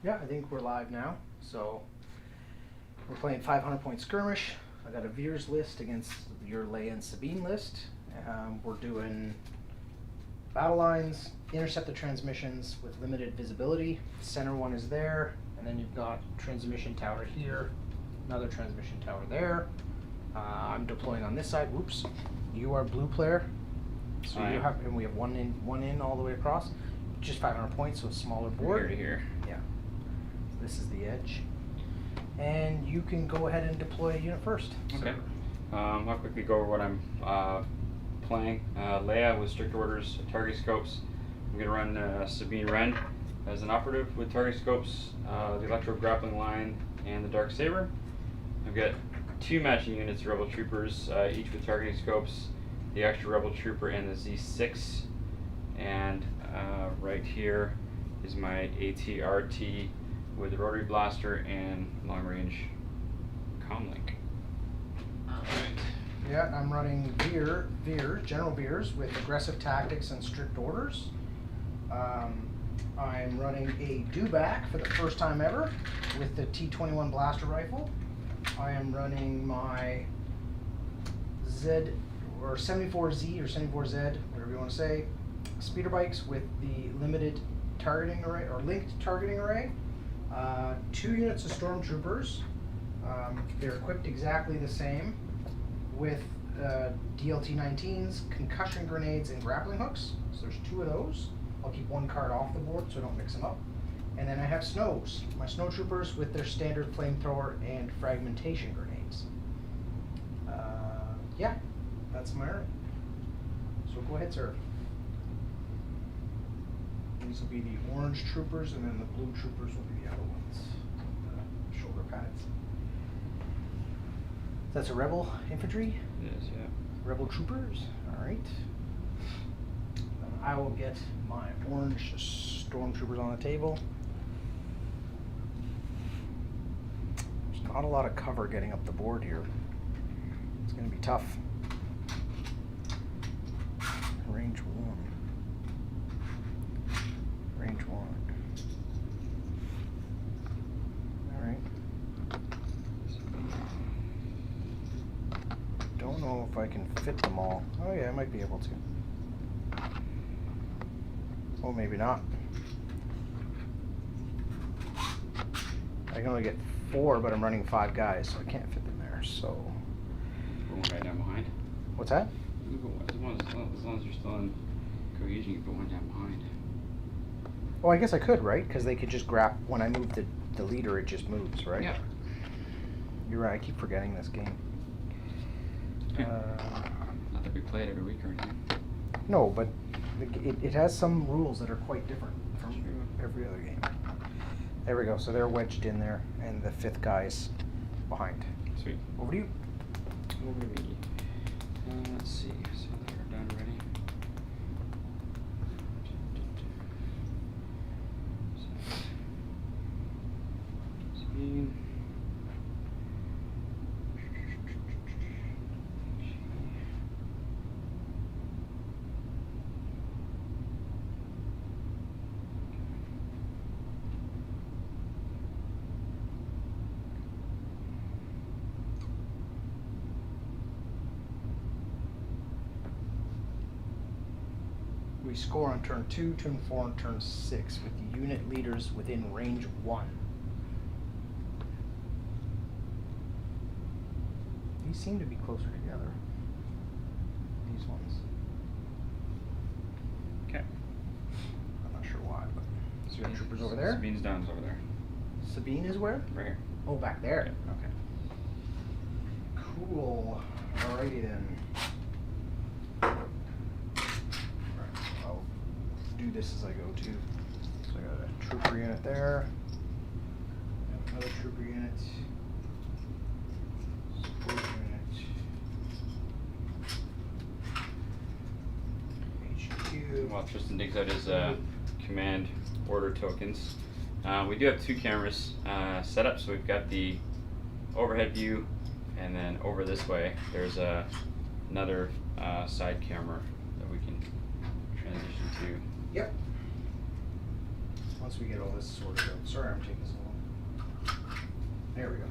Yeah, I think we're live now. So we're playing 500 point skirmish. I got a Veers list against your Leia and Sabine list. We're doing battle lines, intercepted transmissions with limited visibility. Center one is there, and then you've got transmission tower here, another transmission tower there. I'm deploying on this side. Whoops, you are blue player. So you have, and we have one in all the way across. Just 500 points, so a smaller board. Here to here. Yeah. So this is the edge. And you can go ahead and deploy a unit first. Okay. I'll quickly go over what I'm playing. Leia with strict orders, target scopes. I'm going to run Sabine Wren as an operative with target scopes, the electro grappling line, and the dark saber. I've got two matching units of rebel troopers, each with targeting scopes, the extra rebel trooper and the Z6. And right here is my AT-RT with the rotary blaster and long range comlink. Alright. Yeah, I'm running General Veers with aggressive tactics and strict orders. I'm running a dewback for the first time ever with the T-21 blaster rifle. I am running my Z or 74Z or 74Z, whatever you want to say, speeder bikes with the limited targeting array or linked targeting array. 2 units of stormtroopers. They're equipped exactly the same with DLT-19s, concussion grenades, and grappling hooks. So there's 2 of those. I'll keep 1 card off the board so I don't mix them up. And then I have snows, my snowtroopers with their standard flamethrower and fragmentation grenades. Yeah, that's my army. So go ahead, sir. These will be the orange troopers, and then the blue troopers will be the yellow ones. The shoulder pads. That's a rebel infantry? Yes, yeah. Rebel troopers, alright. I will get my orange stormtroopers on the table. There's not a lot of cover getting up the board here. It's going to be tough. Range 1. Range 1. Alright. Don't know if I can fit them all. Oh yeah, I might be able to. Oh, maybe not. I can only get 4, but I'm running 5 guys, so I can't fit them there, so... Put one right down behind. What's that? You can put one, as long as you're still in cohesion, you can put one down behind. Oh, I guess I could, right? Because they could just grab, when I move the leader, it just moves, right? Yeah. You're right, I keep forgetting this game. Not that we play it every week or anything. No, but it has some rules that are quite different from every other game. There we go, so they're wedged in there, and the 5th guy's behind. Sweet. Over to you. Over to me. Let's see, so they're done ready. Sabine. We score on turn 2, turn 4, and turn 6 with the unit leaders within range 1. These seem to be closer together. These ones. Okay. I'm not sure why, but so you got troopers over there. Sabine's down is over there. Sabine is where? Right here. Oh, back there. Okay. Cool. Alrighty then. I'll do this as I go too. So I got a trooper unit there. And another trooper unit. Support unit. HQ. While Tristan digs out his command order tokens, we do have 2 cameras set up. So we've got the overhead view, and then over this way there's another side camera that we can transition to. Yep. once we get all this sorted out. Sorry I'm taking so long. There we go.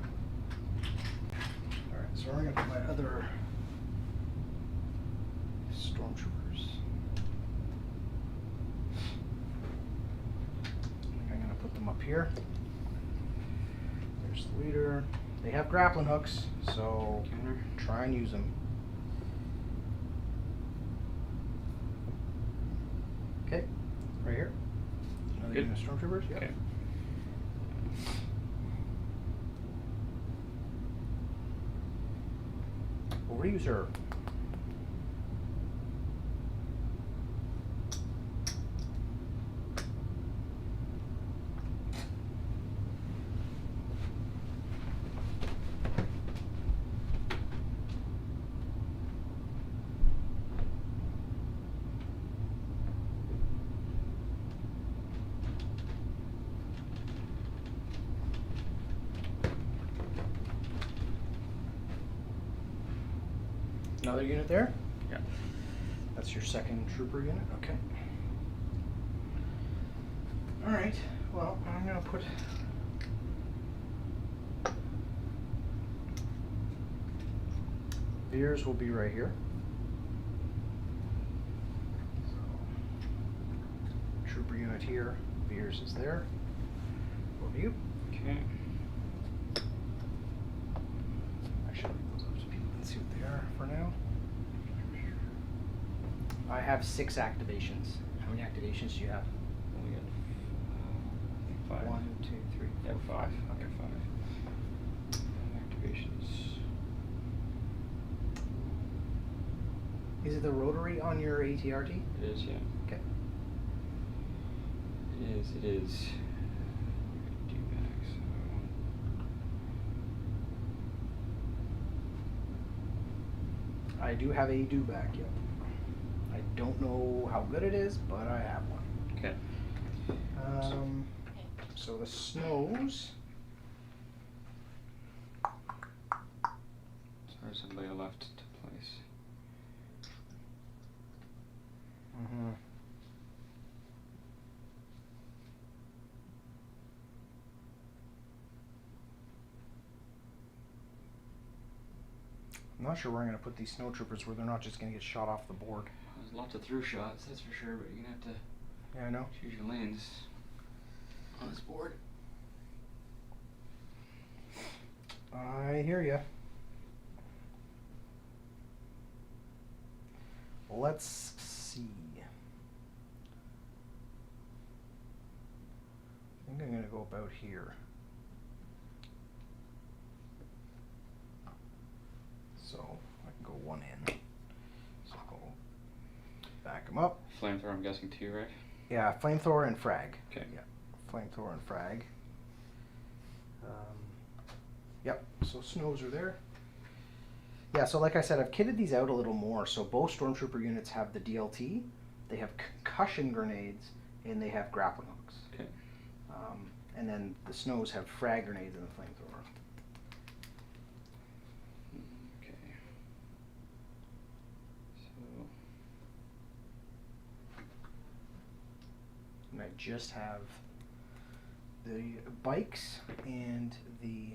Alright, so we're going to put my other stormtroopers. I'm going to put them up here. There's the leader. They have grappling hooks, so try and use them. Okay, right here. Another Good. unit of stormtroopers. Yep. Okay. Over to you, sir. Another unit there? Yeah. That's your second trooper unit? Okay. Alright, well, I'm going to put... Veers will be right here. So, trooper unit here. Veers is there. Over to you. Okay. Actually, leave those up so people can see what they are for now. I have 6 activations. How many activations do you have? We got 5. 1, 2, 3, Yeah, 4, 5. 5. Okay, 5. Activations. Is it the rotary on your ATRT? It is, yeah. Okay. It is. D-back, so... I do have a dewback, yep. I don't know how good it is, but I have one. Okay. So the snows. Sorry, somebody left to place. Mm-hmm. I'm not sure where I'm going to put these snow troopers where they're not just going to get shot off the board. There's lots of through shots, that's for sure, but you're gonna have to Yeah, I know. choose your lanes on this board. I hear ya. Let's see. I think I'm going to go about here. So I can go one in. So I'll back them up. Flamethrower, I'm guessing too, right? Yeah, flamethrower and frag. Okay. Yeah, flamethrower and frag. Yep, so snows are there. Yeah, so like I said, I've kitted these out a little more. So both stormtrooper units have the DLT, they have concussion grenades, and they have grappling hooks. Okay. And then the snows have frag grenades and the flamethrower. Okay. So, And I just have the bikes and the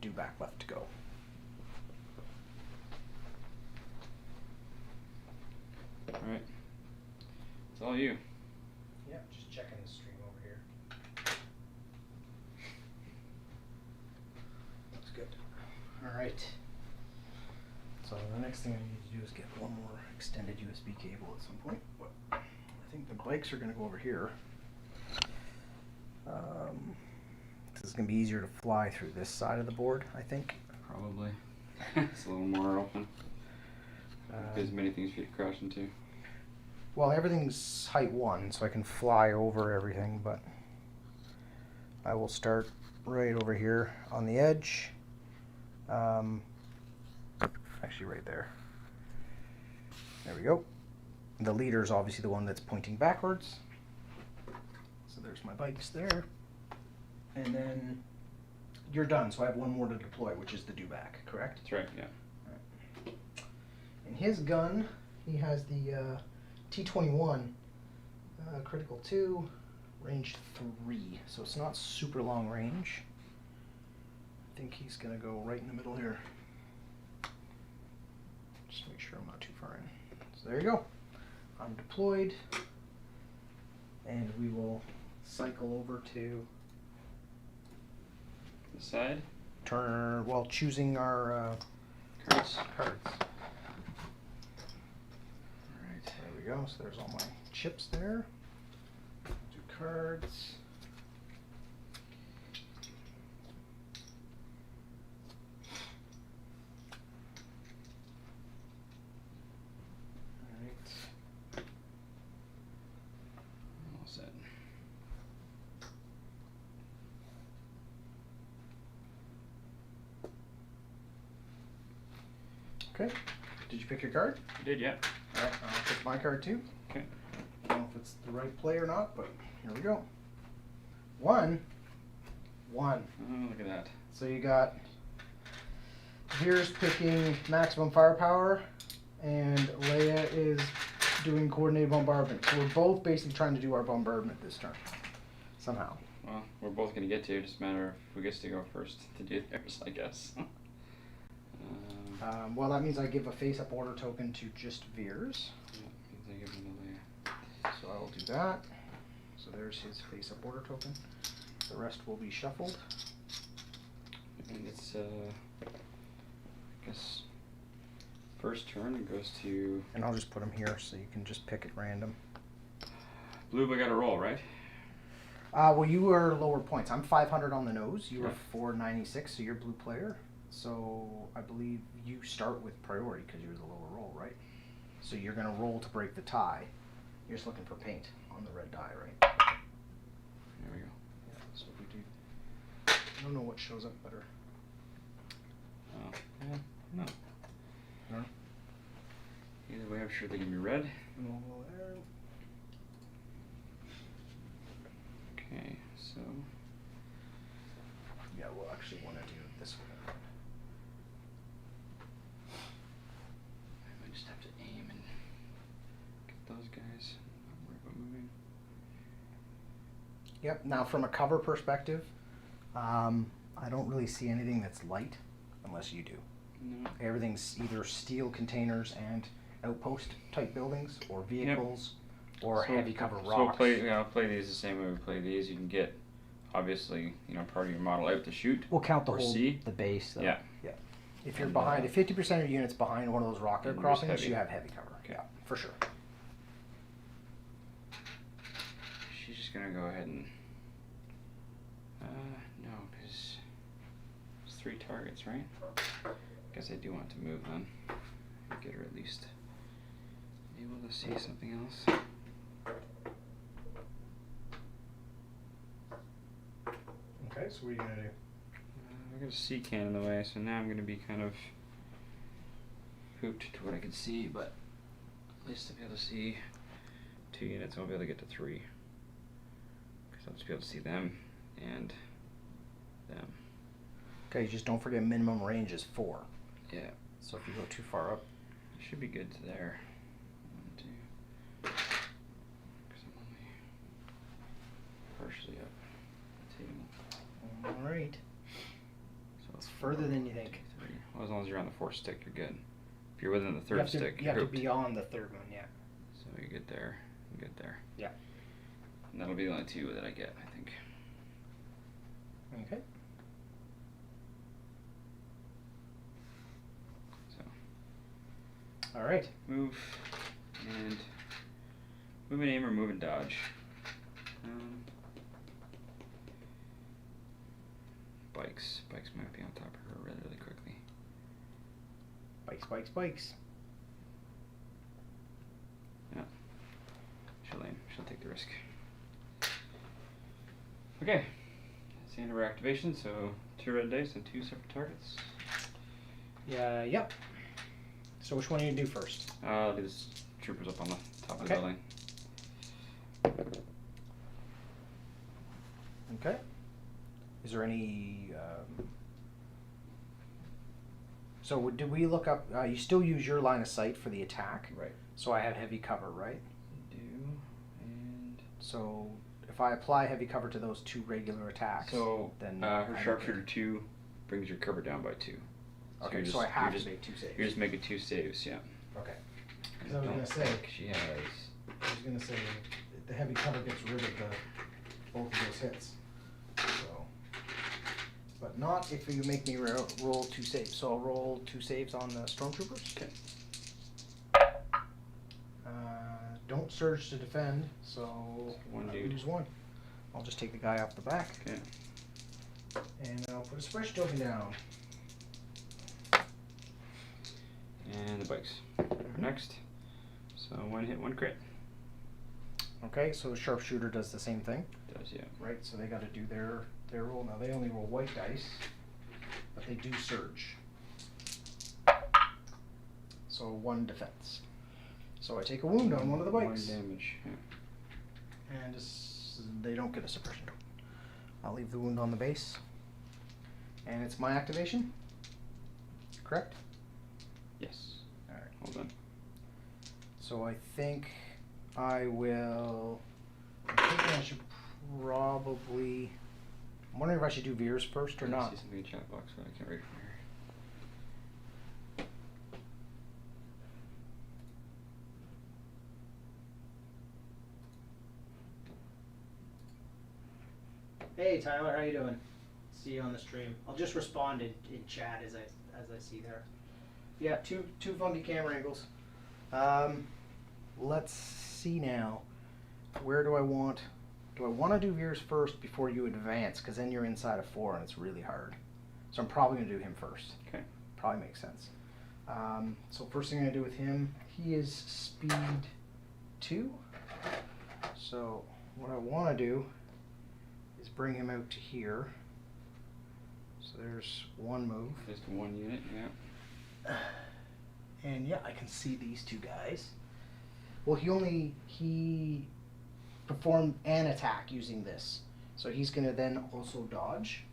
dewback left to go. alright. It's all you. Yeah, just checking the stream over here. Looks good. Alright. So the next thing I need to do is get one more extended USB cable at some point. But I think the bikes are going to go over here. This is going to be easier to fly through this side of the board, I think. Probably. It's a little more open. There's many things for you to crash into. Well, everything's height 1, so I can fly over everything, but I will start right over here on the edge. Actually right there. There we go. The leader is obviously the one that's pointing backwards. So there's my bikes there. And then you're done, so I have one more to deploy, which is the dewback, correct? That's right, yeah. And his gun He has the T-21, critical 2, range 3, so it's not super long range. I think he's going to go right in the middle here. Just make sure I'm not too far in. So there you go. I'm deployed, and we will cycle over to The side. turn, well, choosing our Cards. cards. Alright. There we go. So there's all my chips there. Do cards. Alright. All set. Okay. Did you pick your card? You did, yeah. Alright, I'll pick my card too. Okay. I don't know if it's the right play or not, but here we go. 1. 1. Oh, look at that. So you got Veers picking maximum firepower, and Leia is doing coordinated bombardment. So we're both basically trying to do our bombardment this turn, somehow. Well, we're both going to get to. Just a matter of who gets to go first to do theirs, I guess. Well, that means I give a face-up order token to just Veers. Yeah, means I give him the Leia. So I will do that. So there's his face-up order token. The rest will be shuffled. And it's, I guess, first turn it goes to And I'll just put them here so you can just pick at random. blue, but I got to roll, right? Well, you are lower points. I'm 500 on the nose. You are Yeah. 496, so you're blue player. So I believe you start with priority because you're the lower roll, right? So you're going to roll to break the tie. You're just looking for paint on the red die, right? There we go. Yeah, so if we do... I don't know what shows up better. Oh, yeah, no. No? Either way, I'm sure they can be red. No, there. Okay, so Yeah, we'll actually want to do it this way. I might just have to aim and get those guys. Not worry about moving. Yep, now from a cover perspective, I don't really see anything that's light unless you do. No. Everything's either steel containers and outpost type buildings, or vehicles, or So- heavy cover So rocks. I'll play these the same way we play these. You can get, obviously, part of your model out to shoot. We'll count the or whole C. the base. Though. Yeah. Yeah. If you're And, behind, if 50% of your units behind one of those rock then there's outcroppings, heavy. you have heavy cover. Okay. Yeah, for sure. She's just gonna go ahead and. No, because it's 3 targets, right? Guess I do want to move then. Get her at least able to see something else. Okay, so what are you gonna do? I got a C can in the way, so now I'm gonna be kind of hooped to what I can see, but at least I'll be able to see 2 units. I won't be able to get to 3. Because I'll just be able to see them and them. Okay, just don't forget minimum range is 4. Yeah, So if you go too far up, it should be good to there. 1, 2. Because I'm only partially up the table. all right. So It's further than you think. 2, 3. Well, as long as you're on the 4th stick, you're good. If you're within the 3rd You have to, stick, you you're have to hooped. be on the 3rd one, yeah. So you get there, you get there. Yeah. And that'll be the only 2 that I get, I think. Okay. So All right. move and aim or move and dodge. Bikes might be on top of her really quickly. Bikes, bikes, bikes. Yeah, she'll aim. She'll take the risk. Okay, that's the end of our activation. So 2 red dice and 2 separate targets. Yeah, yep. So which one do you do first? These troopers up on the top of Okay. the building. Okay. Is there any... So did we look up? You still use your line of sight for the attack. Right. So I have heavy cover, right? Do and So if I apply heavy cover to those 2 regular attacks, so then her I sharpshooter 2 brings your cover down by 2. Okay, you're so I just- have you're to just- make 2 saves. You're just making 2 saves, yeah. Okay. I Because I was don't gonna say, think she has. I was gonna say, the heavy cover gets rid of both of those hits. So, but not if you make me roll 2 saves. So I'll roll 2 saves on the stormtroopers. Okay. Don't surge to defend, so One I dude. lose 1. I'll just take the guy off the back, Okay. and I'll put a suppression token down. And the bikes are next. So 1 hit, 1 crit. Okay, so sharpshooter does the same thing, Does, yeah. right? So they got to do their roll. Now they only roll white dice, but they do surge. So 1 defense. So I take a wound on one of the bikes. 1 damage. Yeah. And they don't get a suppression token. I'll leave the wound on the base. And it's my activation? Correct? Yes. Alright. Hold on. So I think I will... I'm thinking I should probably... I'm wondering if I should do Veers first or I not. see something in the chat box, but I can't read it from here. Hey Tyler, how you doing? See you on the stream. I'll just respond in chat as I see there. Yeah, two funky camera angles. Let's see now. Where do I want to do Veers first before you advance? Because then you're inside of 4 and it's really hard. So I'm probably going to do him first. Okay. Probably makes sense. So first thing I'm going to do with him, he is speed 2. So what I want to do is bring him out to here. So there's 1 move. Just 1 unit, yeah. And yeah, I can see these 2 guys. Well, he performed an attack using this. So he's going to then also dodge.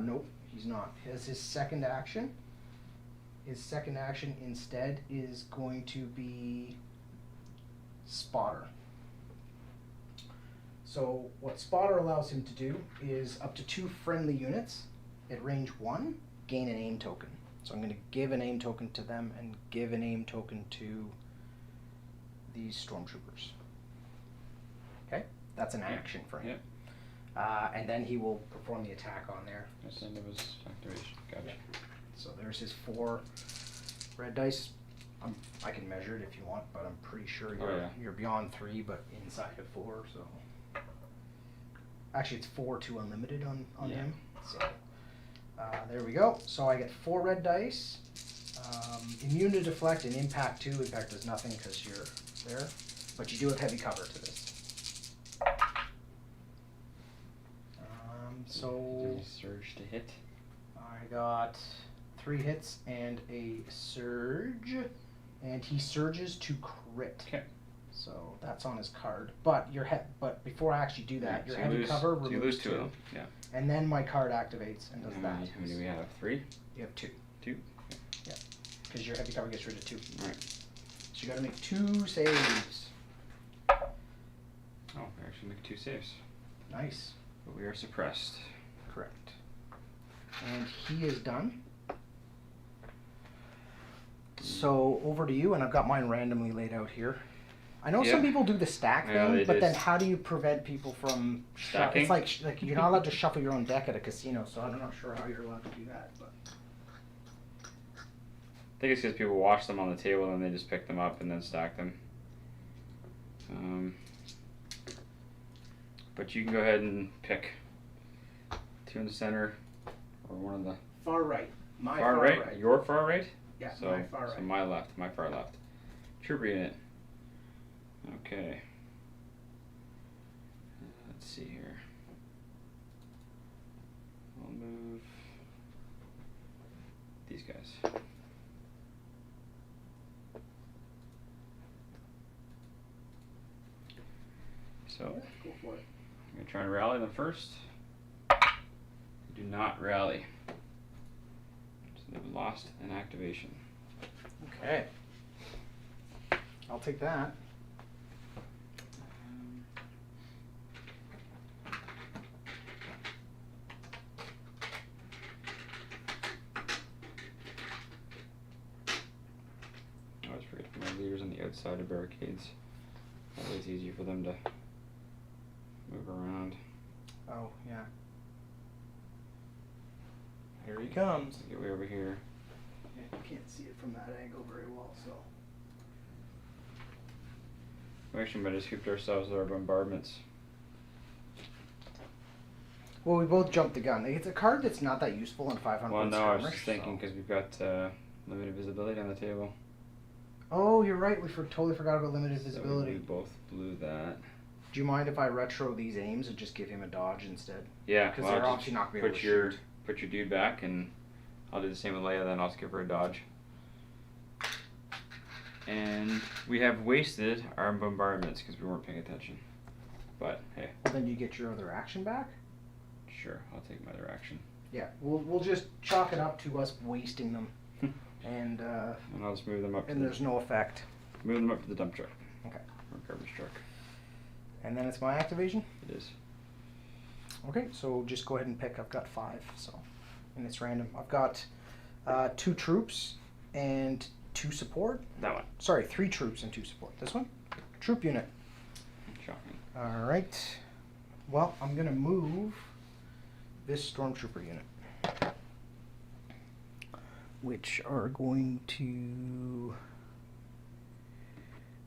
Nope, he's not. As his second action, instead is going to be Spotter. So what Spotter allows him to do is up to 2 friendly units at range 1 gain an aim token. So I'm going to give an aim token to them and give an aim token to these stormtroopers. Okay, that's an action for him. Yeah. And then he will perform the attack on there. That's the end of his activation. Gotcha. So there's his 4 red dice. I can measure it if you want, but I'm pretty sure you're beyond 3, but inside of 4. So actually, it's 4 to unlimited on him. So there we go. So I get 4 red dice. Immune to deflect and impact 2. Impact does nothing because you're there, but you do have heavy cover to this. So Did he surge to hit? I got 3 hits and a surge, and he surges to crit. Okay. So that's on his card. But but before I actually do that, Yeah, your so heavy cover so removes you lose 2, 2 of them. Yeah. and then my card activates and does How that. many do we have? 3? You have 2. 2? Yeah, because your heavy cover gets rid of 2. Alright. So you got to make 2 saves. Oh, we're actually making 2 saves. Nice. But we are suppressed. Correct. And he is done. So over to you, and I've got mine randomly laid out here. I know some Yeah. people do the stack Yeah, thing, they but then just- how do you prevent people from Stacking? It's like you're not allowed to shuffle your own deck at a casino, so I'm not sure how you're allowed to do that. But I think it's because people watch them on the table and they just pick them up and then stack them. But you can go ahead and pick 2 in the center or one of the Far right. My far right. Your far right? Yeah, So, my far right. So my left, my far left. Trooper unit. Okay. Let's see here. I'll move these guys. So Go for it. I'm gonna try and rally them first. They do not rally. So they've lost an activation. Okay. I'll take that. I always forget to put my leaders on the outside of barricades. That way it's easier for them to move around. Oh, yeah. Here he comes. Get way over here. Yeah, you can't see it from that angle very well, so. We actually might have scooped ourselves with our bombardments. Well, we both jumped the gun. It's a card that's not that useful in 500 Well, point no, I was skirmish, just thinking so. because we've got limited visibility on the table. Oh, you're right. We totally forgot about limited So visibility. we both blew that. Do you mind if I retro these aims and just give him a dodge instead? Yeah, Because well, they're just obviously not going to be able put to your shoot. put your dude back, and I'll do the same with Leia. Then I'll give her a dodge. And we have wasted our bombardments because we weren't paying attention. But hey, Well, then you get your other action back? sure, I'll take my other action. Yeah, we'll just chalk it up to us wasting them. And I'll just move them up. and there's no effect. Move them up to the dump truck. Okay. Or garbage truck. And then it's my activation? It is. Okay, so just go ahead and pick. I've got 5, so. And it's random. I've got 2 troops and 2 support. That one. Sorry, 3 troops and 2 support. This one? Troop unit. Shocking. Alright. Well, I'm going to move this stormtrooper unit. Which are going to,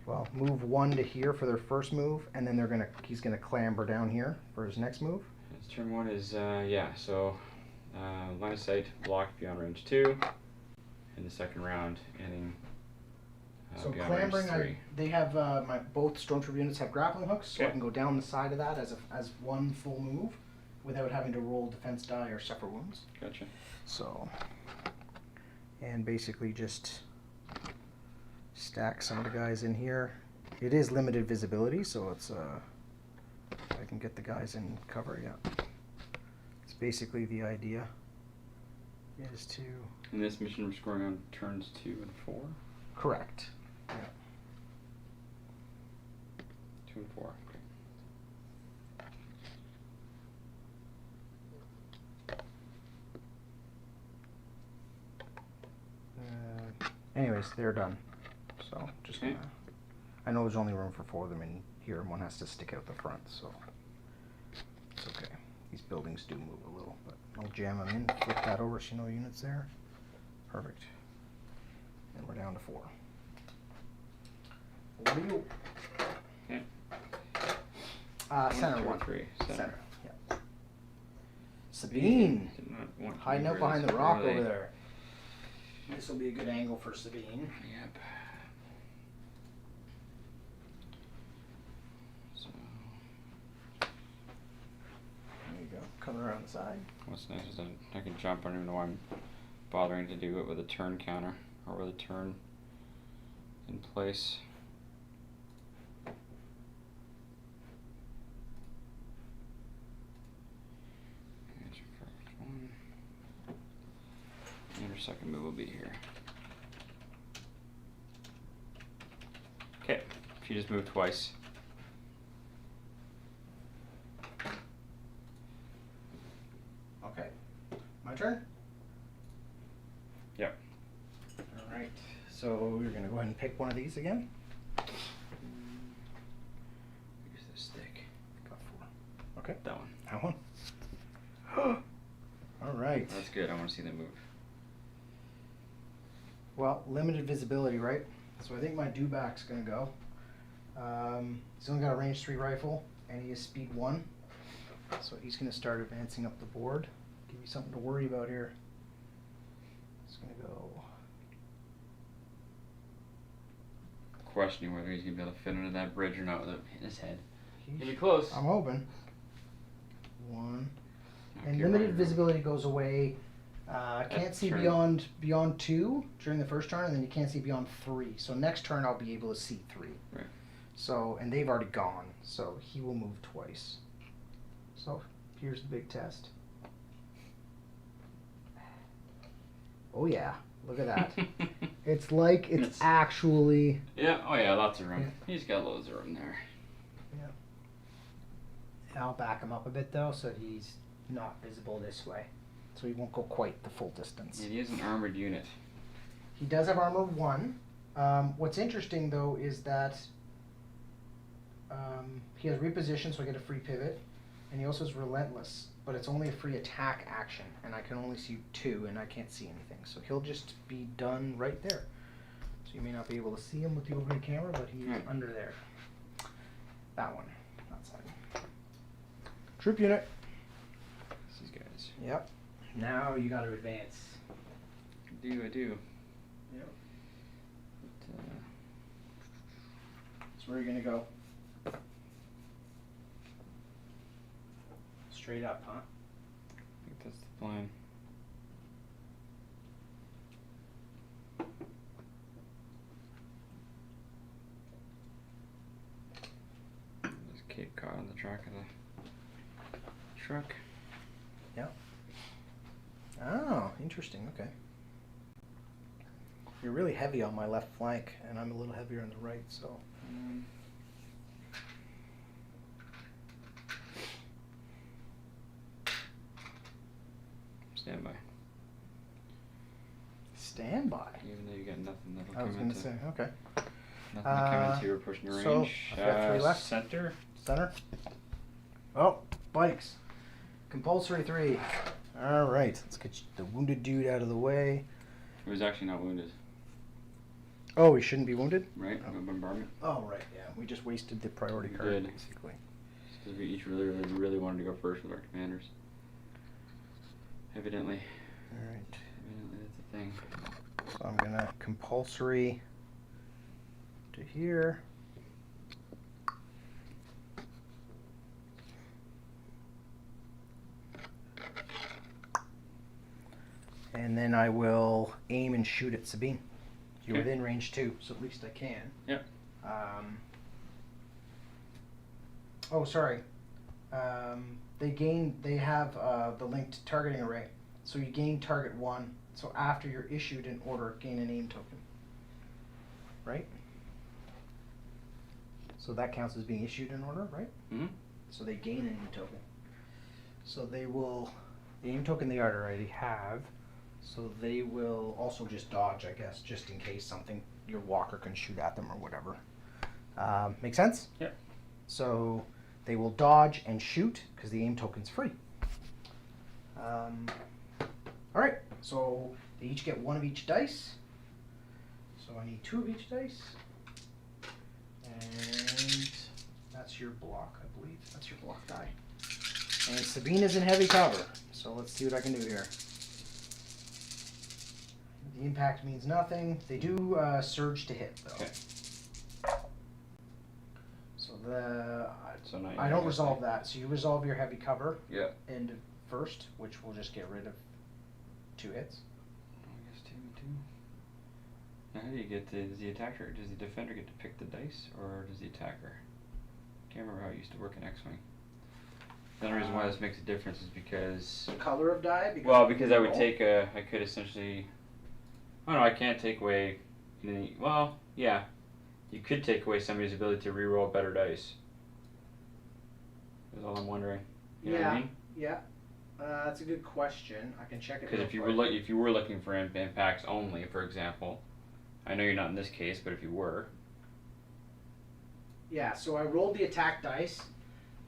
well, move 1 to here for their first move, and then he's gonna clamber down here for his next move. His turn 1 is yeah. So line of sight blocked beyond range 2. In the second round, ending So beyond range clambering, 3. they have both stormtrooper units have grappling hooks, so I Okay. can go down the side of that as one full move, without having to roll defense die or suffer wounds. Gotcha. So, and basically just stack some of the guys in here. It is limited visibility, so it's I can get the guys in cover. Yeah, it's basically the idea is to In this mission, we're scoring on turns 2 and 4. correct. Yeah. 2 and 4. Okay. Anyways, they're done. So just Okay. gonna. I know there's only room for 4 of them in here, and one has to stick out the front, so it's okay. These buildings do move a little, but I'll jam them in. Flip that over so you know units there. Perfect. And we're down to 4. What do you? Okay. Center 2, one. 3. Center. Yeah. Sabine, Did not want to hiding be out where behind this the rock really- over there. This will be a good angle for Sabine. Yep. So There you go. Coming around the side. what's nice is that I can jump. I don't even know why I'm bothering to do it with a turn counter or with a turn in place. There's your first one. And your second move will be here. Okay, she just moved twice. Okay. My turn? Yep. Alright. So you're going to go ahead and pick one of these again. Use this stick. Got 4. Okay. That one. That one. Alright. That's good. I want to see them move. Well, limited visibility, right? So I think my dewback's going to go. He's only got a range 3 rifle, and he is speed 1. So he's going to start advancing up the board. Give you something to worry about here. He's going to go. Questioning whether he's going to be able to fit under that bridge or not with it hitting his head. He's- Gonna be close. I'm hoping. 1. And Okay, limited right. visibility goes away. Can't see turn. beyond 2 during the first turn, and then you can't see beyond 3. So next turn I'll be able to see 3. Right. So, and they've already gone, so he will move twice. So here's the big test. Oh yeah, look at that. It's like it's actually. Yeah. Oh yeah, lots of room. He's got loads of room there. I'll back him up a bit though, so he's not visible this way, so he won't go quite the full distance. Yeah, he is an armored unit. He does have armor 1. What's interesting though is that he has reposition, so I get a free pivot, and he also has relentless, but it's only a free attack action, and I can only see 2, and I can't see anything, so he'll just be done right there. So you may not be able to see him with the overhead camera, but he's under there. That one. That's fine. Troop unit. These guys. Yep. Now you got to advance. I do. Yep. But, So where are you gonna go? Straight up, huh? I think that's the plan. There's Cape caught on the track of the truck. Yep. Oh, interesting. Okay. You're really heavy on my left flank, and I'm a little heavier on the right, so. Stand by. Stand by. Even though you got nothing that'll I was come gonna into say, okay. nothing to come into your pushing your so range. I've got 3 left. Center. Center. Oh, bikes. Compulsory 3. All right, let's get the wounded dude out of the way. He was actually not wounded, Oh, he shouldn't be wounded? right? No bombardment. Oh, right, yeah. We just wasted the priority We card, did. basically. Because we each really wanted to go first with our commanders. Evidently. All right. Evidently that's a thing. So I'm gonna compulsory to here. And then I will aim and shoot at Sabine. You're Okay. within range 2, so at least I can. Yep. Oh, sorry. They have the linked targeting array. So you gain target 1. So after you're issued an order, gain an aim token. Right? So that counts as being issued an order, right? Mm-hmm. So they gain an aim token. So they will, the aim token they already have, so they will also just dodge, I guess, just in case something, your walker can shoot at them or whatever. Make sense? Yep. So they will dodge and shoot because the aim token's free. All right, so they each get 1 of each dice. So I need 2 of each dice. And that's your block, I believe. That's your block die. And Sabine is in heavy cover, so let's see what I can do here. The impact means nothing. They do surge to hit, though. Okay. So So now I don't resolve that. So you resolve your heavy cover Yeah. end first, which will just get rid of 2 hits. I guess 2 and 2. Now, how do you get does the attacker, does the defender get to pick the dice, or does the attacker? Can't remember how it used to work in X-Wing. The only reason why this makes a difference is because, Color of die? because I would take I could essentially, oh no, I can't take away any, well, yeah, you could take away somebody's ability to reroll better dice. That's all I'm wondering. You know what I mean? Yeah. That's a good question. I can check it. Because if you were looking for impacts only, for example, I know you're not in this case, but if you were. Yeah, so I rolled the attack dice.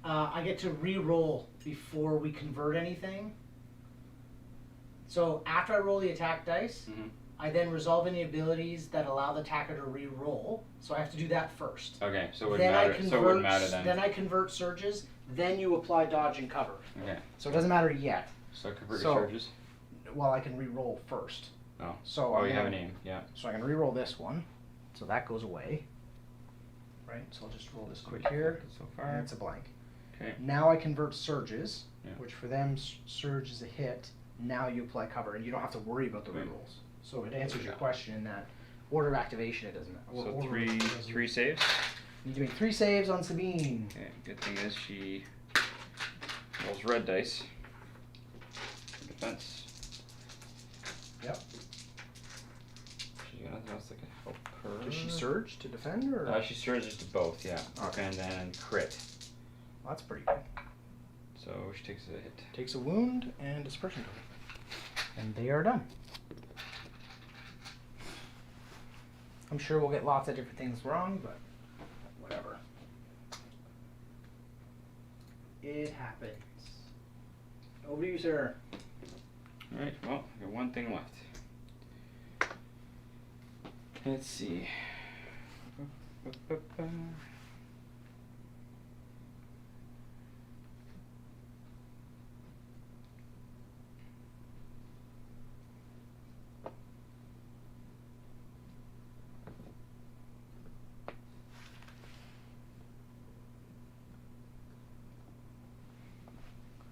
I get to re-roll before we convert anything. So after I roll the attack dice, Mm-hmm. I then resolve any abilities that allow the attacker to re-roll. So I have to do that first. Okay, so it wouldn't matter. So it wouldn't matter then. Then I convert surges. Then you apply dodge and cover. Okay. So it doesn't matter yet. So convert So- your charges. Well, I can re-roll first. Oh. So Oh, I'm you have a gonna- name. Yeah. So I can re-roll this one. So that goes away. Right. So I'll just roll this quick here. So And far. it's a blank. Okay. Now I convert surges, Yeah. which for them surge is a hit. Now you apply cover, and you don't have to worry about the Right. rerolls. So it answers your question in that order of activation. It doesn't. So order doesn't- three saves. You need to make 3 saves on Sabine. Okay. Good thing is she rolls red dice for defense. Yep. Does she surge to defend, or? She surges to both, yeah. Okay. And then crit. Well, that's pretty good. So she takes a hit. Takes a wound and a suppression token. And they are done. I'm sure we'll get lots of different things wrong, but whatever. It happens. Over to you, sir. Alright, well, I got one thing left. Let's see.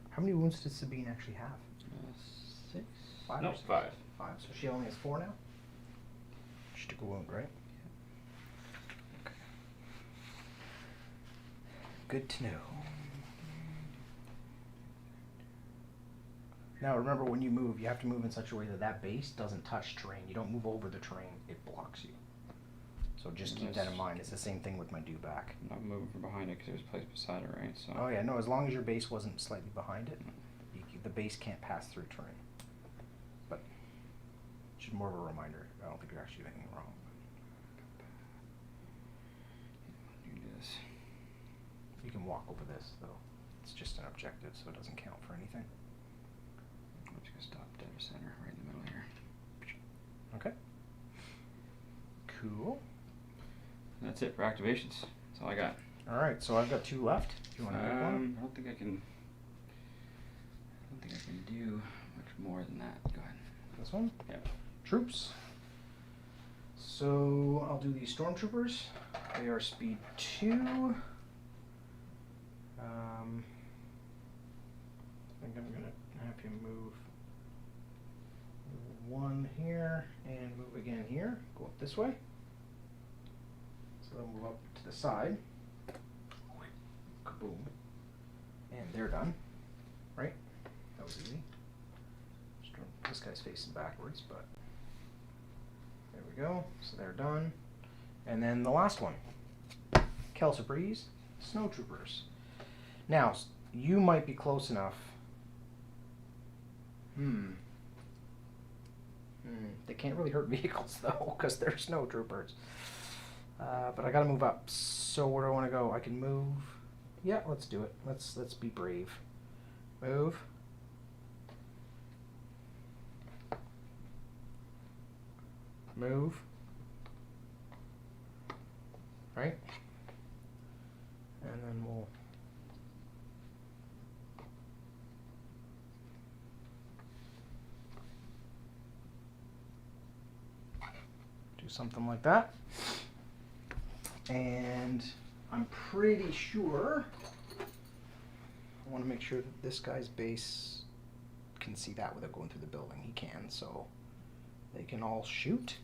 How many wounds does Sabine actually have? 6? 5 No, or 6? 5. 5, so she only has 4 now? She took a wound, right? Okay. Good to know. Now remember, when you move, you have to move in such a way that that base doesn't touch terrain. You don't move over the terrain, it blocks you. So just keep that in mind. It's the same thing with my do-back. I'm not moving from behind it because it was placed beside it, right? So. Oh yeah, no, as long as your base wasn't slightly behind it, the base can't pass through terrain. But it's just more of a reminder. I don't think you're actually doing anything wrong. You do this. You can walk over this, though. It's just an objective, so it doesn't count for anything. I'm just gonna stop dead center right in the middle here. Okay. Cool. And that's it for activations. That's all I got. Alright, so I've got 2 left. Do you want to make one? I don't think I can do much more than that. Go ahead. This one? Yeah. Troops. So I'll do these stormtroopers. They are speed 2. I think I'm gonna have him move 1 here and move again here. Go up this way. So they'll move up to the side. Kaboom. And they're done. Right? That was easy. This guy's facing backwards, but there we go. So they're done. And then the last one. Kelsa Breeze, Snow Troopers. Now, you might be close enough. They can't really hurt vehicles, though, because they're Snow Troopers. But I gotta move up. So where do I want to go? I can move. Yeah, let's do it. Let's be brave. Move. Move. Right? And then we'll do something like that. And I'm pretty sure I want to make sure that this guy's base can see that without going through the building. He can, so they can all shoot.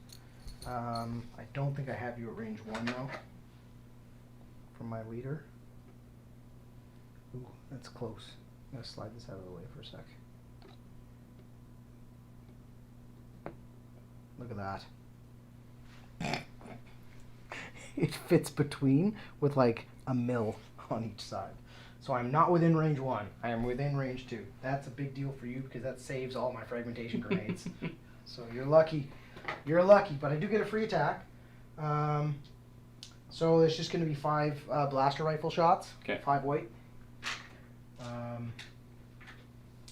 I don't think I have you at range 1 though, from my leader. Ooh, that's close. I'm gonna slide this out of the way for a sec. Look at that. It fits between with like a mil on each side. So I'm not within range 1. I am within range 2. That's a big deal for you because that saves all my fragmentation grenades. So you're lucky. You're lucky, but I do get a free attack. So there's just going to be 5 blaster rifle shots. Okay. 5 white.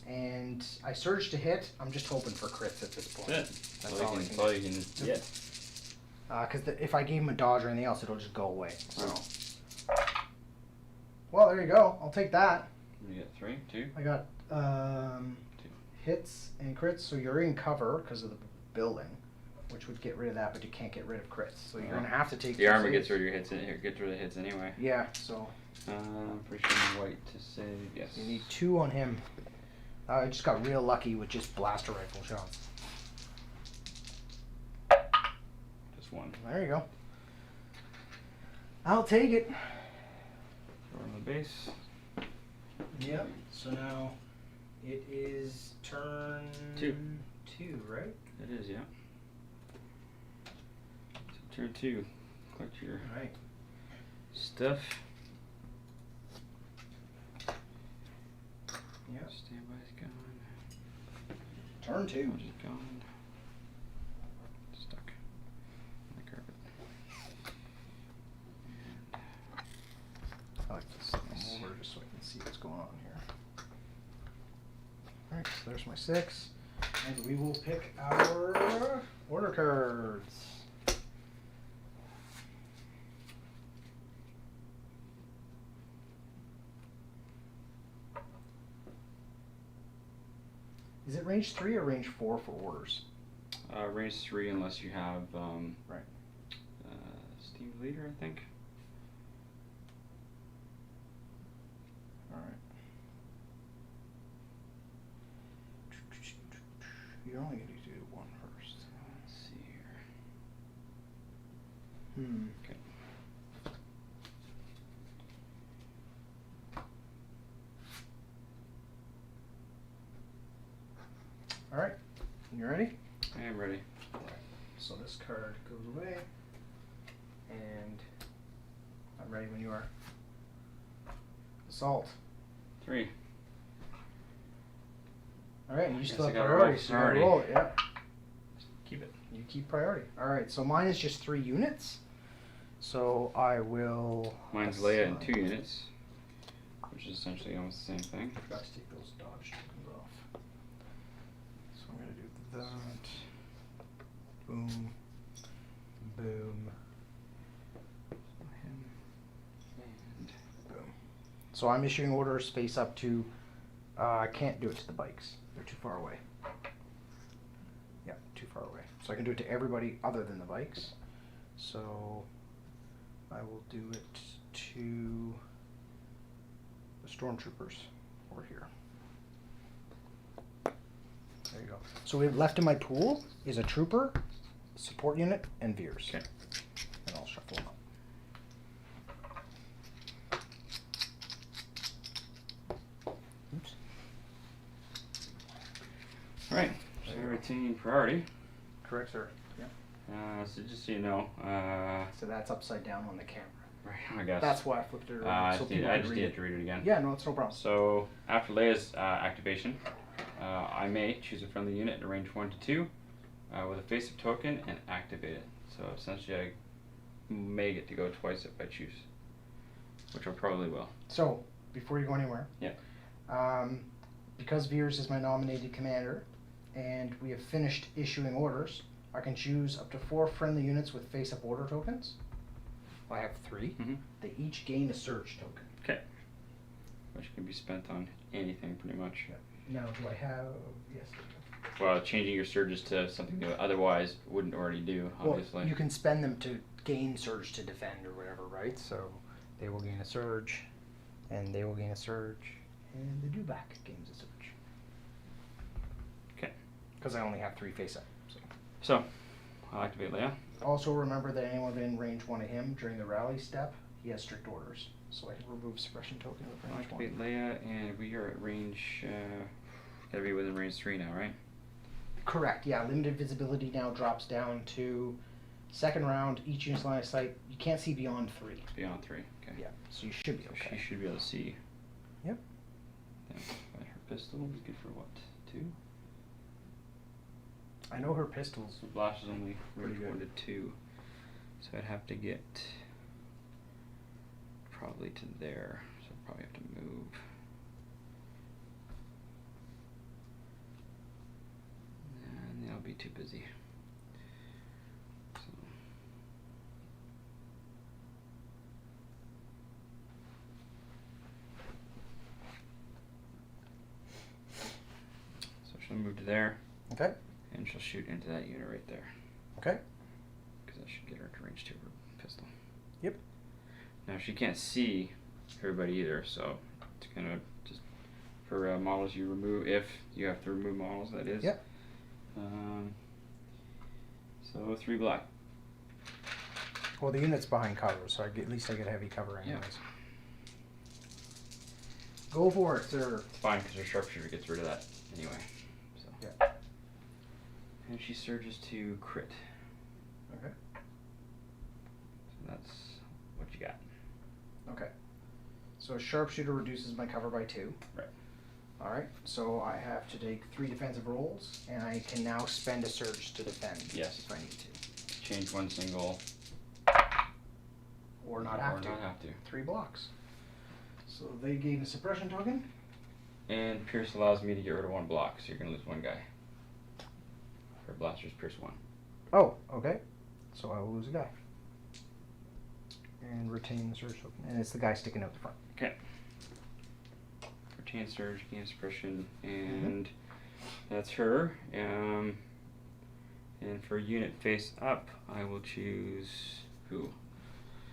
And I surge to hit. I'm just hoping for crits at this point. That's all you can get. Because if I gave him a dodge or anything else, it'll just go away. So. Well, there you go. I'll take that. You get 3, 2. I got 2. hits and crits, so you're in cover because of the building, which would get rid of that, but you can't get rid of crits. So you're gonna have to take. The armor gets rid of your hits. Gets rid of hits anyway. Yeah. So. I'm pretty sure white to save. Yes. You need 2 on him. I just got real lucky with just blaster rifle shots. Just 1. There you go. I'll take it. Throw on the base. Yep. So now it is turn 2. 2, right? It is, yeah. Turn 2. Collect your Alright. stuff. Yep. Standby's gone. Turn 2. Charge is gone. Stuck on the carpet. And I like to set them over just so I can see what's going on here. Alright, so there's my 6. And we will pick our order cards. Is it range 3 or range 4 for orders? range 3 unless you have Right. Steam Leader, I think. Alright. You're only going to do 1 first. Let's see here. Okay. Alright, you ready? I am ready. So this card goes away, and I'm ready when you are. Assault. 3. Alright, you Guess still I have gotta priority, roll so you gotta priority. roll it, yep. Keep it. You keep priority. Alright, so mine is just 3 units. So I will. Mine's Leia and 2 units, which is essentially almost the same thing. Forgot to take those dodge tokens off. So I'm gonna do that. Boom. Boom. Him and Boom. So I'm issuing orders face up to. I can't do it to the bikes. They're too far away. Yeah, too far away. So I can do it to everybody other than the bikes. So I will do it to the stormtroopers over here. There you go. So we have left in my pool is a trooper, support unit, and Veers. Okay. And I'll shuffle them up. Oops. Alright, so There you go. retain priority. Correct, sir. Yeah. So just so you know, So that's upside down on the camera. right, I guess. That's why I flipped it around. So people I could just read need it. to read it again. Yeah, no, it's no problem. So after Leia's activation, I may choose a friendly unit in range 1 to 2 with a face-up token and activate it. So essentially I may get to go twice if I choose, which I probably will. So, before you go anywhere, Yeah. Because Veers is my nominated commander, and we have finished issuing orders, I can choose up to 4 friendly units with face-up order tokens. I have 3. Mm-hmm. They each gain a surge token. Okay. Which can be spent on anything pretty much. Now, do I have... Yes. I do. Well, changing your surges to something you otherwise wouldn't already do, obviously. Well, you can spend them to gain surge to defend or whatever, right? So, they will gain a surge, and they will gain a surge, and the dewback gains a surge. Okay. Because I only have 3 face-up. So, I'll activate Leia. Also remember that anyone within range 1 of him during the rally step, he has strict orders. So I can remove suppression token with I'll range 1. activate Leia, and we are at range, gotta be within range 3 now, right? Correct, yeah. Limited visibility now drops down to second round, each unit's line of sight. You can't see beyond 3. Beyond 3, okay. Yeah, so you should be So okay. she should be able to see. Yep. Then her pistol is good for what, 2? I know her pistols. So blast is only Pretty range good. 1 to 2. So I'd have to get probably to there. So I'd probably have to move. And I'll be too busy. So she'll move to there, Okay. and she'll shoot into that unit right there. Okay. Because that should get her to range 2 of her pistol. Yep. Now she can't see everybody either, so it's gonna just for models you remove, if you have to remove models, that is. Yep. So 3 black. Well, the unit's behind cover, so at least I get heavy cover Yeah. anyways. Go for it, sir. It's fine because her sharpshooter gets rid of that anyway. So. Yeah. And she surges to crit. Okay. So a sharpshooter reduces my cover by 2. Right. Alright, so I have to take 3 defensive rolls, and I can now spend a surge to defend. Yes. If I need to. Change one single. Or not have to. 3 blocks. So they gain a suppression token. And Pierce allows me to get rid of 1 block, so you're going to lose 1 guy. For blasters, Pierce 1. Oh, okay. So I will lose a guy. And retain the surge token. And it's the guy sticking out the front. Okay. Retain surge, gain suppression, and that's her. And for unit face up, I will choose who?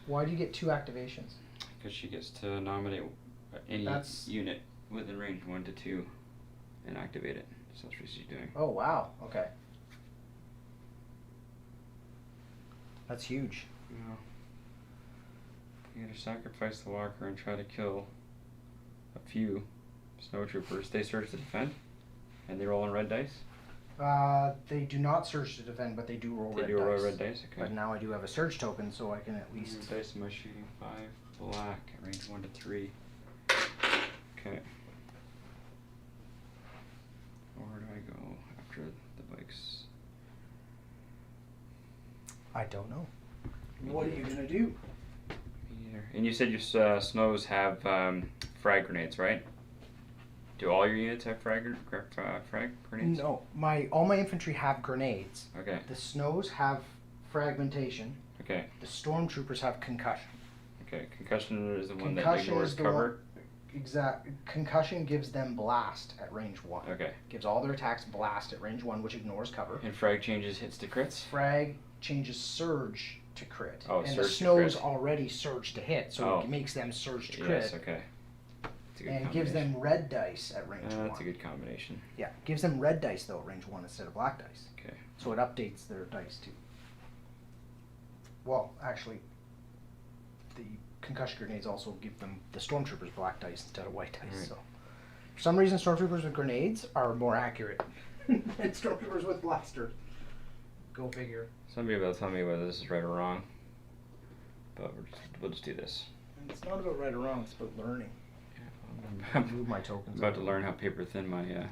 Why do you get 2 activations? Because she gets to nominate any unit within range 1 to 2 and activate it. So that's what she's doing. Oh, wow. Okay. That's huge. Yeah. You either sacrifice the walker and try to kill a few snow troopers. They surge to defend, and they roll on red dice. They do not surge to defend, but they do roll red dice. They do roll red dice, okay. But now I do have a surge token, so I can at least... Red dice, am I shooting 5 black at range 1 to 3? Okay. Where do I go after the bikes? I don't know. What are you going to do? Either. And you said your snows have frag grenades, right? Do all your units have frag grenades? No, all my infantry have grenades. Okay. The snows have fragmentation. Okay. The stormtroopers have concussion. Okay. Concussion is the one that Concussion ignores is the cover. Concussion gives them blast at range 1. Okay. Gives all their attacks blast at range 1, which ignores cover. And frag changes hits to crits. Frag changes surge to crit. Oh, and surge the to snows crit. already surge to hit, so it makes them surge to crit. Yes. Okay. And gives them red dice at range 1. That's a good combination. Yeah, gives them red dice though at range 1 instead of black dice. Okay. So it updates their dice too. Well, actually, the concussion grenades also give them the stormtroopers black dice instead of white dice. Right. So, for some reason, stormtroopers with grenades are more accurate than stormtroopers with blasters. Go figure. Somebody will tell me whether this is right or wrong, but we'll just do this. And it's not about right or wrong; it's about learning. Move my tokens. I'm about to learn how paper thin my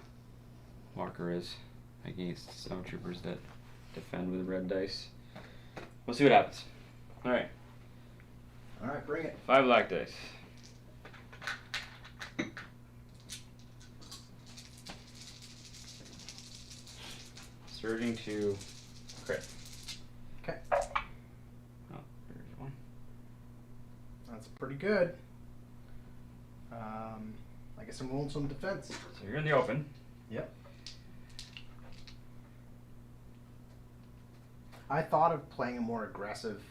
marker is against snowtroopers that defend with red dice. We'll see what happens. All right. All right, bring it. 5 black dice. Surging to crit. Okay. Oh, there's one. That's pretty good. I guess I'm rolling some defense. So you're in the open. Yep. I thought of playing a more aggressive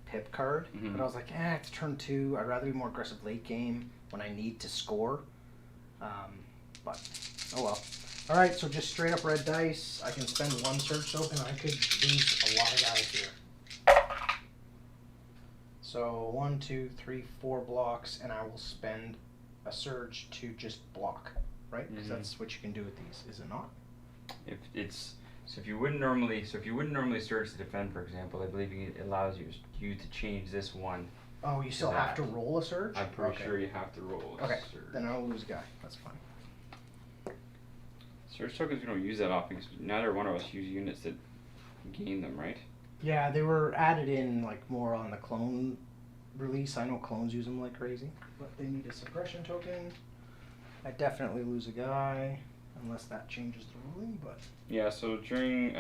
pip card, but I was like, it's turn 2. I'd rather be more aggressive late game when I need to score. But, oh well. Alright, so just straight up red dice. I can spend 1 surge token. I could lose a lot of guys here. So 1, 2, 3, 4 blocks, and I will spend a surge to just block, right? Because that's what you can do with these, is it not? If you wouldn't normally surge to defend, for example, I believe it allows you to change this one. Oh, you still have to roll a surge? I'm pretty sure you have to roll a surge. Then I'll lose a guy. That's fine. Surge tokens we don't use that often because neither one of us use units that gain them, right? Yeah, they were added in like more on the clone release. I know clones use them like crazy, but they need a suppression token. I definitely lose a guy unless that changes the ruling, but yeah. So during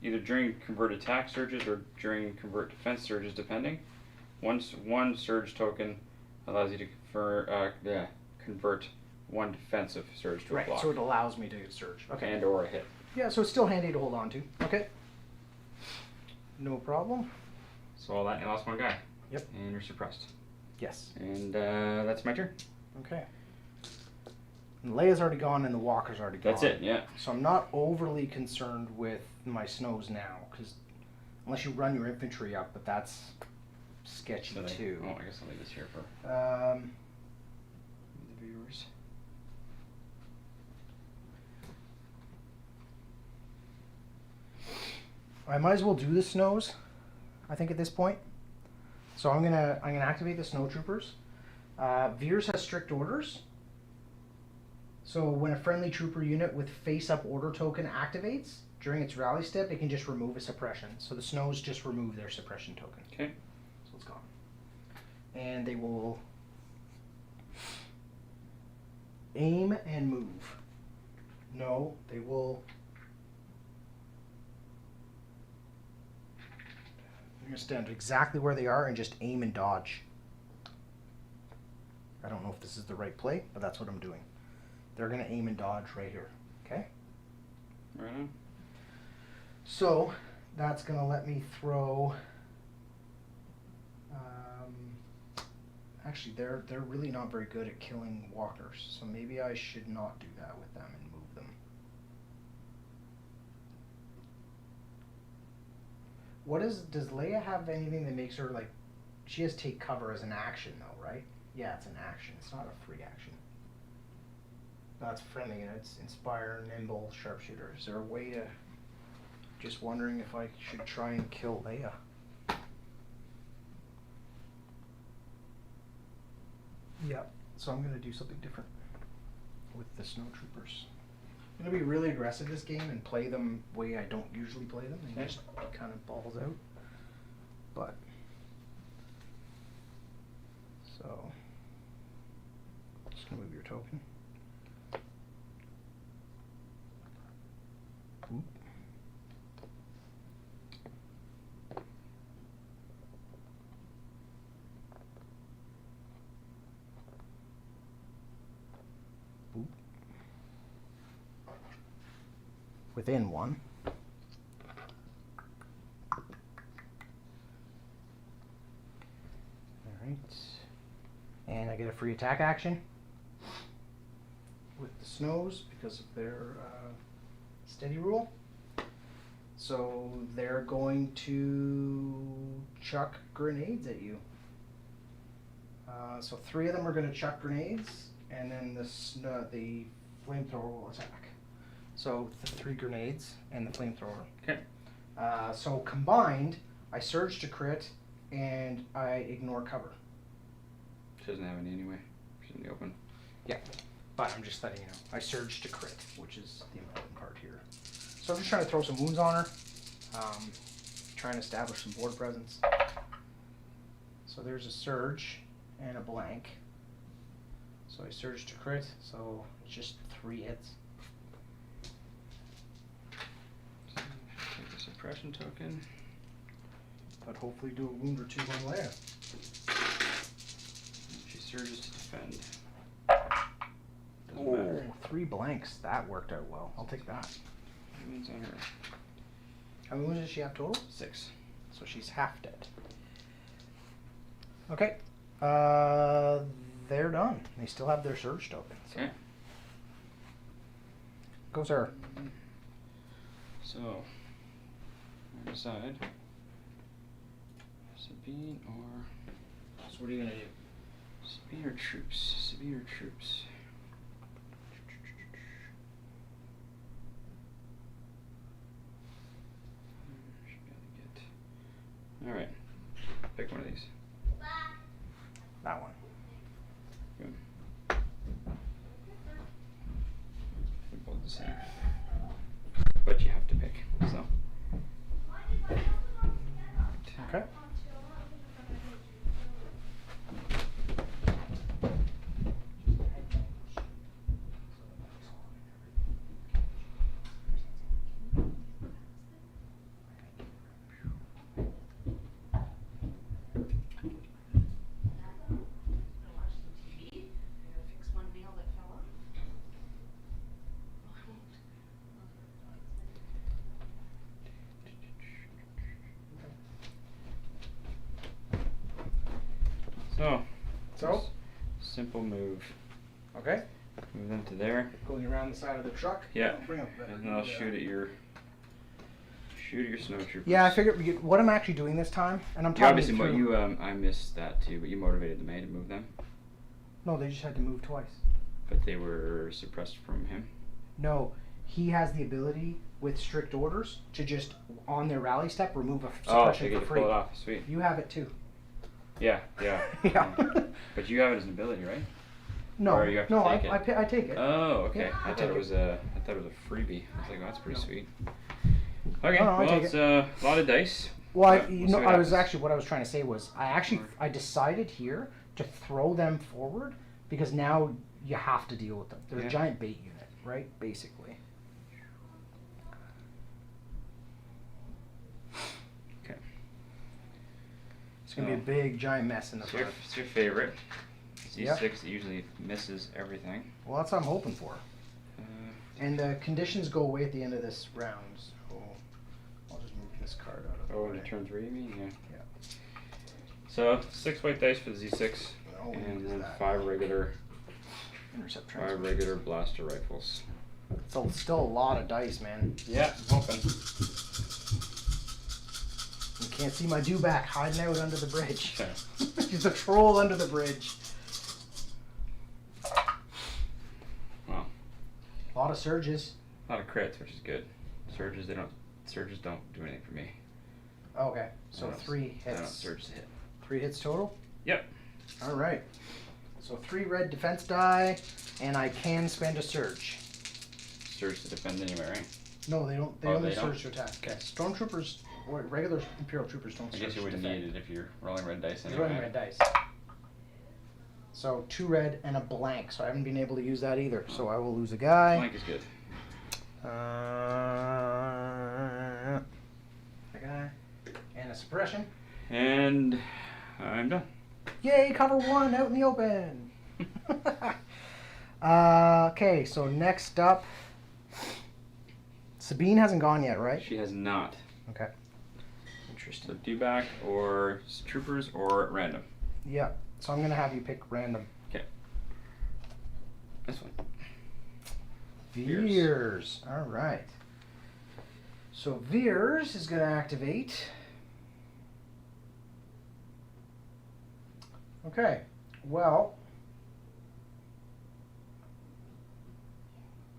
either during convert attack surges or during convert defense surges, depending, one surge token allows you to convert 1 defensive surge to a block. So it allows me to surge. Okay. And or a hit. Yeah, so it's still handy to hold on to. Okay. No problem. So all that, you lost 1 guy. Yep. And you're suppressed. Yes. And that's my turn. Okay. And Leia's already gone and the walker's already gone. That's it, yeah. So I'm not overly concerned with my snows now, because unless you run your infantry up, but that's sketchy too. I guess I'll leave this here for The viewers. I might as well do the snows, I think, at this point. So I'm gonna activate the snow troopers, Veers has strict orders. So when a friendly trooper unit with face-up order token activates during its rally step, it can just remove a suppression. So the snows just remove their suppression token. Okay. So it's gone. And they will aim and move. No, they will. They're going to stand exactly where they are and just aim and dodge. I don't know if this is the right play, but that's what I'm doing. They're going to aim and dodge right here. Okay? Right on. So that's going to let me throw. Actually, they're really not very good at killing walkers, so maybe I should not do that with them and move them. Does Leia have anything that makes her like? She has take cover as an action though, right? Yeah, it's an action. It's not a free action. That's friendly units. Inspire, nimble, sharpshooter. Is there a way to? Just wondering if I should try and kill Leia. Yeah, so I'm gonna do something different with the snowtroopers. I'm gonna be really aggressive this game and play them the way I don't usually play them and just kind of balls out. But so just gonna move your token. Oop. Oop. Within one. Alright. And I get a free attack action with the snows because of their steady rule. So they're going to chuck grenades at you. So 3 of them are going to chuck grenades, and then the flamethrower will attack. So the 3 grenades and the flamethrower. Okay. So combined, I surge to crit and I ignore cover. She doesn't have any anyway. She's in the open. Yeah, but I'm just letting you know. I surge to crit, which is the important part here. So I'm just trying to throw some wounds on her. Trying to establish some board presence. So there's a surge and a blank. So I surge to crit, so it's just 3 hits. So take the suppression token. But hopefully do a wound or 2 on Leia. She surges to defend. Doesn't Oh, matter. 3 blanks. That worked out well. I'll take that. Wounds on her. How many wounds does she have total? 6. So she's half dead. Okay. They're done. They still have their surge token. So. Okay. Goes her. So, I decide Sabine or So what are you gonna do? Sabine or troops? Sabine or troops? Alright. Pick one of these. That one. Good. They're both the same. But you have to pick, so. Okay. So? Simple move. Okay. Move them to there. Going around the side of the truck. Yeah. Bring up the, And then I'll shoot at your snowtroopers. Yeah, I figured what I'm actually doing this time, and I'm You talking obviously, but through. you I missed that too. But you motivated the May to move them. No, they just had to move twice. But they were suppressed from him. No, he has the ability with strict orders to just on their rally step remove a Oh, suppression they get for to free. pull it off. Sweet. You have it too. Yeah. Yeah. But you have it as an ability, right? No, Or you have to no, take it? I take it. Oh, okay. Yeah, I thought take it was a freebie. I was like, oh, that's pretty No. sweet. Okay, No, I well, take it's a lot of dice. Well, but you we'll see know, what I was happens. actually what I was trying to say was I decided here to throw them forward because now you have to deal with them. They're Yeah. a giant bait unit, right? Basically. Okay. It's gonna be a big giant mess in the front. It's your favorite. Yep. C6 usually misses everything. Well, that's what I'm hoping for. And the conditions go away at the end of this round, so I'll just move this card out of the Oh, way. in turn 3, you mean? Yeah. Yeah. So 6 white dice for the Z6, Oh, what and is then that? 5 regular Intercept blaster rifles. It's still a lot of dice, man. Yeah, I'm hoping. You can't see my dewback hiding out under the bridge. Okay. She's a troll under the bridge. Well, A lot of surges. a lot of crits, which is good. Surges don't do anything for me. Okay, so I don't- 3 I don't hits. surge to hit. 3 hits total? Yep. All right. So 3 red defense die, and I can spend a surge. Surge to defend anyway, right? No, they don't. They Oh, only they don't? surge to attack. Okay. Yeah, stormtroopers or regular Imperial troopers don't I surge guess you to wouldn't defend. need it if you're rolling red dice You're anyway. rolling red dice. So 2 red and a blank, so I haven't been able to use that either. So I will lose a guy. Blank is good. A guy. And a suppression. And I'm done. Yay, cover 1 out in the open. Okay, so next up, Sabine hasn't gone yet, right? She has not. Okay. So Interesting. do back or troopers or random. Yeah, so I'm gonna have you pick random. Okay. This one. Veers. All right. So Veers is gonna activate. Okay. Well.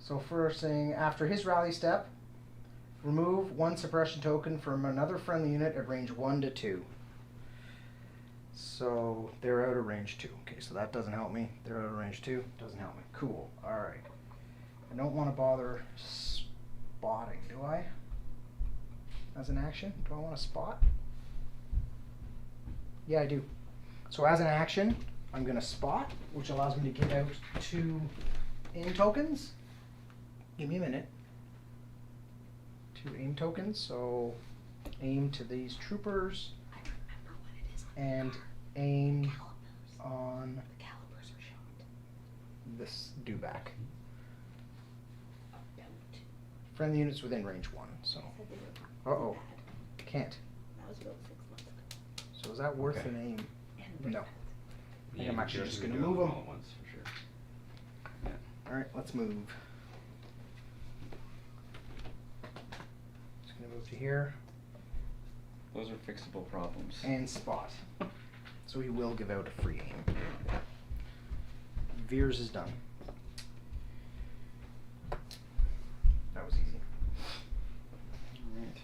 So first thing, after his rally step, remove 1 suppression token from another friendly unit at range 1 to 2. So they're out of range 2. Okay, so that doesn't help me. They're out of range 2. Doesn't help me. Cool. All right. I don't want to bother spotting, do I? As an action? Do I want to spot? Yeah, I do. So as an action, I'm going to spot, which allows me to give out 2 aim tokens. Give me a minute. 2 aim tokens. So aim to these troopers and aim on this dewback. Friendly units within range 1. So, uh-oh, can't. That was about 6 months ago. So is that worth Okay. an aim? No. I think I'm actually you're just gonna gonna do move them them. all at once for sure. All right, let's move. Just gonna move to here Those are fixable problems. and spot. So he will give out a free aim. Veers is done. That was easy. Alright.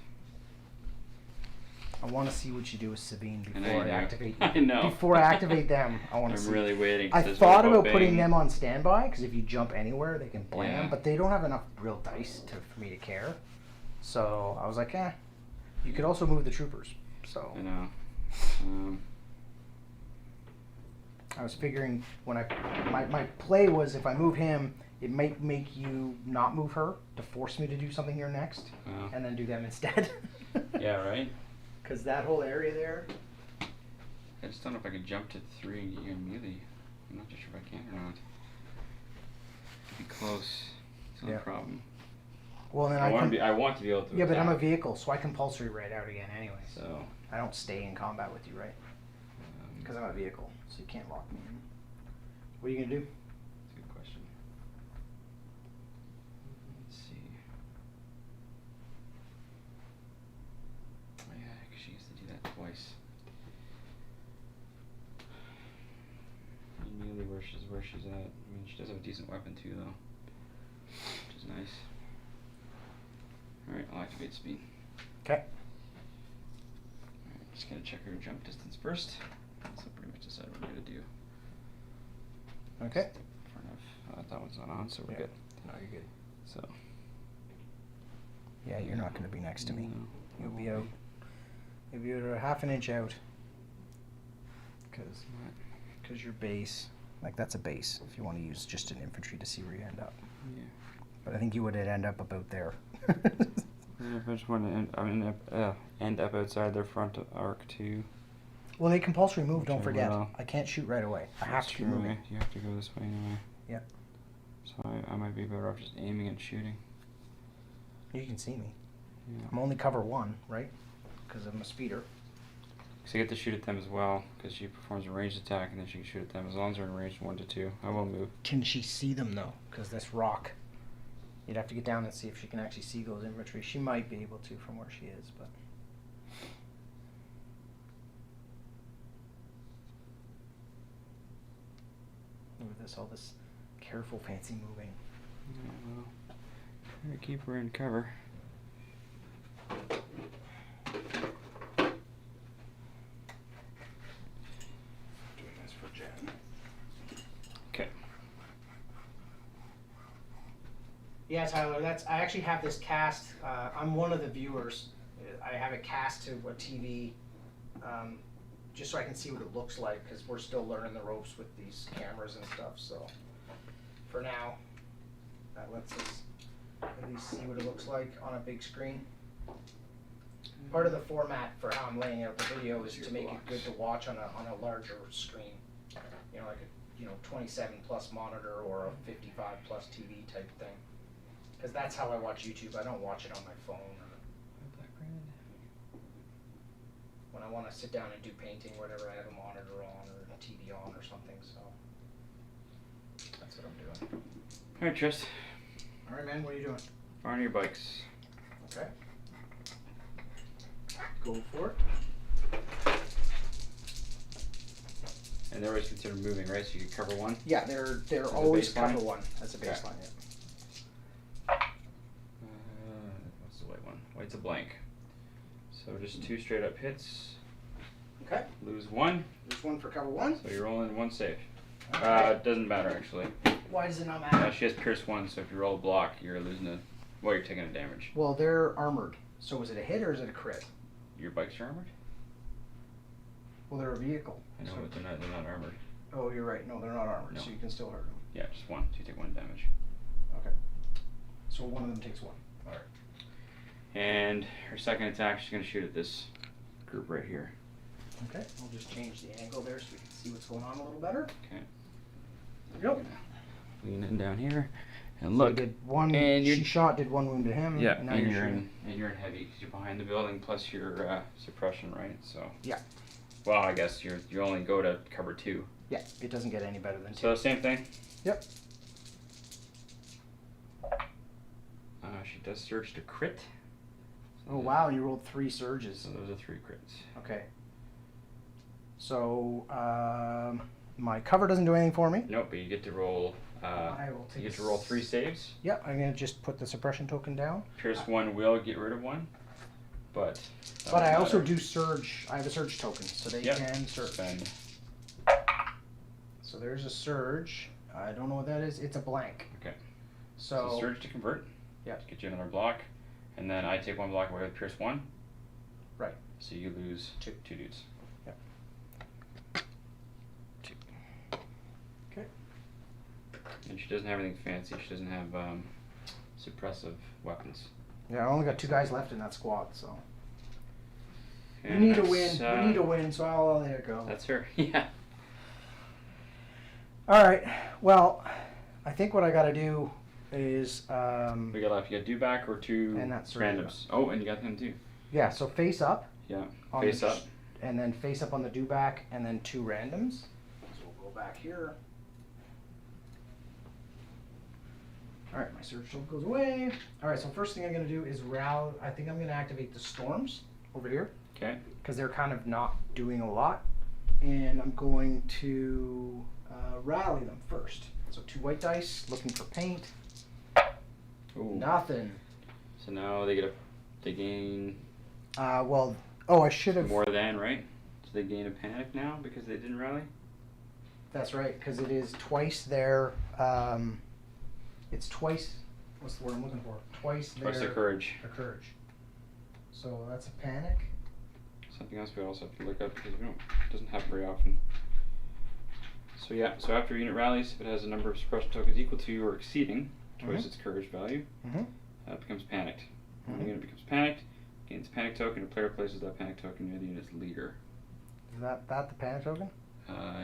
I want to see what you do with Sabine I know before I you do. activate. I know. Before I activate them, I want I'm to see. really waiting. I 'cause thought we're about putting hoping- them on standby because if you jump anywhere, they can blam. Yeah. But they don't have enough real dice for me to care. So I was like, eh. You could also move the troopers. So I know. I was figuring when my play was if I move him, it might make you not move her to force me to do something here next, Oh. and then do them instead. Yeah, right? Because that whole area there. I just don't know if I could jump to 3 and get you in melee. I'm not too sure if I can or not. It'd be close. It's the only Yeah. problem. Well, then I want to can. be able to Yeah, but I'm a attack, vehicle, so I compulsory right out again anyway. So, I don't stay in combat with you, right? Because I'm a vehicle, so you can't lock me in. What are you gonna do? that's a good question. Let's see. Oh yeah, 'cause she used to do that twice. In melee where she's at. I mean, she does have a decent weapon too, though, which is nice. All right, I'll activate speed. Okay. Alright, just gonna check her jump distance first. So pretty much decide what we're gonna do. Okay. Fair enough. That one's not on, so we're Yeah. good. No, you're good. So. Yeah, you're not going to be next to me. No. You'll be out. You'll be a half an inch out. Because your base, like that's a base. If you want to use just an infantry to see where you end up. Yeah. But I think you would end up about there. Yeah, if I just want to end up outside their front arc too. Well, they compulsory move. Which Don't I forget. will. I can't shoot right away. I have That's to keep true, moving. right? You have to go this way anyway. Yeah. So I might be better off just aiming and shooting. You can see me. Yeah. I'm only cover 1, right? Because I'm a speeder. So I get to shoot at them as well, because she performs a ranged attack, and then she can shoot at them as long as they're in range 1 to 2. I will move. Can she see them though? Because this rock. You'd have to get down and see if she can actually see those infantry. She might be able to from where she is, but. Look at this, all this careful, fancy moving. Yeah, well, try to keep her in cover. Doing this for Jen. Okay. Yeah, Tyler, I actually have this cast. I'm one of the viewers. I have it cast to a TV, just so I can see what it looks like, because we're still learning the ropes with these cameras and stuff. So, for now, that lets us at least see what it looks like on a big screen. Part of the format for how I'm laying out the video is to make it good to watch on a larger screen. You know, like a 27 plus monitor or a 55 plus TV type thing. Because that's how I watch YouTube. I don't watch it on my phone or when I want to sit down and do painting, whatever. I have a monitor on or a TV on or something. So that's what I'm doing. All right, Tris. All right, man. What are you doing? On your bikes. Okay. Go for it. And they're always considered moving, right? So you can cover 1. Yeah, they're As a always baseline? cover 1 as a Okay. baseline. Yeah. What's the white one? White's a blank. So just 2 straight up hits. Okay. Lose 1. There's 1 for cover 1. So you're rolling 1 save. Okay. It doesn't matter actually. Why does it not matter? She has pierce 1, so if you roll a block, you're losing a. Well, you're taking a damage. Well, they're armored. So is it a hit or is it a crit? Your bikes are armored? Well, they're a vehicle. I know, so- but they're not armored. Oh, you're right. No, they're not armored, No. so you can still hurt them. Yeah, just 1. So you take 1 damage. Okay. So one of them takes 1. All right. And her second attack, she's going to shoot at this group right here. Okay. I'll just change the angle there so we can see what's going on a little better. Okay. There we go. Lean in down here. And So look. did one. and you're- She shot. Did 1 wound to him. Yeah, And now and you're you're shooting. you're in heavy because you're behind the building plus your suppression, right? So. Yeah. Well, I guess you only go to cover 2. Yeah. It doesn't get any better than 2. So same thing. Yep. She does surge to crit. Oh wow! You rolled 3 surges. So those are 3 crits. Okay. So my cover doesn't do anything for me. Nope, but you get to roll. I will take You get to roll 3 saves. Yep. I'm gonna just put the suppression token down. Pierce 1 will get rid of 1, but. that But I won't also matter. do surge. I have a surge token, so they Yep. can surge. Spend. So there's a surge. I don't know what that is. It's a blank. Okay. So, So surge to convert. Yeah. To get you another block, and then I take 1 block away with Pierce 1. Right. So you lose 2. 2 dudes. Yep. 2. Okay. And she doesn't have anything fancy. She doesn't have suppressive weapons. Yeah, I only got 2 guys left in that squad, so And we need a that's, win. We need a win. So I'll let it go. That's her. Yeah. All right. Well, I think what I got to do is We got left. You got Dewback or 2 And that's randoms. Oh, and you got them too. yeah. So face up. Yeah. On Face the up. and then face up on the dewback, and then 2 randoms. So we'll go back here. All right, my surge token goes away. All right, so first thing I'm going to do is rally. I think I'm going to activate the storms over here Okay. because they're kind of not doing a lot, and I'm going to rally them first. So 2 white dice, looking for paint. Ooh. Nothing. So now they gain Well, oh, I should have. more than, right? they gain a panic now because they didn't rally? That's right, because it is twice their, it's twice, what's the word I'm looking for? Twice Twice their courage. Their courage. So that's a panic. Something else we also have to look up because it doesn't happen very often. So yeah, so after a unit rallies, if it has a number of suppression tokens equal to or exceeding twice its courage value, it becomes panicked. When the unit becomes panicked, gains a panic token, a player places that panic token near the unit's leader. Is that the panic token?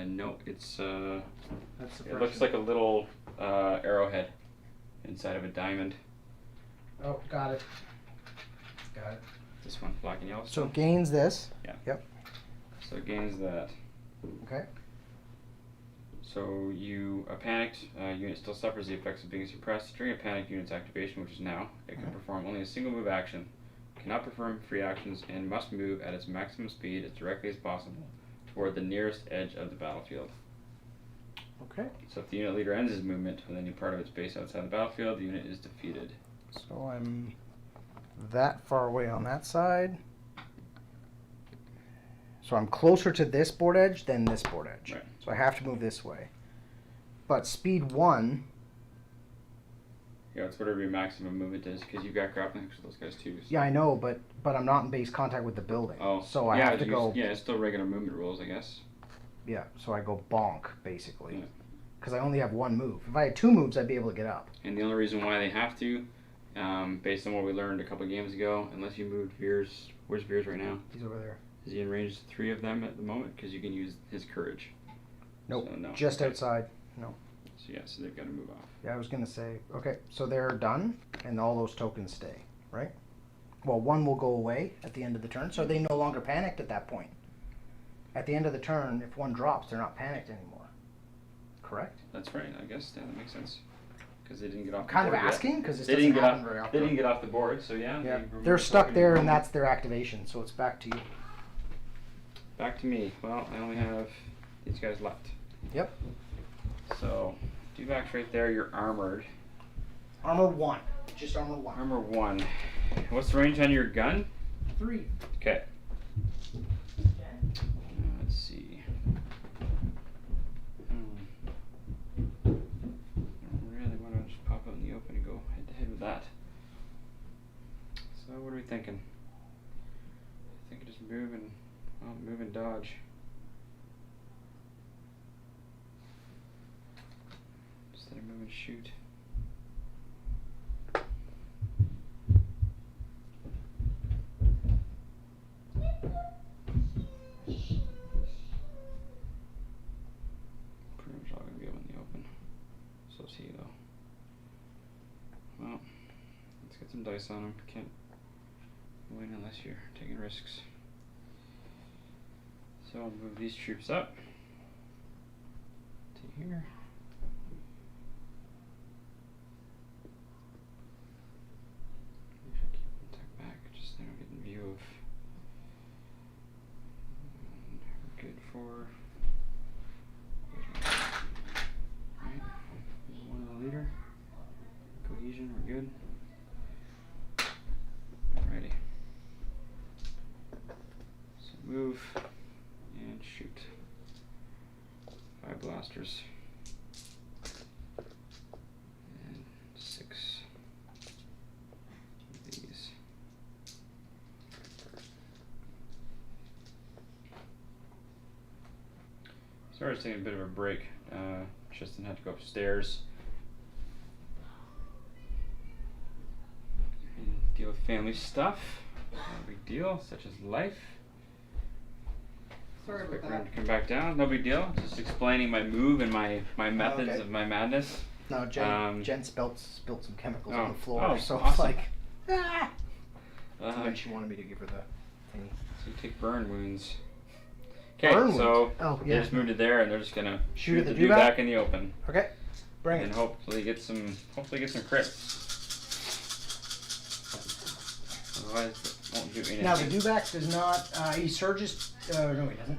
No, it's That's suppression. it looks like a little arrowhead inside of a diamond. Oh, got it. Got it. This one, black and yellow. So it gains this. Yeah. Yep. So it gains that. Okay. So you a panicked unit still suffers the effects of being suppressed during a panicked unit's activation, which is now. It can perform only a single move action, cannot perform free actions, and must move at its maximum speed as directly as possible toward the nearest edge of the battlefield. Okay. So if the unit leader ends his movement with any part of its base outside the battlefield, the unit is defeated. So I'm that far away on that side. So I'm closer to this board edge than this board edge. Right. So I have to move this way. But speed 1, Yeah, it's whatever your maximum movement is, because you've got grappling hooks with those guys too. So. yeah, I know, but I'm not in base contact with the building. Oh. So I yeah, have to go. Yeah, it's still regular movement rules, I guess. Yeah, so I go bonk basically, Yeah. because I only have one move. If I had 2 moves, I'd be able to get up. And the only reason why they have to, based on what we learned a couple of games ago, unless you moved Veers. Where's Veers right now? He's over there. Is he in range 3 of them at the moment? Because you can use his courage. Nope. So, no. Just Okay. outside. No. So yeah, so they've got to move off. Yeah, I was gonna say. Okay, so they're done, and all those tokens stay, right? Well, one will go away at the end of the turn, so they no longer panicked at that point. At the end of the turn, if one drops, they're not panicked anymore. Correct? That's right, I guess. Yeah, that makes sense. Because they didn't get off the Kind of board yet. asking, because this They doesn't didn't get happen off. very often. They didn't get off the board, so yeah. Yeah, they removed they're the stuck token. there, and that's their activation. So it's back to you. Back to me. Well, I only have these guys left. Yep. So, dewbacks right there. You're armored. Armor 1. Just armor 1. Armor 1. What's the range on your gun? 3. Okay. Let's see. I don't really want to just pop out in the open and go head to head with that. So what are we thinking? I think just move and dodge. Instead of move and shoot. Pretty much all gonna be out in the open. So is he though. Well, let's get some dice on him. Can't win unless you're taking risks. So I'll move these troops up to here. If I keep them tucked back, just so I don't get in view of. And we're good for. Right, one of the leader. Cohesion, we're good. Alrighty. So move and shoot. 5 blasters. And 6 of these. Sorry, I was taking a bit of a break. Tristan had to go upstairs and deal with family stuff. No big deal, such as life. Sorry Expect about Ren that. to come back down. No big deal. Just explaining my move and my methods okay. of my madness. No, Jen spilt some chemicals on the floor, oh, so it's awesome. like, ah! And Uh, then she wanted me to give her the thingy. so you take burn wounds. Okay, Burn so wounds? Oh, they yeah. just moved it there, and they're just gonna Shoot shoot at the the dude dewback? back in the open, Okay, bring and it. hopefully get some crits. Otherwise, it won't do anything. Now the dewback does not. He surges. No, he doesn't.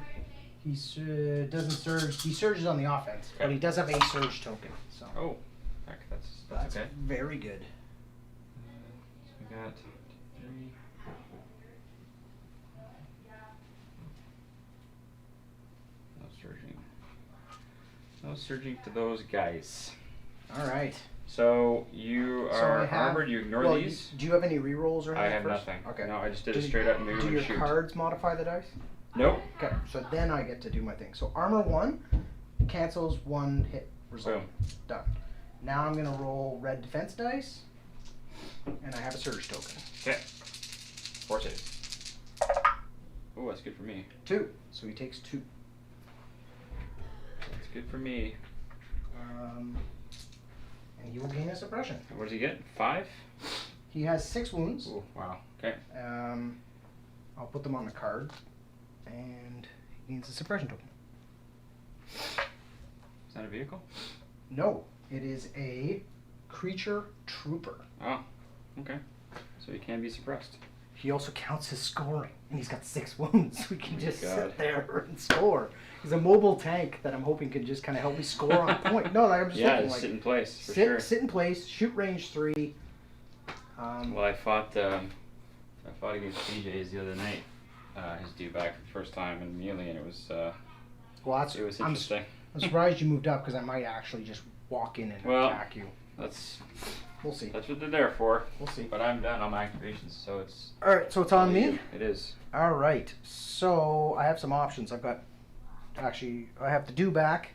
He doesn't surge. He surges on the offense, but Okay. he does have a surge token. So Oh, heck, that's that's okay. very good. So we got 3. 4, No surging to those guys. All right. So you So are I have- armored. You ignore well, these. Do you have any rerolls or anything? I have first? nothing. Okay. No, I just did Do a straight up move Do and your shoot. cards modify the dice? Nope. Okay, so then I get to do my thing. So armor 1 cancels 1 hit result. Boom. Done. Now I'm gonna roll red defense dice, and I have a surge token. Okay. 4 saves. Oh, that's good for me. 2. So he takes 2. That's good for me. And he will gain a suppression. What does he get? 5? He has 6 wounds. Oh, wow. Okay. I'll put them on the card, and he gains a suppression token. Is that a vehicle? No, it is a creature trooper. Oh, okay. So he can be suppressed. He also counts his scoring, and he's got 6 wounds. We can my just God. sit there and score. He's a mobile tank that I'm hoping can just kind of help me score on point. No, like I'm just Yeah, looking just like sit in place for sure. sit in place, shoot range 3. Well, I fought against DJs the other night. His dude back for the first time in Melee, and it was interesting. I'm surprised you moved up because I might actually just walk in and attack you. We'll see. That's what they're there for. We'll see. But I'm done on my activations, so it's. All right, so it's on me. It is. All right, so I have some options. I have the Dewback,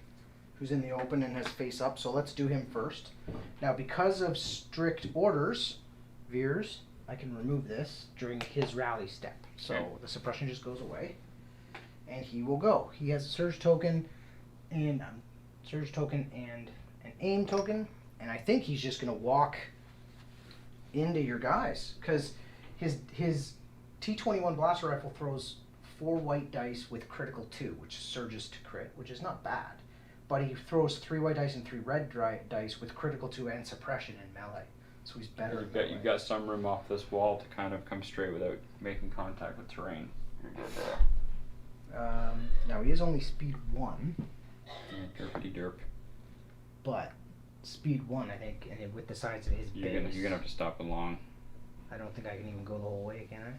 who's in the open and has face up, so let's do him first. Now, because of strict orders, Veers, I can remove this during his rally step. So Okay. the suppression just goes away, and he will go. He has a surge token, and an aim token, and I think he's just gonna walk into your guys because his T21 blaster rifle throws 4 white dice with critical 2, which surges to crit, which is not bad. But he throws 3 white dice and 3 red dice with critical 2 and suppression in melee. So he's better. You've got some room off this wall to kind of come straight without making contact with terrain. Now he is only speed 1, Yeah, derpity derp. but speed 1, I think, and with the size of his base, You're gonna have to stop along. I don't think I can even go the whole way, can I?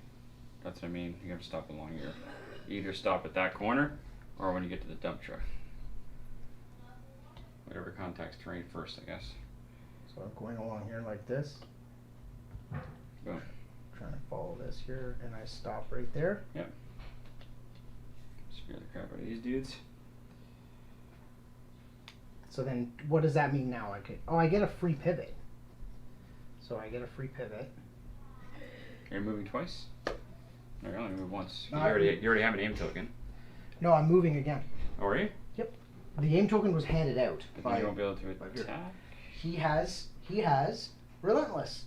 That's what I mean. You have to stop along here. You either stop at that corner, or when you get to the dump truck. Whatever contacts terrain first, I guess. So I'm going along here like this. Boom. Trying to follow this here, and I stop right there. Yep. Scare the crap out of these dudes. So then, what does that mean now? I get a free pivot. So I get a free pivot. Are you moving twice? No, you only move once. You No, already have an aim token. No, I'm moving again. Oh, are you? The aim token was handed out But then by. you won't be able to Veers. attack. He has relentless.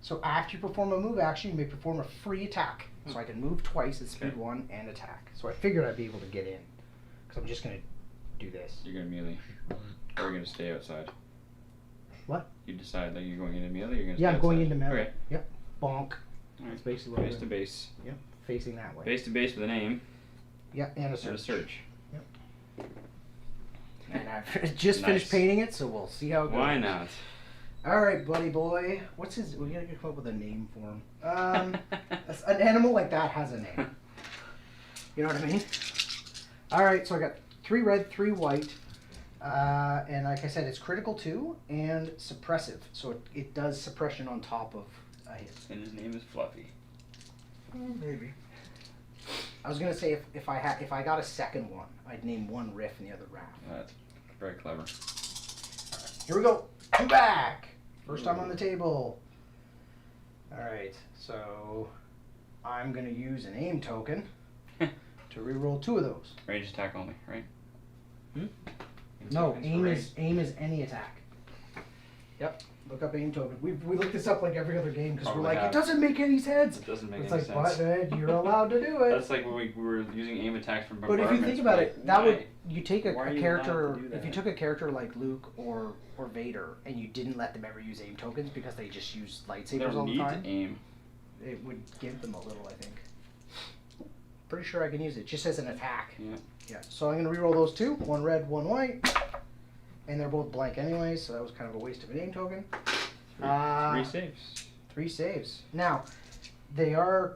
So after you perform a move action, you may perform a free attack. So I can move twice at speed Okay. 1 and attack. So I figured I'd be able to get in, because I'm just gonna do this. You're gonna melee. Or you're gonna stay outside. What? You decide that you're going into melee. Or you're gonna. Yeah, stay I'm going outside? into melee. Okay. Yep. Bonk. All That's right. basically what I'm Base to doing. base. Yep. Facing that way. Base to base with an aim Yeah, and a and a surge. search. And I've just Nice. finished painting it, so we'll see how it goes. Why not? All right, buddy boy. What's his? We gotta come up with a name for him. An animal like that has a name. You know what I mean? All right, so I got 3 red, 3 white, and like I said, it's critical 2 and suppressive. So it does suppression on top of a hit. And his name is Fluffy. Maybe. I was gonna say if I got a second one, I'd name one Riff and the other Raph. That's very clever. Here we go. 2 back. First time on the table. Alright, so I'm going to use an aim token to reroll 2 of those. Range attack only, right? Hmm? Aim No, tokens for aim range. is any attack. Yep, look up aim token. We looked this up like every other game because we're Probably like, have. it doesn't make any sense. It doesn't make It's any like, sense. what, man? You're allowed to do it. That's like when we were using aim attacks from But if you bombardments. think about we're it, like, that would why? you take a Why are you character allowed to do if you that? took a character like Luke or Vader and you didn't let them ever use aim tokens because they just use They lightsabers don't all the need time, to aim. it would give them a little, I think. Pretty sure I can use it just as an attack. Yeah. Yeah. So I'm gonna reroll those 2, 1 red, 1 white, and they're both blank anyway, so that was kind of a waste of an aim token. 3 saves. 3 saves. Now, they are.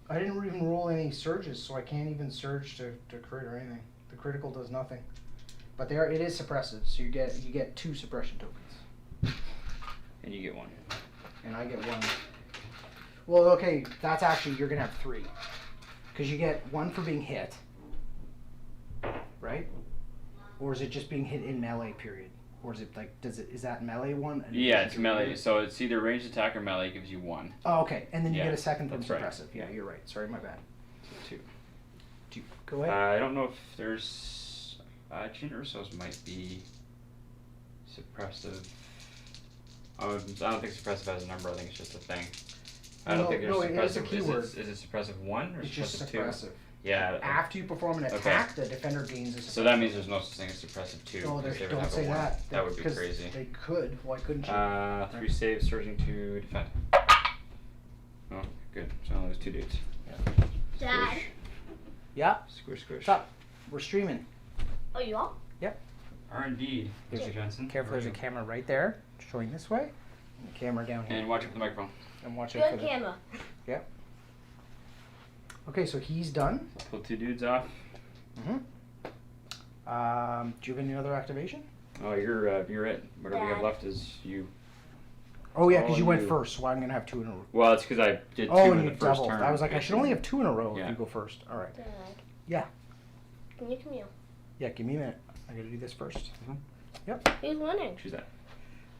I didn't even roll any surges, so I can't even surge to crit or anything. The critical does nothing. but it is suppressive, so you get 2 suppression tokens, And you get 1. and I get 1. Well, okay, that's actually you're gonna have 3, because you get 1 for being hit, right? Or is it just being hit in melee? Period. Or is it like is that melee 1? Yeah, it's melee. So it's either ranged attack or melee gives you 1. Oh, okay, and then you Yeah, get a second from that's right. suppressive. Yeah, you're right. Sorry, my bad. So 2. Go ahead. I don't know if there's Chin Ursos might be suppressive. I don't think suppressive has a number. I think it's just a thing. I don't think there's no, suppressive. it is a keyword. Is it suppressive 1 or It's just suppressive 2? suppressive. Yeah. After you perform an attack, the defender gains a suppressive. So that means there's no such thing as suppressive 2. No, because they would don't have a say 1. that. That would be 'cause crazy. They could. Why couldn't you? 3 saves, surging to defend. Oh, good. So only there's 2 dudes. Dad. Yeah. Squish, squish. Stop. We're streaming. Oh, you are? Are indeed. There's Mr. Johnson. Careful, there's a camera right there, showing this way. And the camera down here. And watch it for the microphone. And watch out for Good the. camera. Okay, so he's done. Pull 2 dudes off. Mm-hmm. Do you have any other activation? Oh, you're it. Whatever you have Dad. left is you. Oh yeah, because Oh, you went you. first, so I'm gonna have 2 in a row. Well, it's because I did 2 Oh, in and the you first doubled. turn. I was like, I should only have 2 in a row if Yeah. you go first. All right. Dad. Yeah. Can you come here? Yeah, give me a minute. I gotta do this first. Who's winning? Choose that.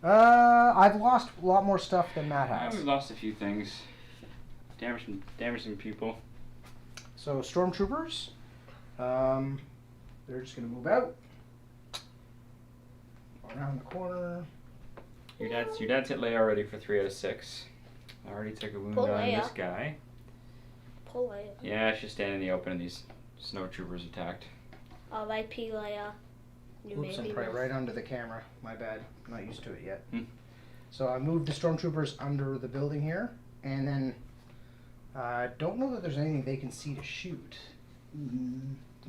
I've lost a lot more stuff than Matt has. We've lost a few things. Damaged some people. So stormtroopers, they're just gonna move out around the corner. Your dad's hit Leia already for 3 out of 6. I already took a wound Pull on Leia. this guy. Pull Leia. Yeah, she's standing in the open and these snow troopers attacked. R.I.P. Leia. You Oops, I'm made me probably miss. right under the camera. My bad. I'm not used to it yet. Hmm. So I moved the stormtroopers under the building here, and then I don't know that there's anything they can see to shoot.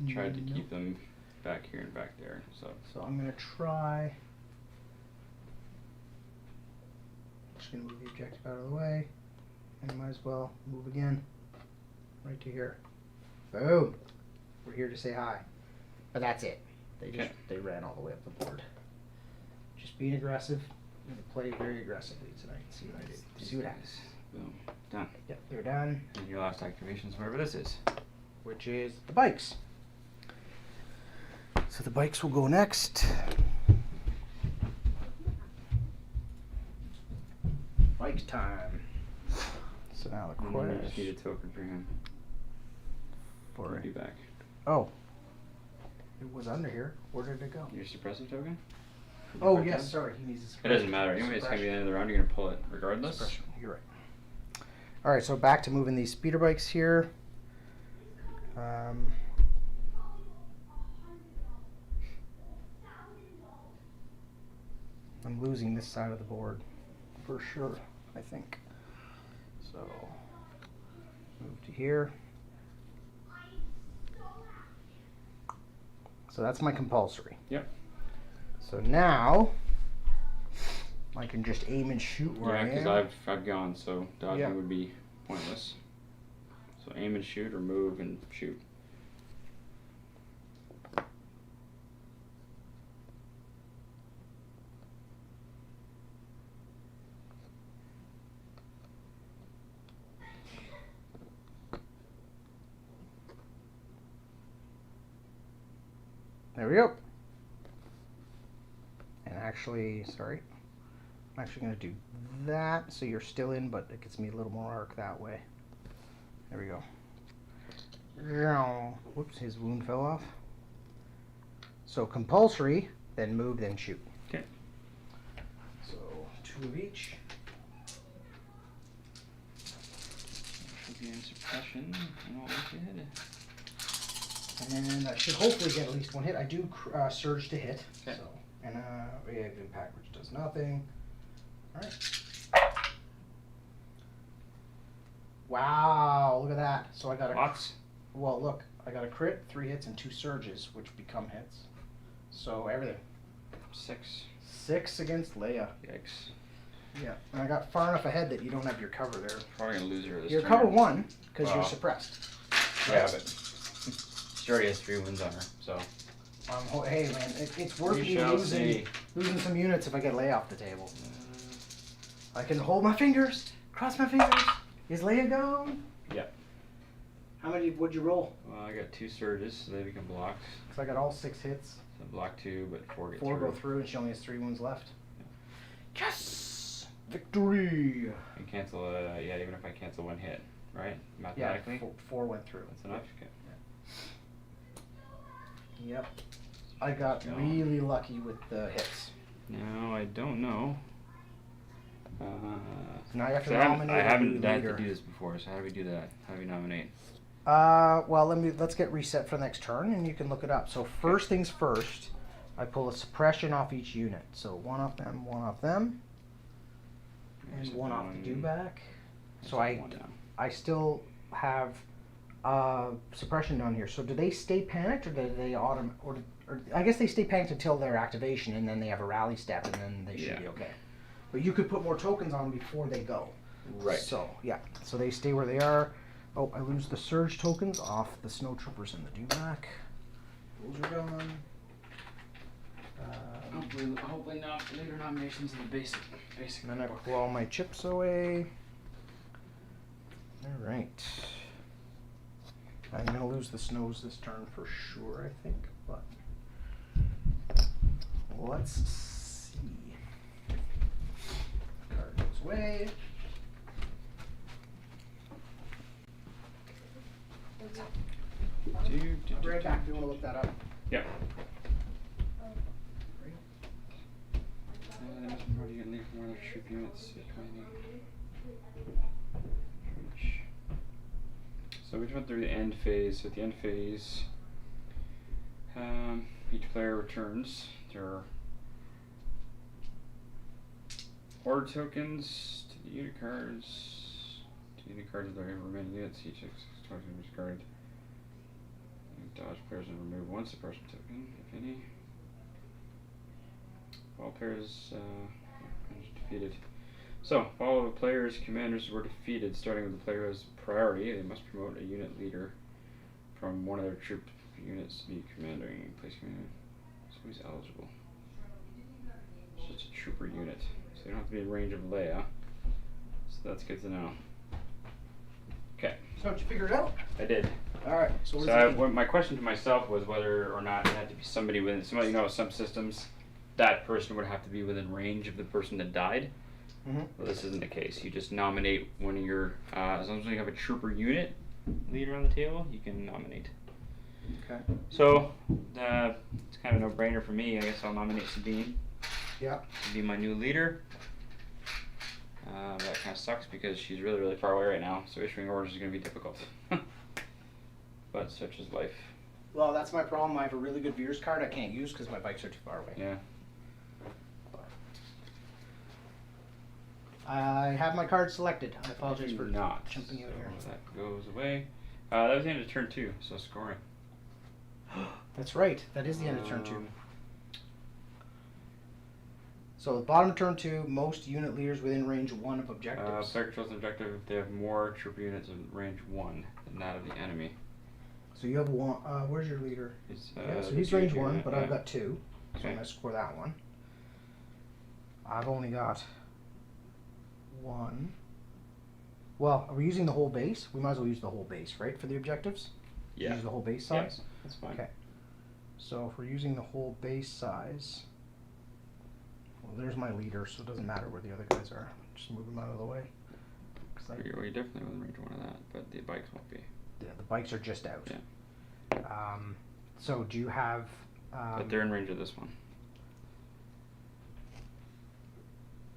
Tried to Nope. keep them back here and back there. So So I'm gonna try. Just gonna move the objective out of the way, and might as well move again, right to here. Boom. We're here to say hi, but that's it. They ran all the way up the board. Just being aggressive. I'm gonna play very aggressively tonight. See what I do. See what happens. boom, done. Yep, they're done. And your last activation is whatever this is. Which is the bikes. So the bikes will go next. Bikes time. So now the And then you just need a quest token for him. for He'll be back. oh, it was under here. Where did it go? Your suppressive token? Oh Back yes, down? sorry. He needs a It doesn't matter. Anyway, it's gonna be the end of the round. You're gonna pull it regardless. suppression. You're right. All right, so back to moving these speeder bikes here. I'm losing this side of the board for sure, I think. So move to here. So that's my compulsory. Yep. So now I can just aim and shoot where Yeah, I because am. I've gone, so dodging Yeah. would be pointless. So aim and shoot, or move and shoot. There we go. And actually, sorry, I'm actually going to do that so you're still in, but it gets me a little more arc that way. There we go. Whoops, his wound fell off. So compulsory, then move, then shoot. Okay. So 2 of each. Should be in suppression and all wicked. And I should hopefully get at least 1 hit. I do surge to hit. Okay. So, and reactive impact, which does nothing. All right. Wow, look at that. So I got a Lots. well, look, I got a crit, 3 hits, and 2 surges, which become hits. So everything. 6. 6 against Leia. Yikes. Yeah, and I got far enough ahead that you don't have your cover there. Probably gonna lose her this Your turn. cover 1 because you're Wow. suppressed. Yeah, but she already has 3 wins on her, so Hey man, it's worth We me shall losing some units if I get Leia off the table. I can hold my fingers, cross my fingers. Is Leia gone? Yep. How many would you roll? Well, I got 2 surges, so they become blocks. Because I got all 6 hits. So block 2, but 4 get 4 through. go through, and she only has 3 wounds left. Yes! Victory! And cancel, yeah, even if I cancel 1 hit, right? Yeah, Mathematically? 4 went through. That's enough? Okay. Yep. I got Go. really lucky with the hits. Now, I don't know. Now you have to So I nominate a haven't new had to leader. do this before, so how do we do that? How do we nominate? Well, let's get reset for the next turn, and you can look it up. So first things first, I pull a suppression off each unit. So 1 off them, 1 off them, and There's 1 off the one. dewback. So There's 1 down. I still have suppression down here. So do they stay panicked, or do they or I guess they stay panicked until their activation, and then they have a rally step, and then they should Yeah. be okay. But you could put more tokens on before they go. Right. So yeah, so they stay where they are. Oh, I lose the surge tokens off the snow troopers and the dewback. Those are gone. Hopefully not later nominations in the basic And then I pull all my chips away. All right. I'm gonna lose the snows this turn for sure, I think. But let's see. Card goes away. I'll be right back if you want to look that up. Yep. That was probably gonna leave more of their troop units. So we just went through the end phase. So at the end phase, each player returns their order tokens to the unit cards. To unit cards of their remaining units. Each token is discarded. Dodge players and remove 1 suppression token, if any. All players defeated. So, if all of the players' commanders were defeated, starting with the player as priority, they must promote a unit leader from one of their troop units to be commanding place commander. So who's eligible? It's just a trooper unit. So they don't have to be in range of Leia. So that's good to know. Okay. So did you figure it out? I did. All right. So what does it mean? My question to myself was whether or not it had to be somebody within, some systems, that person would have to be within range of the person that died. Mm-hmm. Well, this isn't the case. You just nominate one of your, as long as you have a trooper unit leader on the table, you can nominate. Okay. So, it's kind of a no-brainer for me. I guess I'll nominate Sabine Yeah. to be my new leader. That kind of sucks because she's really, really far away right now, so issuing orders is going to be difficult. But such is life. Well, that's my problem. I have a really good Veers card I can't use because my bikes are too far away. Yeah. I have my card selected. I apologize for not jumping out so here. That goes away. That was the end of turn 2, so scoring. That's right. That is the end of turn 2. Um, So the bottom of turn 2, most unit leaders within range 1 of objectives. Player controls an objective if they have more trooper units in range 1 than that of the enemy. So you have 1. Where's your leader? It's, Yeah, so the he's trooper range 1, unit, but yeah. I've got 2. So Okay. I'm going to score that one. I've only got 1. Well, are we using the whole base? We might as well use the whole base, right, for the objectives? Yeah. Use the whole base Yeah, size? that's fine. Okay. So if we're using the whole base size, well, there's my leader, so it doesn't matter where the other guys are. Just move them out of the way. 'Cause You're definitely within range 1 of that, but the bikes won't be. yeah, the bikes are just out. Yeah. So do you have? But they're in range of this one.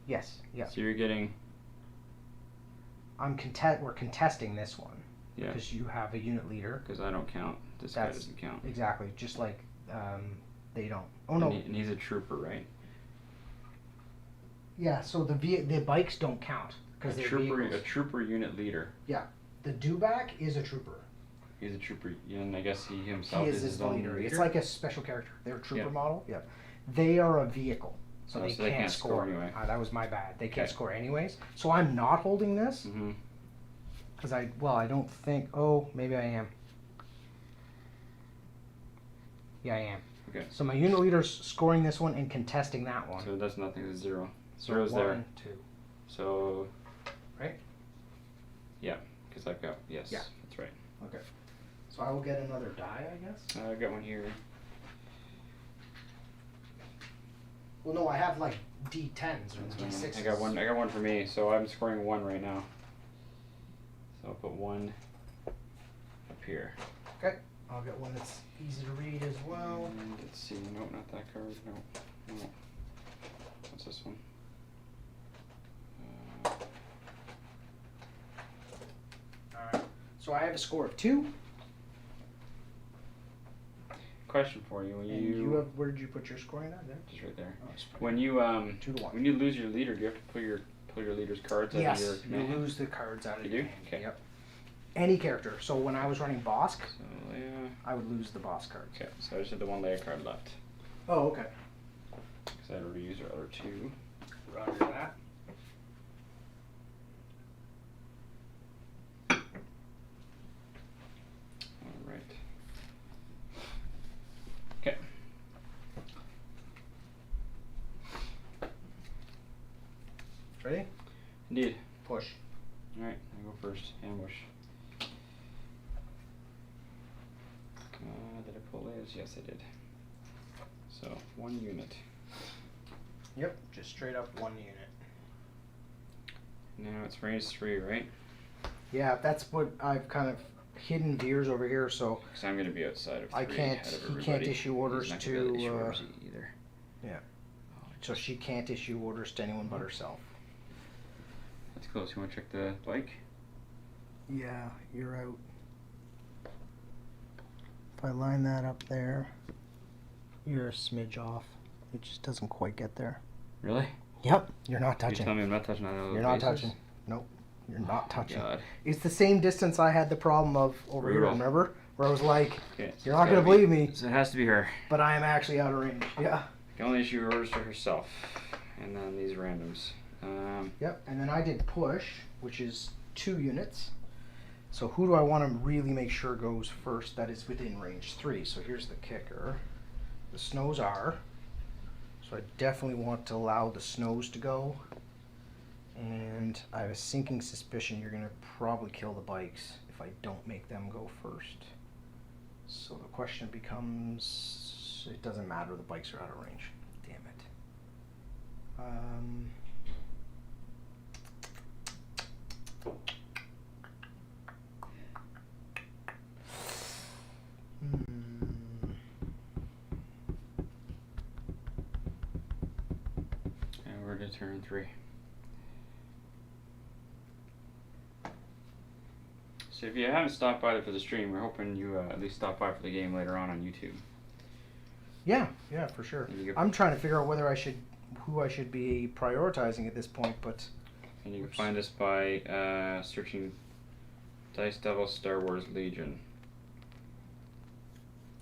Yes. Yeah. So you're getting, We're contesting this one yeah, because you have a unit leader. because I don't count. This guy That's- doesn't count. Exactly. Just like they don't. Oh no. And he's a trooper, right? Yeah. So the bikes don't count because A they're trooper, vehicles. a trooper unit leader. The dewback is a trooper. He's a trooper, and I guess he himself He is is his the own leader. leader. It's like a special character. They're a trooper Yeah. model. Yeah. They are a vehicle. So, Oh, they, can't score anyway. That was my bad. They can't Okay. score anyways. So I'm not holding this Mm-hmm. because I don't think. Oh, maybe I am. Yeah, I am. Okay. So my unit leader's scoring this one and contesting that one. So that's nothing. It's 0. So 0's there. 1, 2. So. Right? Yeah, because I've got, yes. Yeah. That's right. Okay. So I will get another die, I guess? I've got one here. Well, no, I have like D10s or D6s. I got one for me, so I'm scoring 1 right now. So I'll put 1 up here. Okay. I'll get one that's easy to read as well. And let's see. Nope, not that card. No. What's this one? Alright. So I have a score of 2. Question for you. When And you have, where did you put your scoring at? There? just right there. Oh, it's pretty When you 2 to 1. when you lose your leader, do you have to pull your leader's cards out of your Yes, you command? lose the cards out of You your do? hand. Okay. Yep. Any character. So when I was running Bosk, So Leia. I would lose the boss cards. Okay, so I just had the 1 Leia card left Oh, okay. because I had already used our other 2. Roger that. All right. Okay. Ready? Indeed. Push. All right, I go first. Ambush. Did I pull Leia's? Yes, I did. So 1 unit. Yep, just straight up 1 unit. Now it's range 3, right? Yeah, that's what I've kind of hidden Veers over here, so Because I'm going to be outside of 3 I can't- ahead of he everybody. can't issue orders He's not gonna be able to, issue orders either. yeah. Oh, So she can't issue orders to anyone but herself. that's close. You want to check the bike? Yeah, you're out. If I line that up there, you're a smidge off. It just doesn't quite get there. Really? Yep, you're not You touching. tell me I'm not touching either of those You're not bases? touching. Nope, you're not touching. God. It's the same distance I had the problem of over here, Brutal. remember? Where I was like, Okay, so you're it's not gotta going to be- believe me, So it has to be her. but I am actually out of range. Yeah. Can only issue orders to herself. And then these randoms. Yep, and then I did push, which is 2 units. So who do I want to really make sure goes first that is within range 3? So here's the kicker. The snows are. So I definitely want to allow the snows to go. And I have a sinking suspicion you're going to probably kill the bikes if I don't make them go first. So the question becomes, it doesn't matter, the bikes are out of range. Damn it. And we're to turn 3. So if you haven't stopped by for the stream, we're hoping you at least stop by for the game later on YouTube. Yeah, for sure. And you can- I'm trying to figure out whether who I should be prioritizing at this point, but And you can find us by searching Dice Devil Star Wars Legion.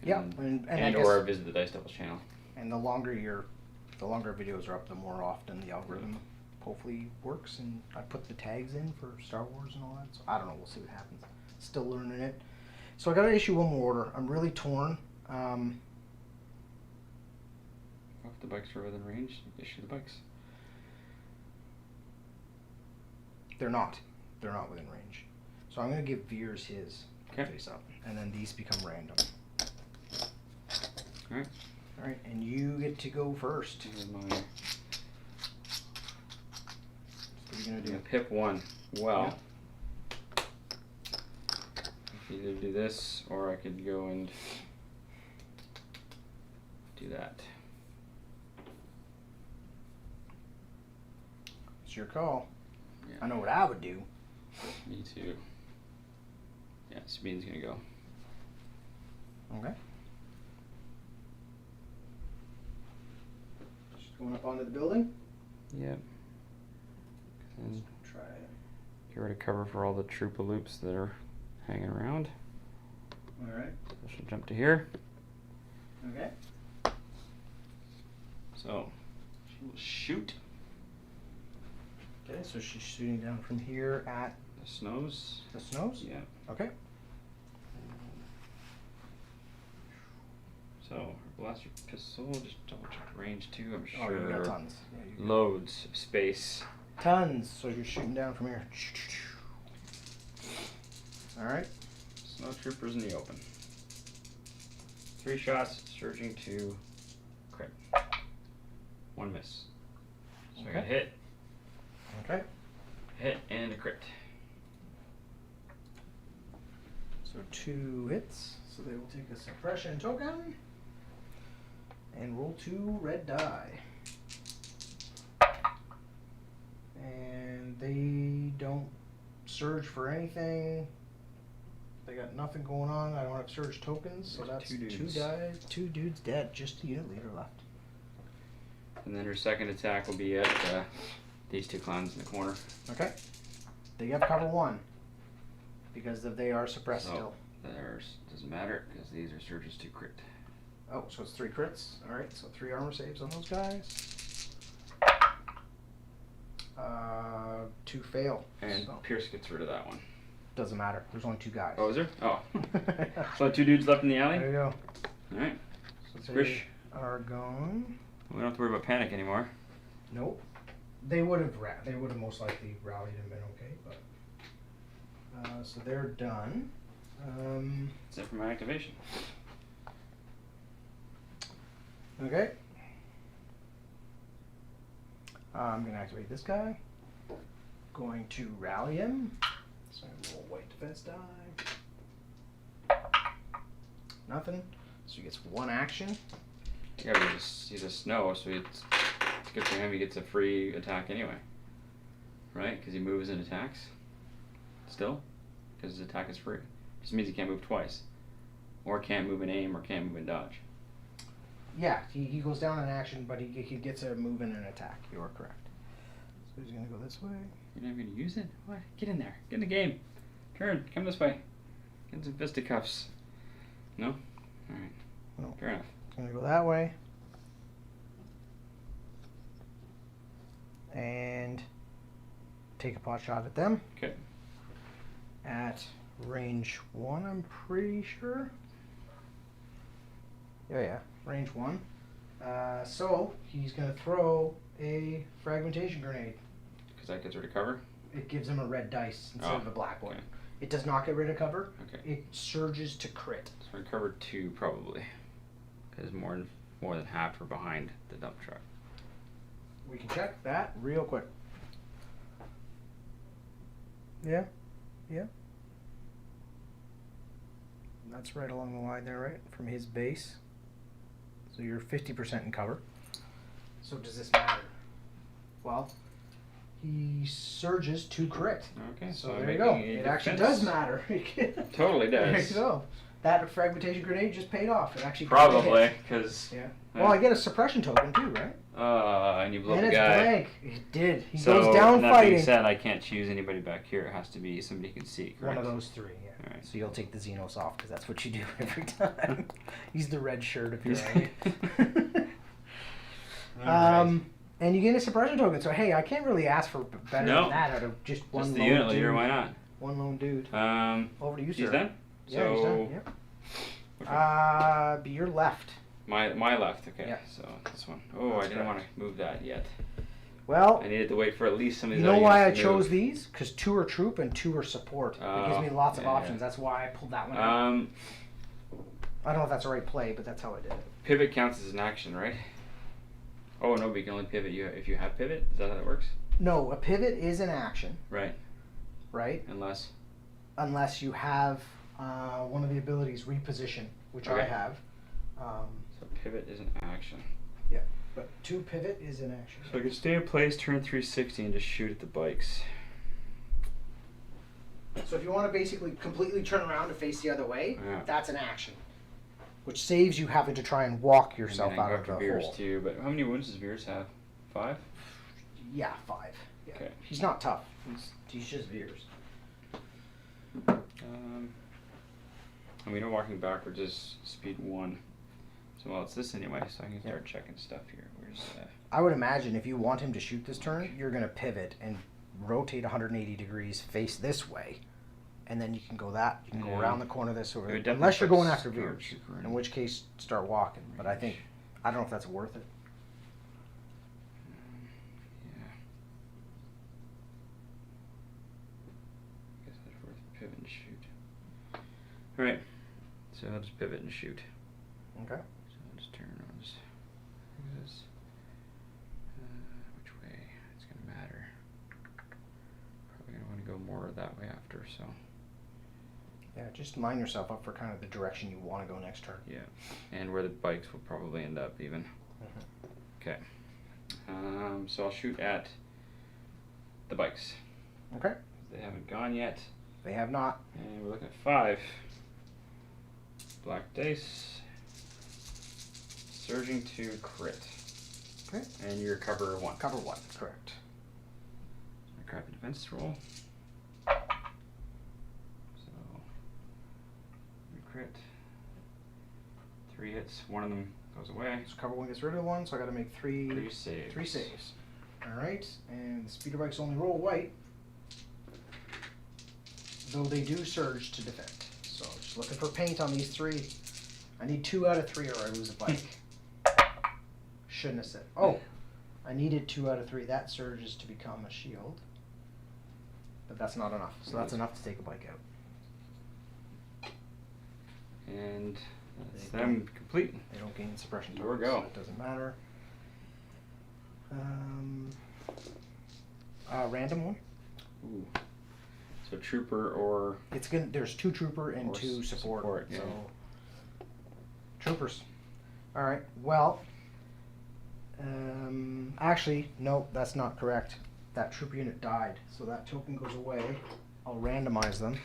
yeah, And and I guess, or visit the Dice Devil channel. and the longer videos are up, the more often the algorithm hopefully works. And I put the tags in for Star Wars and all that. So I don't know. We'll see what happens. Still learning it. So I got to issue one more order. I'm really torn. If the bikes are within range, issue the bikes. They're not. They're not within range. So I'm going to give Veers his Okay. face up, and then these become random. All right. All right, and you get to go first. Here's my What are you going to do? Pip 1. Well, I could either do this or I could go and do that. It's your call. Yeah. I know what I would do. Me too. Yeah, Sabine's gonna go. Okay. Just going up onto the building. Yep. And Try it. get ready to cover for all the troop-a-loops that are hanging around. All right. I should jump to here. Okay. So, she will shoot Okay, so she's shooting down from here at the snows. the snows. Yeah. Okay. So, blaster pistol, just double check the range too, I'm Oh, you got sure. tons. Yeah, you got Loads of space. tons. So you're shooting down from here. All right. Snow troopers in the open. 3 shots, surging to crit. 1 miss. So I got Okay. hit, Okay. hit, and a crit. So 2 hits. So they will take a suppression token and roll 2 red die. And they don't surge for anything. They got nothing going on. I don't have surge tokens, so There's that's 2 2 dudes. die. 2 dudes dead. Just the unit leader left. And then her second attack will be at these 2 clowns in the corner. Okay. They have cover 1 because they are suppressed So still. theirs doesn't matter because these are surges to crit. Oh, so it's 3 crits. All right, so 3 armor saves on those guys. 2 fail. And So Pierce gets rid of that one. doesn't matter. There's only 2 guys. Oh, is there? Oh. So 2 dudes left in the alley? There you go. Alright. So Squish. they are gone. We don't have to worry about panic anymore. Nope. They would have most likely rallied and been okay, but so they're done. That's it for my activation. Okay. I'm gonna activate this guy. Going to rally him. So I'm gonna roll white defense die. Nothing. So he gets 1 action. Yeah, but he's a snow, so it's good for him. He gets a free attack anyway. Right? Because he moves and attacks. Still? Because his attack is free. Just means he can't move twice. Or can't move and aim, or can't move and dodge. Yeah, he goes down in action, but he gets a move and an attack. You are correct. So he's gonna go this way. You're not going to use it? What? Get in there. Get in the game. Turn. Come this way. Get some fisticuffs. No? Alright. No. Fair enough. He's gonna go that way. And take a pot shot at them. Okay. At range 1, I'm pretty sure. Yeah, range 1. So he's gonna throw a fragmentation grenade. Because that gets rid of cover? It gives him a red dice instead Oh, of a black one. okay. It does not get rid of cover. Okay. It surges to crit. So we're cover 2 probably. Because more than half are behind the dump truck. We can check that real quick. Yeah, yeah. That's right along the line there, right? From his base. So you're 50% in cover. So does this matter? Well, he surges to crit. Okay, So I'm there you go. making a It actually defense. does matter. Totally There does. you go. That fragmentation grenade just paid off. It actually Probably, hit. because... Yeah. Well, I get a suppression token too, right? And you blow And the it's guy. blank. It did. He So, goes down that fighting. being said, I can't choose anybody back here. It has to be somebody who can see, correct? One of those 3, yeah. Alright. So you'll take the Xenos off because that's what you do every time. He's the red shirt if you're He's- right. And you get a suppression token. So hey, I can't really ask for better No. than that out of just one Just the lone unit dude. leader, why not? One lone dude. Over to you, sir. He's done? Yeah, he's done. Yep. Be your left. My left, okay. Yeah. So this one. Oh, That's I didn't want correct. to move that yet. Well, I needed to wait for at least some of you these know other why I units to chose move. these? Because 2 are troop and 2 are support. It gives me lots of yeah, options. yeah. That's why I pulled that one out. I don't know if that's the right play, but that's how I did it. Pivot counts as an action, right? Oh no, but you can only pivot if you have pivot. Is that how that works? No, a pivot is an action, Right. right? Unless. Unless you have one of the abilities reposition, which I Okay. have. So pivot is an action. But 2 pivot is an action. So I can stay in place, turn 360, and just shoot at the bikes. So if you want to basically completely turn around to face the other way, Yeah. that's an action. Which saves you having to try and walk yourself And then I out go of after the Veers hole. too. But how many wounds does Veers have? 5? Yeah, 5. Yeah. Okay. He's not tough. He's just Veers. And we know walking backwards is speed 1. So well, it's this anyway. So I can start checking stuff here. Where's I would imagine if you want him to shoot this turn, you're going to pivot and rotate 180 degrees, face this way, and then you can go that. You can go Yeah. around the corner this, or It would definitely unless you're put going after Skirmish Veers, running. in which case start walking. But I think I don't know if that's worth it. Yeah. Guess that's worth pivot and shoot. All right. So I'll just pivot and shoot. Okay. So I'll just turn on this. Which way? It's gonna matter. Probably gonna want to go more that way after. So Yeah, just line yourself up for kind of the direction you want to go next turn. yeah, and where the bikes will probably end up even. Okay. So I'll shoot at the bikes. Okay. They haven't gone yet. They have not. And we're looking at 5. Black dice. Surging to crit. Okay. And your cover 1. Cover 1, correct. I grab a defense roll. So, crit. 3 hits. One of them goes away. So cover 1 gets rid of 1, so I got to make 3 saves. 3 saves. All right, and the speeder bikes only roll white, though they do surge to defend. So just looking for paint on these 3. I need 2 out of 3 or I lose a bike. Shouldn't have said. Oh, I needed 2 out of 3. That surges to become a shield, but that's not enough. So that's enough to take a bike out. And that's them complete. They don't gain suppression There we tokens, go. so it doesn't matter. Random one. Ooh. So trooper or It's gonna. There's 2 trooper and Or 2 support. support, yeah. So troopers. All right. Well. Actually, no, that's not correct. That trooper unit died, so that token goes away. I'll randomize them.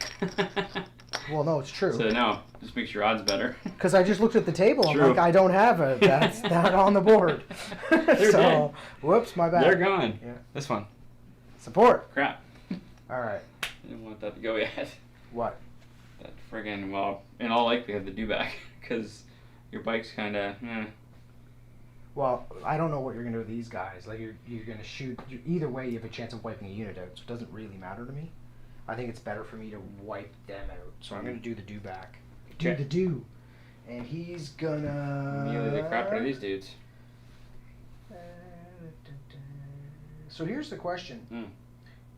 Well, no, it's true. So no, just makes your odds better. Because I just looked at the table. I'm True. like, I don't have that on the board. They're So, dead. whoops, my bad. They're gone. Yeah. This one. Support. Crap. All right. I didn't want that to go yet. What? That friggin', well, in all likelihood, the do-back. Because your bike's kind of, Well, I don't know what you're gonna do with these guys. Like you're gonna shoot. Either way, you have a chance of wiping a unit out, so it doesn't really matter to me. I think it's better for me to wipe them out. So I'm gonna do the do back. Do Okay. the do, and he's gonna Immediately the crap out of these dudes. So here's the question: Mm.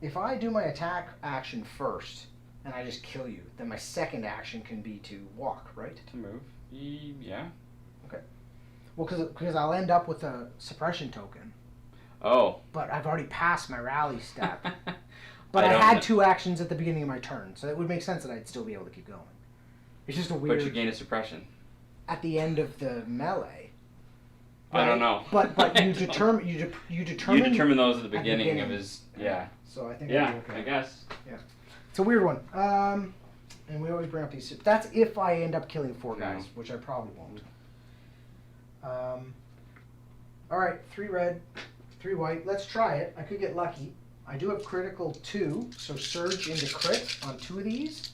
if I do my attack action first and I just kill you, then my second action can be to walk, right? To move. Yeah. Well, because I'll end up with a suppression token, Oh. but I've already passed my rally step. But I don't had kn- 2 actions at the beginning of my turn, so it would make sense that I'd still be able to keep going. It's just a weird. But you gain a suppression. At the end of the melee. I don't know. But you determine you determine. You determine those at the at the beginning of beginning. his. Yeah. So I think Yeah, it'll be okay. I guess. It's a weird one. And we always bring up these. That's if I end up killing 4 guys, No. which I probably won't. All right, 3 red, 3 white. Let's try it. I could get lucky. I do have critical 2, so surge into crit on 2 of these.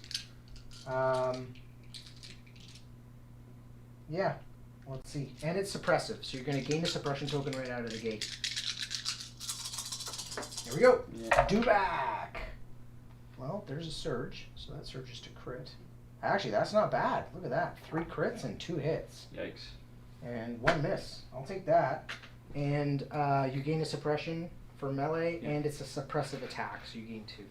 Yeah, let's see. And it's suppressive, so you're going to gain a suppression token right out of the gate. Here we go. Yeah. Do back. Well, there's a surge, so that surges to crit. Actually, that's not bad. Look at that. 3 crits and 2 hits. Yikes. And 1 miss. I'll take that. And you gain a suppression for melee, Yeah. and it's a suppressive attack, so you gain 2.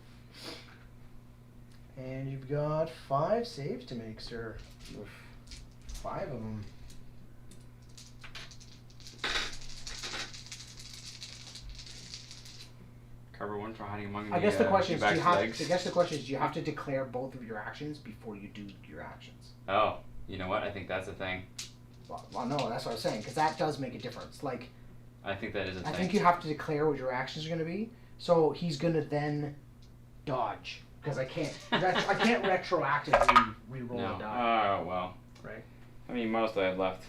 And you've got 5 saves to make, sir. Oof. 5 of them. Cover 1 for hiding among I guess the the question is, do you back's have? legs. I guess the question is, do you have to declare both of your actions before you do your actions? Oh, you know what? I think that's a thing. Well, no, that's what I was saying, because that does make a difference. Like, I think that is a I thing. think you have to declare what your actions are going to be. So he's going to then dodge, because I can't retroactively re-roll No. a die. Oh, well. Right. How many models do I have left?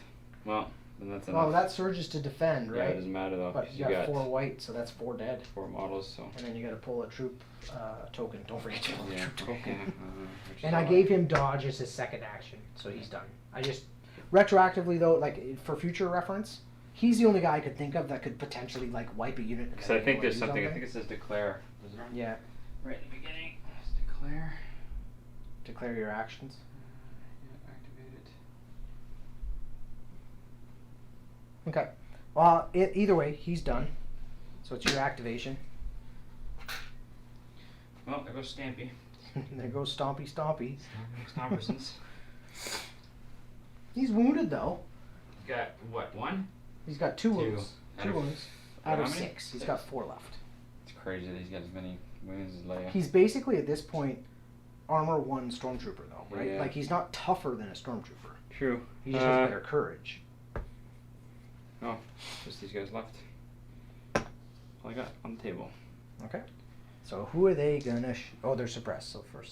Well, then that's enough. Well, that surges to defend, Yeah, it right? doesn't matter though. But 'cause you got 4 white, so that's 4 dead. 4 models, so. And then you got to pull a troop token. Don't forget to pull a Yeah. troop token. Which is And a I lot. gave him dodge as his second action, so he's done. I just retroactively though, like for future reference, he's the only guy I could think of that could potentially like wipe a unit. Because I think there's Do something. I think it says declare. Is it on? Yeah. Right at the beginning. Let's declare. declare your actions. Yeah, activate it. Okay. Well, either way, he's done. So it's your activation. Well, there goes Stampy. There goes Stompy Stompy. Stompersons. He's wounded though. Got what, 1? He's got 2 wounds. Out 2 of- wounds. Out how of many? 6. He's 6. got 4 left. It's crazy that he's got as many wounds as Leia. He's basically at this point armor 1 stormtrooper though, right? Yeah. Like he's not tougher than a stormtrooper. True. He just has better courage. Oh, just these guys left. All I got on the table. Okay. So who are they gonna? Oh, they're suppressed. So first,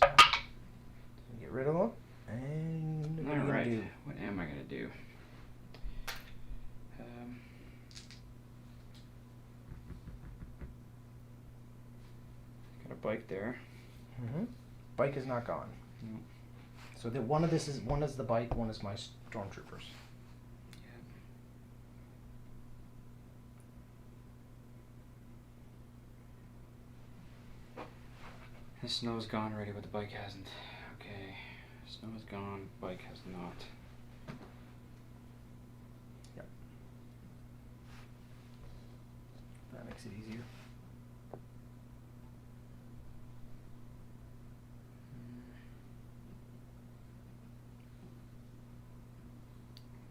get rid of them. And what are you gonna Alright, do? what am I gonna do? Got a bike there. Mm-hmm. Bike is not gone. No. So one is the bike, one is my stormtroopers. The snow's gone already, but the bike hasn't. Okay, snow is gone, bike has not. Yep. That makes it easier.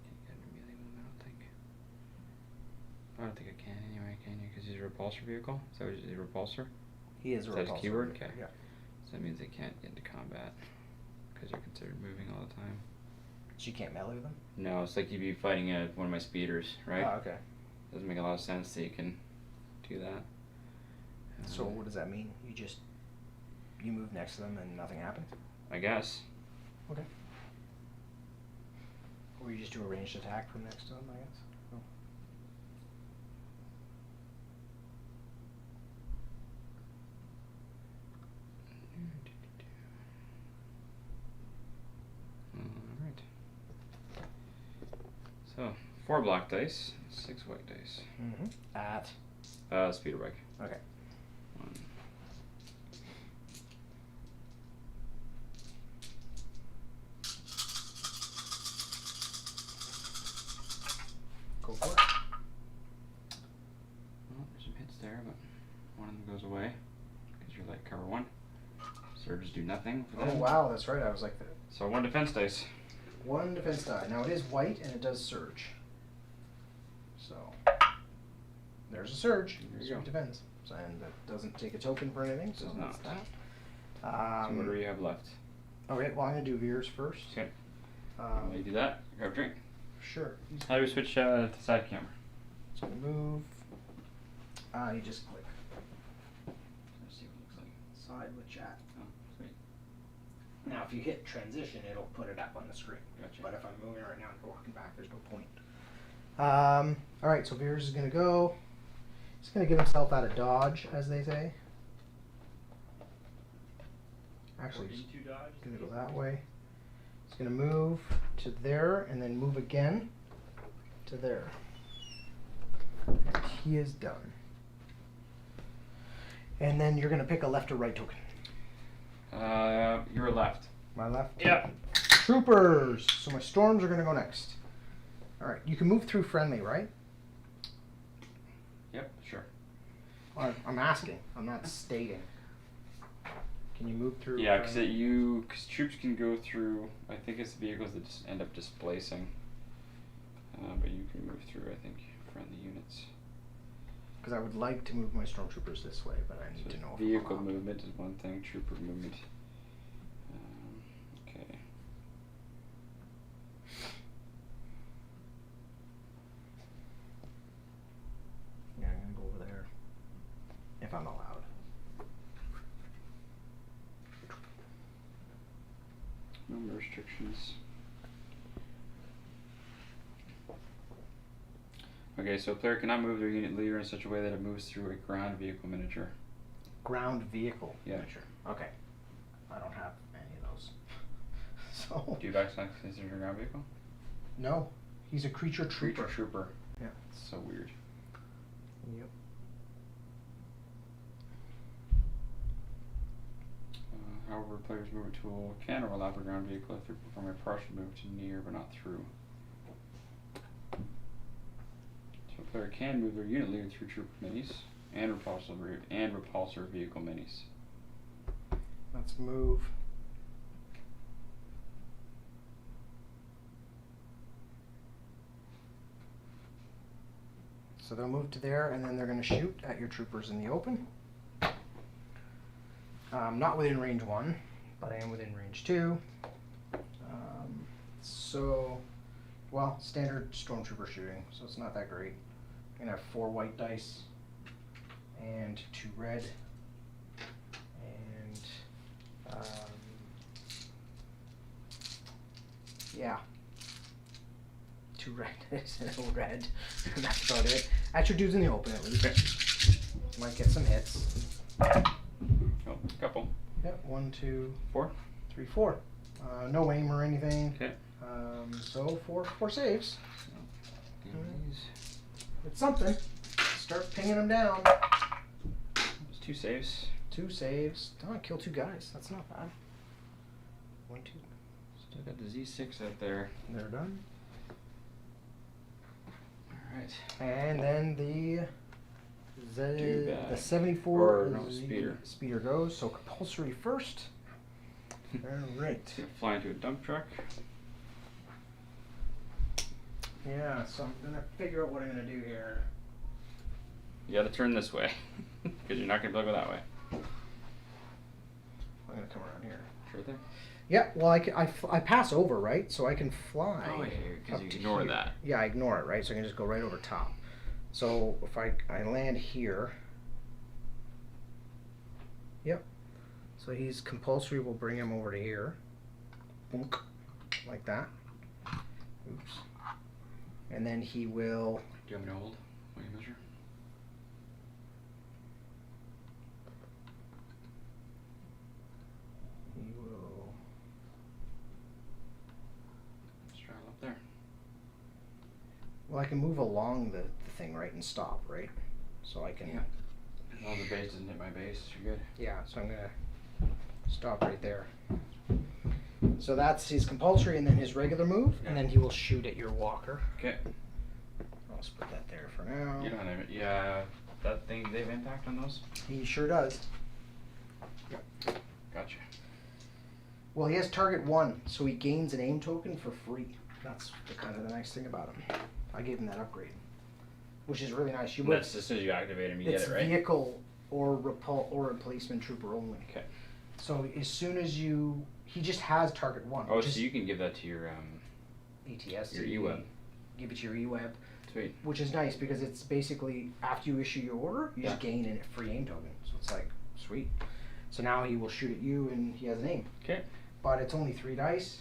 Can't get a melee movement, I don't think. I don't think I can anyway, can you? Because he's a repulsor vehicle? Is that what he's a repulsor? He is a Is that his repulsor. keyword? Okay. Yeah. So that means they can't get into combat. Because they're considered moving all the time. So you can't melee them? No, it's like you'd be fighting one of my speeders, right? Oh, okay. Doesn't make a lot of sense that you can do that. So what does that mean? You move next to them and nothing happens? I guess. Okay. Or you just do a ranged attack from next to them, I guess. Oh. Alright. So, 4 black dice, 6 white dice. Mm-hmm. At. Speeder bike. Okay. 1. Go for it. Well, there's some hits there, but one of them goes away. Because you're like cover 1. Surges do nothing for Oh them. wow, that's right. I was like that. So 1 defense dice. 1 defense die. Now it is white and it does surge. So there's a surge. There you So go. it defends. So, and that doesn't take a token for anything. So Does that's not. that. So what do we have left? Okay. Well, I'm gonna do Veers first. Okay. While you do that, grab a drink. Sure. He's How do we switch to side camera? So move. You just click Let's see what it looks like. side with chat. Oh, sweet. Now, if you hit transition, it'll put it up on the screen. Gotcha. But if I'm moving right now and walking back, there's no point. All right. So Veers is gonna go. He's gonna get himself out of dodge, as they say. Actually, he's gonna go that way. He's gonna move to there and then move again to there. And he is done. And then you're gonna pick a left or right token. Your left. My left. Yeah. Troopers. So my storms are gonna go next. All right. You can move through friendly, right? Yep, sure. I'm asking. I'm not stating. Can you move through? Yeah, because friendly? troops can go through. I think it's the vehicles that just end up displacing. But you can move through. I think friendly units. Because I would like to move my stormtroopers this way, but I need So to know. vehicle if I'm allowed. movement is one thing. Trooper movement. Okay. Yeah, I'm gonna go over there. If I'm allowed. No restrictions. Okay, so a player cannot move their unit leader in such a way that it moves through a ground vehicle miniature. Ground vehicle. Yeah. Sure. Okay. I don't have any of those. So. Do you have access to your ground vehicle? No. He's a creature trooper. Creature trooper. Yeah. It's so weird. Yep. However, a player's movement tool can overlap a ground vehicle if they perform a partial move to near but not through. So a player can move their unit leader through troop minis and repulsor vehicle minis. Let's move. So they'll move to there, and then they're going to shoot at your troopers in the open. Not within range 1, but I am within range 2. Well, standard stormtrooper shooting, so it's not that great. I'm going to have 4 white dice and 2 red. And, yeah. 2 red dice and a red. And that's about it. At your dudes in the open, at least. Okay. Might get some hits. Oh, a couple. Yep, 1, 2, 4. 3, 4. No aim or anything. Okay. So 4 saves. These. It's something. Start pinging them down. There's 2 saves. 2 saves. Oh, I killed 2 guys. That's not bad. 1, 2. Still got the Z6 out there. They're done. Alright. And then the Dewback. 74 Or no, speeder. Speeder goes. So compulsory first. Alright. Gonna fly into a dump truck. Yeah, so I'm gonna figure out what I'm gonna do here. You gotta turn this way. Because you're not gonna be able to go that way. I'm gonna come around here. Sure thing. Yeah, well, I pass over, right? So I can fly. Oh, yeah, because up you to ignore here. that. Yeah, I ignore it, right? So I can just go right over top. So if I land here. Yep. So he's compulsory. We'll bring him over to here. Boonk. Like that. Oops. And then he will. Do you want me to hold? Will you measure? He will. Just travel up there. Well, I can move along the thing, right, and stop, right? So I can. Yeah. As long as the base doesn't hit my base, you're good. Yeah, so I'm gonna stop right there. So that's his compulsory and then his regular move, and then he will shoot at your walker. Okay. I'll just put that there for now. You don't have it. Yeah. That thing, they have impact on those? He sure does. Gotcha. Well, he has target 1, so he gains an aim token for free. That's the nice thing about him. I gave him that upgrade, which is really nice. You would. That's as soon as you activate him, you It's get it, right? vehicle or or a policeman trooper only. Okay. So as soon as he just has target 1. Oh, which so is you can give that to your ETS. your E-Web. Give it to your E-Web. Sweet. Which is nice because it's basically after you issue your order, you just gain a free aim token. So it's like, sweet. So now he will shoot at you and he has an aim. Okay. But it's only 3 dice.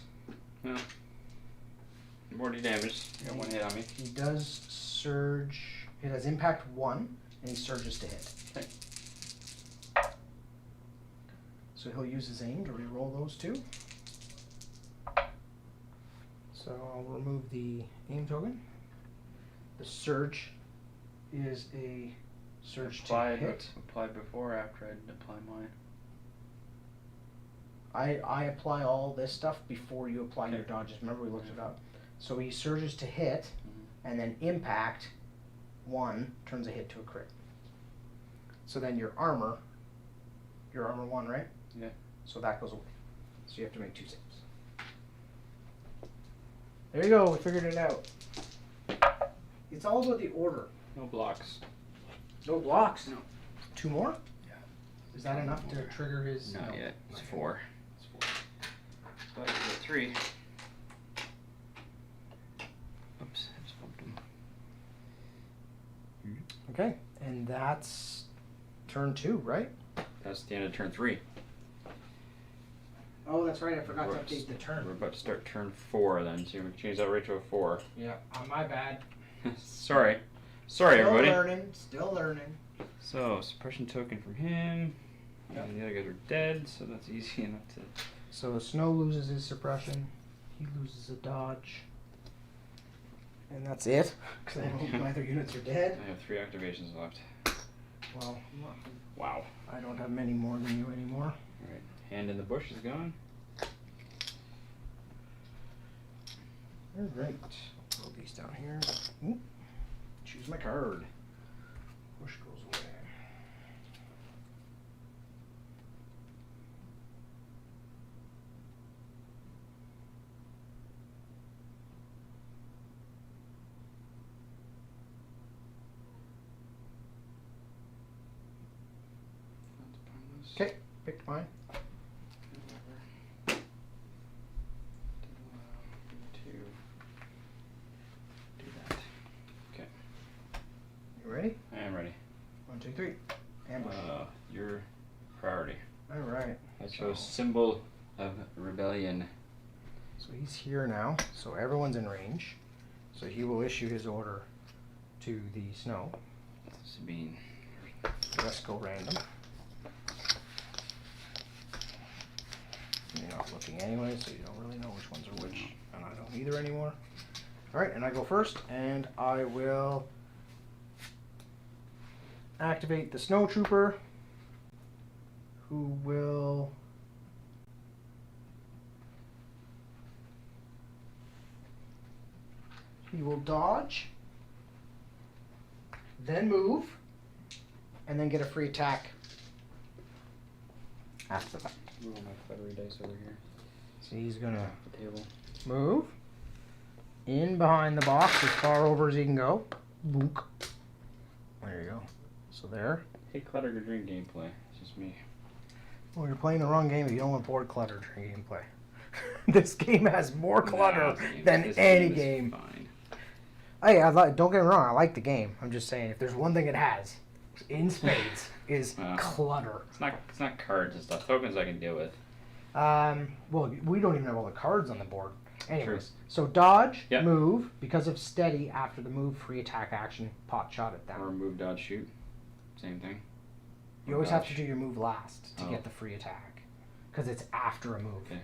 Well, morty damage. You got 1 hit on me. He does surge. It has impact 1 and he surges to hit. Okay. So he'll use his aim to reroll those 2. So I'll remove the aim token. The surge is a surge to hit. Applied before or after I apply mine? I apply all this stuff before you apply your Okay. dodges. Remember we looked it up. So he surges to hit, and then impact 1 turns a hit to a crit. So then your armor 1, right? Yeah. So that goes away. So you have to make 2 saves. There you go, we figured it out. It's all about the order. No blocks. No blocks. No. 2 more? Yeah. Is that enough to trigger his? Not no. yet. It's Okay. 4. It's 4. So I get 3. Oops, I just bumped him. Okay, and that's turn 2, right? That's the end of turn 3. Oh, that's right. I forgot to We're- update the We're turn. about to start turn 4 then, so we can change that right to a 4. Yeah, my bad. Sorry. Sorry, everybody. Still learning. So, suppression token from him. Yep. And the other guys are dead, so that's easy enough to... So Snow loses his suppression. He loses a dodge. And that's it. Because neither units are dead. I have 3 activations left. Well, Wow. I don't have many more than you anymore. Alright. Hand in the bush is gone. Alright. Throw these down here. Ooh. Choose my card. Bush goes away. Okay, picked mine. You ready? I am ready. 1, 2, 3. Ambush. Your priority. Alright. I chose symbol of rebellion. So he's here now, so everyone's in range. So he will issue his order to the snow. Sabine. The rest go random. You're not looking anyway, so you don't really know which ones are which. And I don't either anymore. Alright, and I go first, and I will activate the snow trooper, who will dodge, then move, and then get a free attack after that. Move my feathery dice over here. So he's gonna Off the table. move in behind the box as far over as he can go. Book. There you go. So there. Hey, clutter to drink gameplay. It's just me. Well, you're playing the wrong game if you don't want board clutter during gameplay. This game has more clutter than This any is game. Fine. Hey, don't get me wrong, I like the game. I'm just saying, if there's one thing it has, in spades, is Wow. clutter. It's not cards and stuff. Tokens I can deal with. Well, we don't even have all the cards on the board. Anyways, True. so dodge, Yep. move, because of steady after the move, free attack action, pot shot it Or down. move, dodge, shoot. Same thing. You Or always have to dodge. do your move last to Oh. get the free attack, because it's after a move. Okay.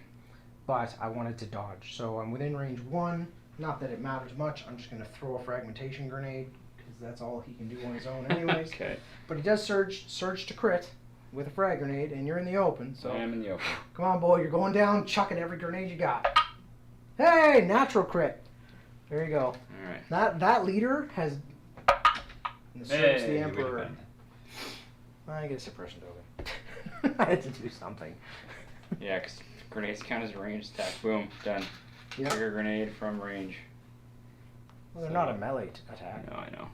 But I wanted to dodge, so I'm within range 1. Not that it matters much. I'm just going to throw a fragmentation grenade, because that's all he can do on his own anyways. Okay. But he does surge to crit with a frag grenade, and you're in the open. So I am in the open. come on, boy, you're going down, chucking every grenade you got. Hey, natural crit. There you go. All right. That leader has serves the Hey, Emperor. wait a I get a suppression token. I had to do something. Yeah, because grenades count as a ranged attack. Boom, done. Yep. Trigger grenade from range. Well, they're not a melee attack, No, I know.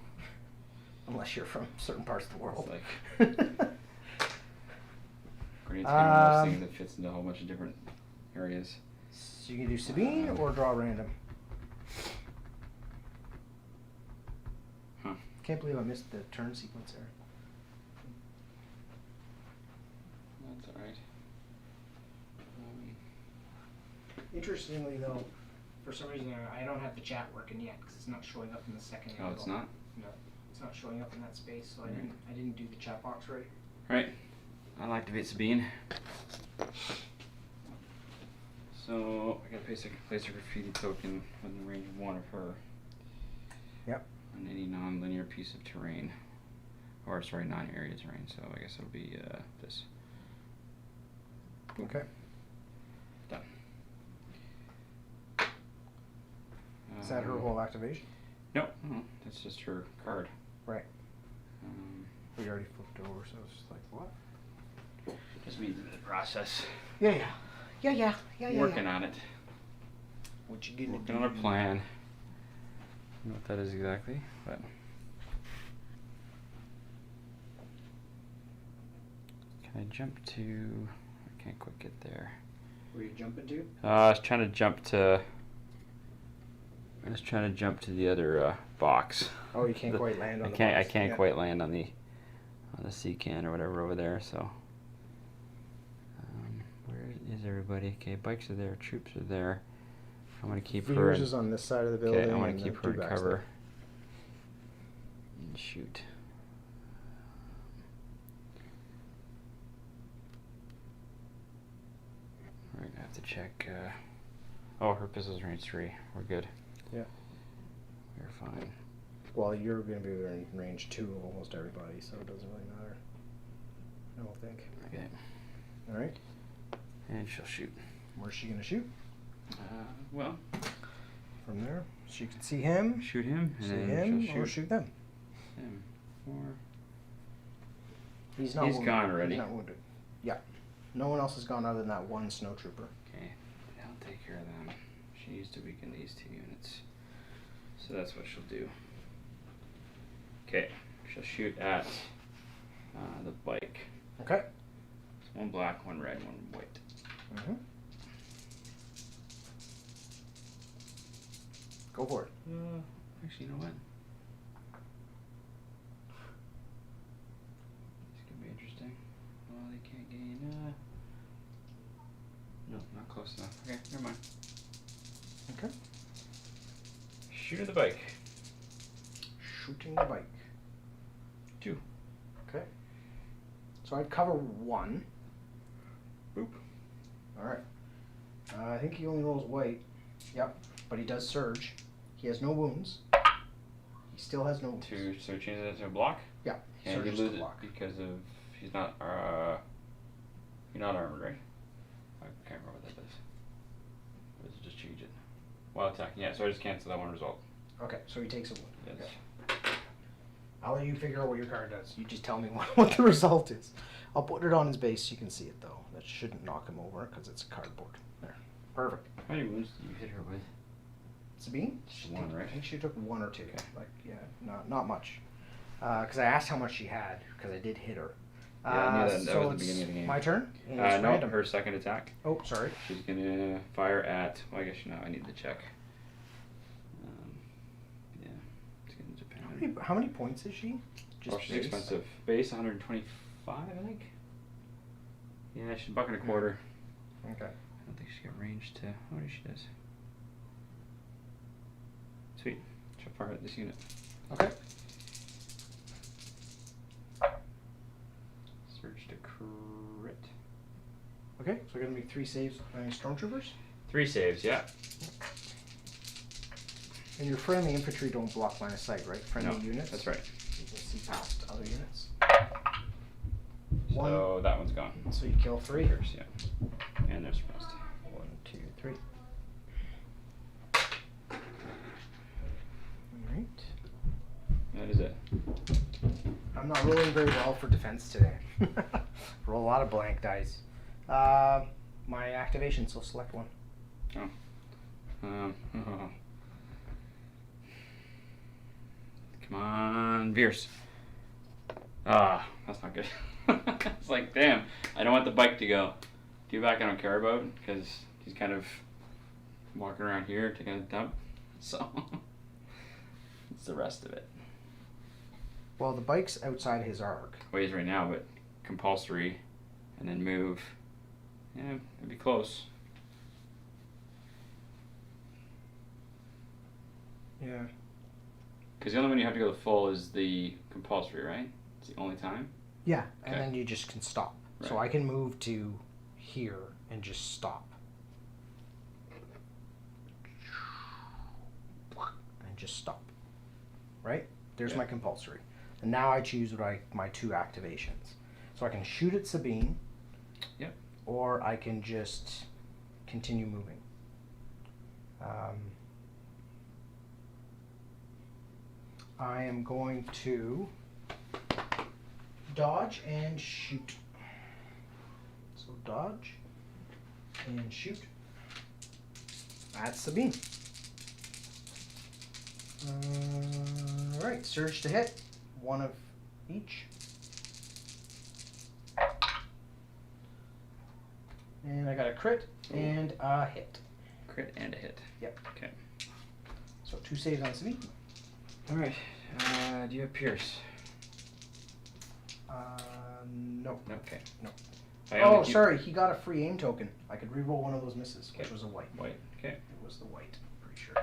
unless you're from certain parts of the world. It's like grenades kind of one of those things that fits into a whole bunch of different areas. So you can do Sabine or draw random. Huh. Can't believe I missed the turn sequence there. That's alright. Interestingly, though, for some reason I don't have the chat working yet because it's not showing up in the second Oh, angle. it's not? No, it's not showing up in that space, so Right. I didn't do the chat box right. Right. I'll activate Sabine. So I gotta place a graffiti token within range of 1 of her. Yep. On any non-linear piece of terrain. Or sorry, non-area terrain, so I guess it'll be this. Okay. Done. Is that her whole activation? No, that's just her card. Right. Um, We already flipped over, so it's just like, what? just means in the process. Yeah. Working on it. What you getting? Working on a plan. I don't know what that is exactly, but. Can I jump to? I can't quite get there. Where you jumping to? I was trying to jump to the other box. Oh, you can't quite land on the I box. can't Yeah. quite land on the sea can or whatever over there. So where is everybody? Okay, bikes are there, troops are there. I'm gonna keep her. Veers is on this side of the building. Okay, I'm gonna and keep the her in dewback's cover. there. And shoot. Right, I have to check. Oh, her pistol's range 3. We're good. Yeah. We're fine. Well, you're going to be in range 2 of almost everybody, so it doesn't really matter. I don't think. Okay. All right. And she'll shoot. Where's she gonna shoot? Well, From there. She can see him, shoot him, and see then him, she'll or shoot them. him. Or He's not He's wounded. gone already. He's not wounded. Yeah. No one else has gone other than that one snow trooper. okay, I'll take care of them. She needs to weaken these 2 units, so that's what she'll do. Okay, she'll shoot at the bike. Okay. It's 1 black, 1 red, 1 white. Mm-hmm. Go for it. Actually, you know what? This could be interesting. Well, they can't gain. No, not close enough. Okay, never mind. Okay. Shoot at the bike. Shooting the bike. 2. Okay. So I'd cover 1. Boop. All right. I think he only rolls white. Yep. But he does surge. He has no wounds. He still has no wounds. 2. So change it to a block. Yeah. And you Surges to lose it block. because of he's not. You're not armored, right? I can't remember what that does. Or does it just change it? While attacking, yeah. So I just cancel that 1 result. Okay. So he takes a wound. Yes. Okay. I'll let you figure out what your card does. You just tell me what the result is. I'll put it on his base so you can see it though. That shouldn't knock him over because it's a cardboard. There. Perfect. How many wounds did you hit her with? Sabine? Just 1, right? I think she took 1 or 2. Okay. Like, yeah, not much. Because I asked how much she had because I did hit her. Yeah, I knew that. That so was the it's beginning of the game. My turn. And it's No, random. her second attack. Oh, sorry. She's gonna fire at. Well, I guess I need to check. Yeah, it's getting Japan. How many points is she? Oh, she's base? expensive. Base 125, I think. Yeah, she's $1.25. Okay. I don't think she's got range to. Oh, she does. Sweet. She'll fire at this unit. Okay. Surge to crit. Okay, so we're going to make 3 saves on any stormtroopers. 3 saves, yeah. And your friendly infantry don't block line of sight, right? Friendly No, units. that's right. You can see past other units. So that one's gone. So you kill 3. Veers, yeah. And there's suppressed. 1, 2, 3. Alright. That is it. I'm not rolling very well for defense today. Roll a lot of blank dice. My activation, so select one. Come on, Veers. That's not good. It's like, damn, I don't want the bike to go. Dewback I don't care about, because he's kind of walking around here taking a dump. So, it's the rest of it. Well, the bike's outside his arc. Well, he's right now, but compulsory, and then move. Yeah, it'd be close. Yeah. Because the only one you have to go full is the compulsory, right? It's the only time. Yeah, and Okay. then you just can stop. So Right. I can move to here and just stop. And just stop. Right? There's Yeah. my compulsory. And now I choose my 2 activations. So I can shoot at Sabine. Yep. Or I can just continue moving. I am going to dodge and shoot. So dodge and shoot. That's Sabine. Alright, surge to hit. 1 of each. And I got a crit and a hit. Crit and a hit. Yep. Okay. So 2 saves on Sabine. Alright. Do you have Pierce? No. Okay. No. I Oh, only keep sorry, he got a free aim token. I could reroll one of those misses, which Okay. was a white. White. Okay. It was the white, pretty sure.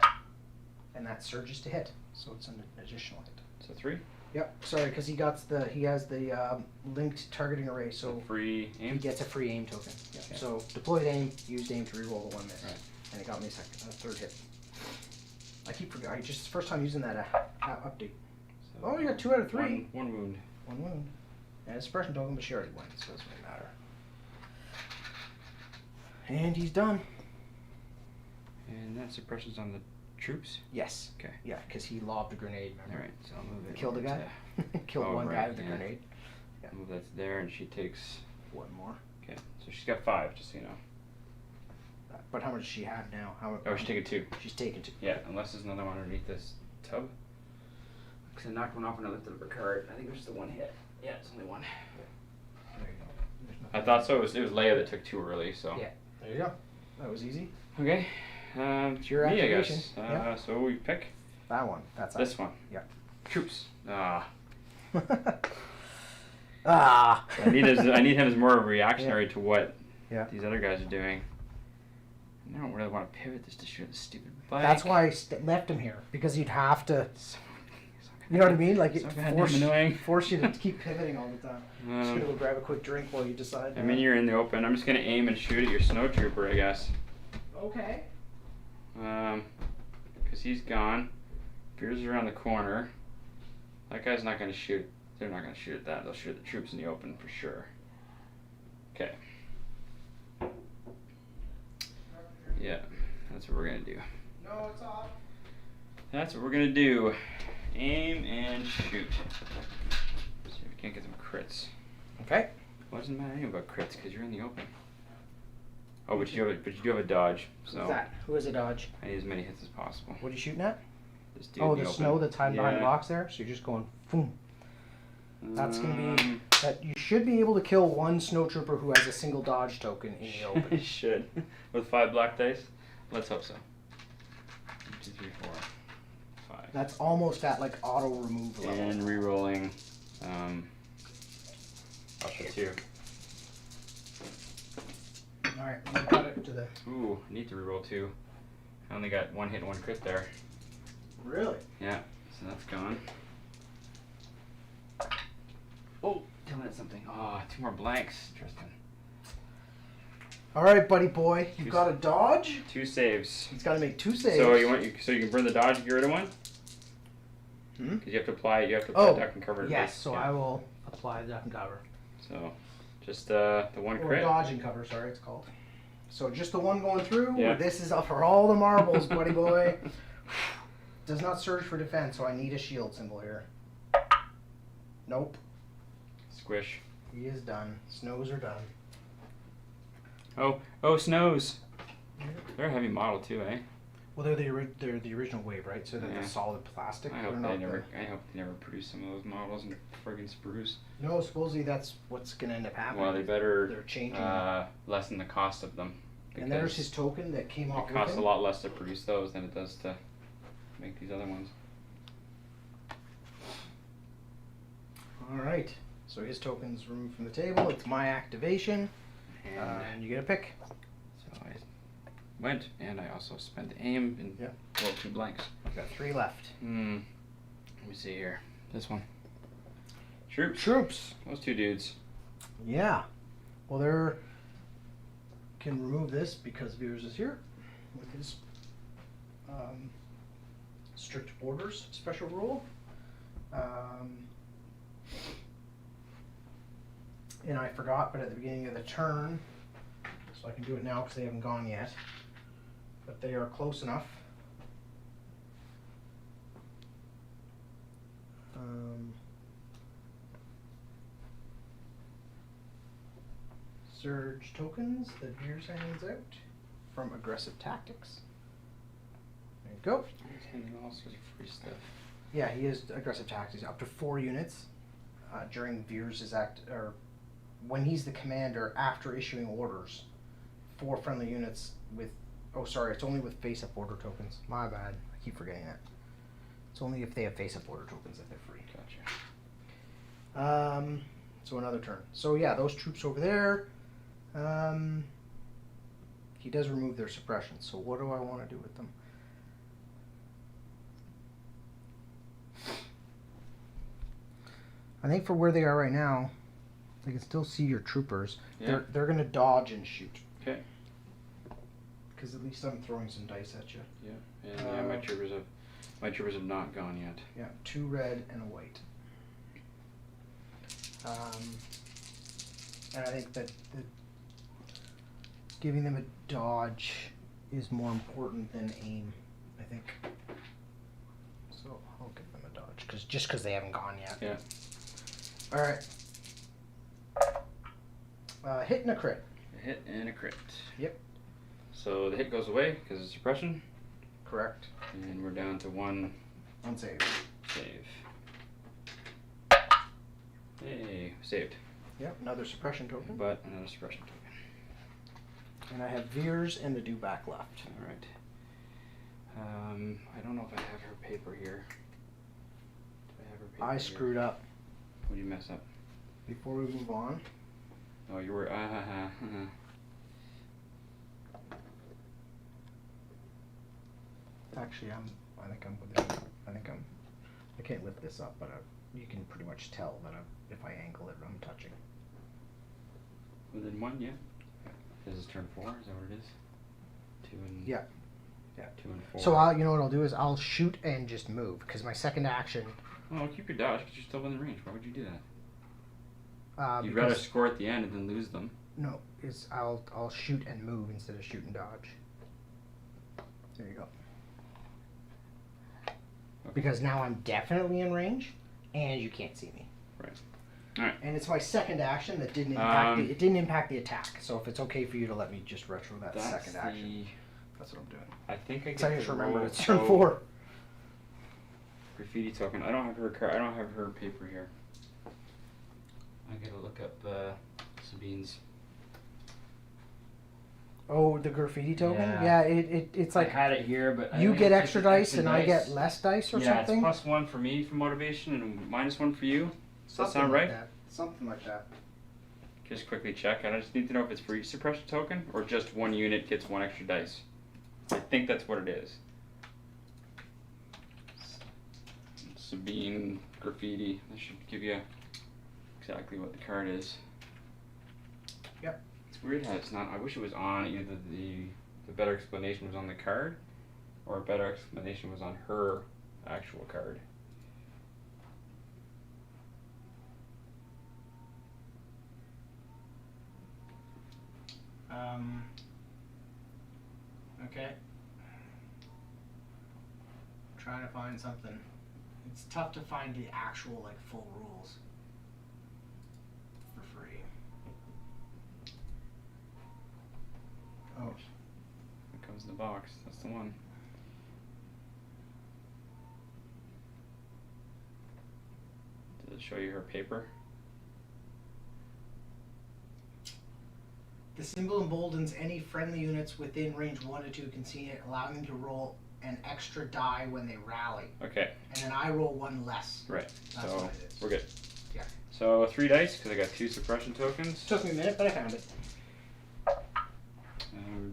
And that surges to hit, so it's an additional hit. So 3. Yep, sorry, because he has the linked targeting array, so Free he aim. gets a free aim token. Yep. Okay. So deployed aim, used aim to reroll the 1 miss, Right. and it got me a 3rd hit. I keep forgetting. Just first time using that update. So Oh, you got 2 out of 3. One wound. 1 wound. And a suppression token, but she already went, so it doesn't really matter. And he's done. And that suppression's on the troops? Yes. Okay. Yeah, because he lobbed a grenade. Remember? Alright, so I'll move it. Killed a over guy. Killed Oh, one guy right, with a yeah. grenade. to move that to there, and she takes. One more. Okay, so she's got 5, just so you know. But how much does she have now? Oh, she's taking 2. She's taken 2. Yeah, unless there's another one underneath this tub. Because I knocked one off when I lifted up her card. I think it was just the one hit. Yeah, it's only one. There you go. There's I nothing. thought so. It was Leia that took 2 early, so. Yeah. There you go. That was easy. Okay. It's your me, I activation. guess. Yeah. So we pick That one. That's this us. one. Yeah. Troops. Ah. Ah. I need him as more reactionary to what Yeah. these other guys are doing. I don't really want to pivot this to shoot the stupid bike. That's why I left him here, because you'd have to. You know what I mean? Like So it goddamn annoying. force you to keep pivoting all the time. Just gonna go Um, grab a quick drink while you decide. I mean, you're in the open. I'm just gonna aim and shoot at your snowtrooper, I guess. Okay. Because he's gone. Veers is around the corner. That guy's not gonna shoot. They're not gonna shoot at that. They'll shoot at the troops in the open for sure. Okay. Yeah, that's what we're gonna do. No, it's off. That's what we're gonna do. Aim and shoot. See if we can't get some crits. Okay. Well, it doesn't matter anything about crits because you're in the open. Oh, but you do have a dodge. So Who's that? Who is a dodge? I need as many hits as possible. What are you shooting at? This dude Oh, in the open. snow that's hiding behind the Yeah. box there. So you're just going boom. That's gonna be Um, that. You should be able to kill one snowtrooper who has a single dodge token in the open. He should. With 5 black dice? Let's hope so. 1, 2, 3, 4, 5. That's almost at like auto remove level. And re-rolling up to 2. All right, we got it to the. Ooh, I need to re-roll 2. I only got 1 hit and 1 crit there. Really? Yeah, so that's gone. Oh, tell me that's something. Oh, 2 more blanks, Tristan. All right, buddy boy, you've Two got a dodge. 2 saves. He's got to make 2 saves. So you can burn the dodge and get rid of 1? Hmm? Because you have to apply Oh, duck and cover. to yes. this. So Yeah. I will apply the duck and cover. So, just the 1 Or crit. dodge and cover. Sorry, it's called. So just the one going through. Yeah. This is up for all the marbles, buddy boy. Does not surge for defense, so I need a shield symbol here. Nope. Squish. He is done. Snows are done. Oh, snows. They're a heavy model too, eh? Well, they're the original wave, right? So they're Yeah. the solid plastic. I They're hope not they never produce some of those models and friggin' spruce. No, supposedly that's what's gonna end up happening. Well, they better They're changing. them. lessen the cost of them. And there's because his token that came off It with costs him. a lot less to produce those than it does to make these other ones. All right. So his token's removed from the table. It's my activation, and you get a pick. So I went, and I also spent the aim and Yep. rolled 2 blanks. I've got 3 left. Let me see here. This one. Troops. Troops. Those 2 dudes. Yeah. Well, they're can remove this because Veers is here with his strict orders special rule. And I forgot, but at the beginning of the turn, so I can do it now because they haven't gone yet. But they are close enough. Surge tokens that Veers hands out from aggressive tactics. There you go. He's handing all sorts of free stuff. Yeah, he is aggressive tactics up to 4 units during Veers' or when he's the commander after issuing orders. 4 friendly units with. Oh, sorry, it's only with face-up order tokens. My bad. I keep forgetting that. It's only if they have face-up order tokens that they're free. Gotcha. So another turn. So yeah, those troops over there. He does remove their suppression. So what do I want to do with them? I think for where they are right now, I can still see your troopers. Yeah. They're gonna dodge and shoot. Okay. Because at least I'm throwing some dice at you. Yeah. And yeah, my troopers have not gone yet. Yeah, 2 red and a white. And I think that giving them a dodge is more important than aim, I think. So I'll give them a dodge, because they haven't gone yet. Yeah. All right. Hit and a crit. A hit and a crit. Yep. So the hit goes away because of suppression. Correct. And we're down to 1 Unsaved. save. Hey, saved. Yep, another suppression token. But another suppression token. And I have Veers and the dewback left. Alright. I don't know if I have her paper here. Do I have her paper I here? screwed up. What did you mess up? Before we move on, Oh, you were. actually, I can't lift this up, but you can pretty much tell that if I angle it, I'm touching. Within 1, yeah. This is turn 4, is that what it is? 2 and. Yeah. Yeah. 2 and 4. So you know what I'll do is I'll shoot and just move, because my second action. Oh, keep your dodge because you're still within range. Why would you do that? You'd because- rather score at the end and then lose them. No, I'll shoot and move instead of shoot and dodge. There you go. Okay. Because now I'm definitely in range, and you can't see me. Right. All right. And it's my second action that didn't impact it didn't impact the attack. So if it's okay for you to let me just retro that second action, that's what I'm doing. I think I get. So I just to remembered roll- it's turn oh, 4. Graffiti token. I don't have her card. I don't have her paper here. I gotta look up Sabine's. Oh, the graffiti token? Yeah. Yeah, it's I like had it here, but I you think get it's extra just dice and I get less dice or yeah, something. it's +1 for me for motivation and -1 for you. Does that Something sound like right? that. Something like that. Just quickly check. I just need to know if it's for each suppression token or just 1 unit gets 1 extra dice. I think that's what it is. Sabine graffiti. That should give you exactly what the card is. Yep. It's weird how it's not. I wish it was on either the better explanation was on the card, or a better explanation was on her actual card. Okay. Trying to find something. It's tough to find the actual full rules for free. Oh, Here comes the box. That's the one. Does it show you her paper? The symbol emboldens any friendly units within range 1 to 2 can see it, allowing them to roll an extra die when they rally. Okay, And then I roll 1 less. right. That's So what it is. we're good. Yeah. So 3 dice because I got 2 suppression tokens. Took me a minute, but I found it.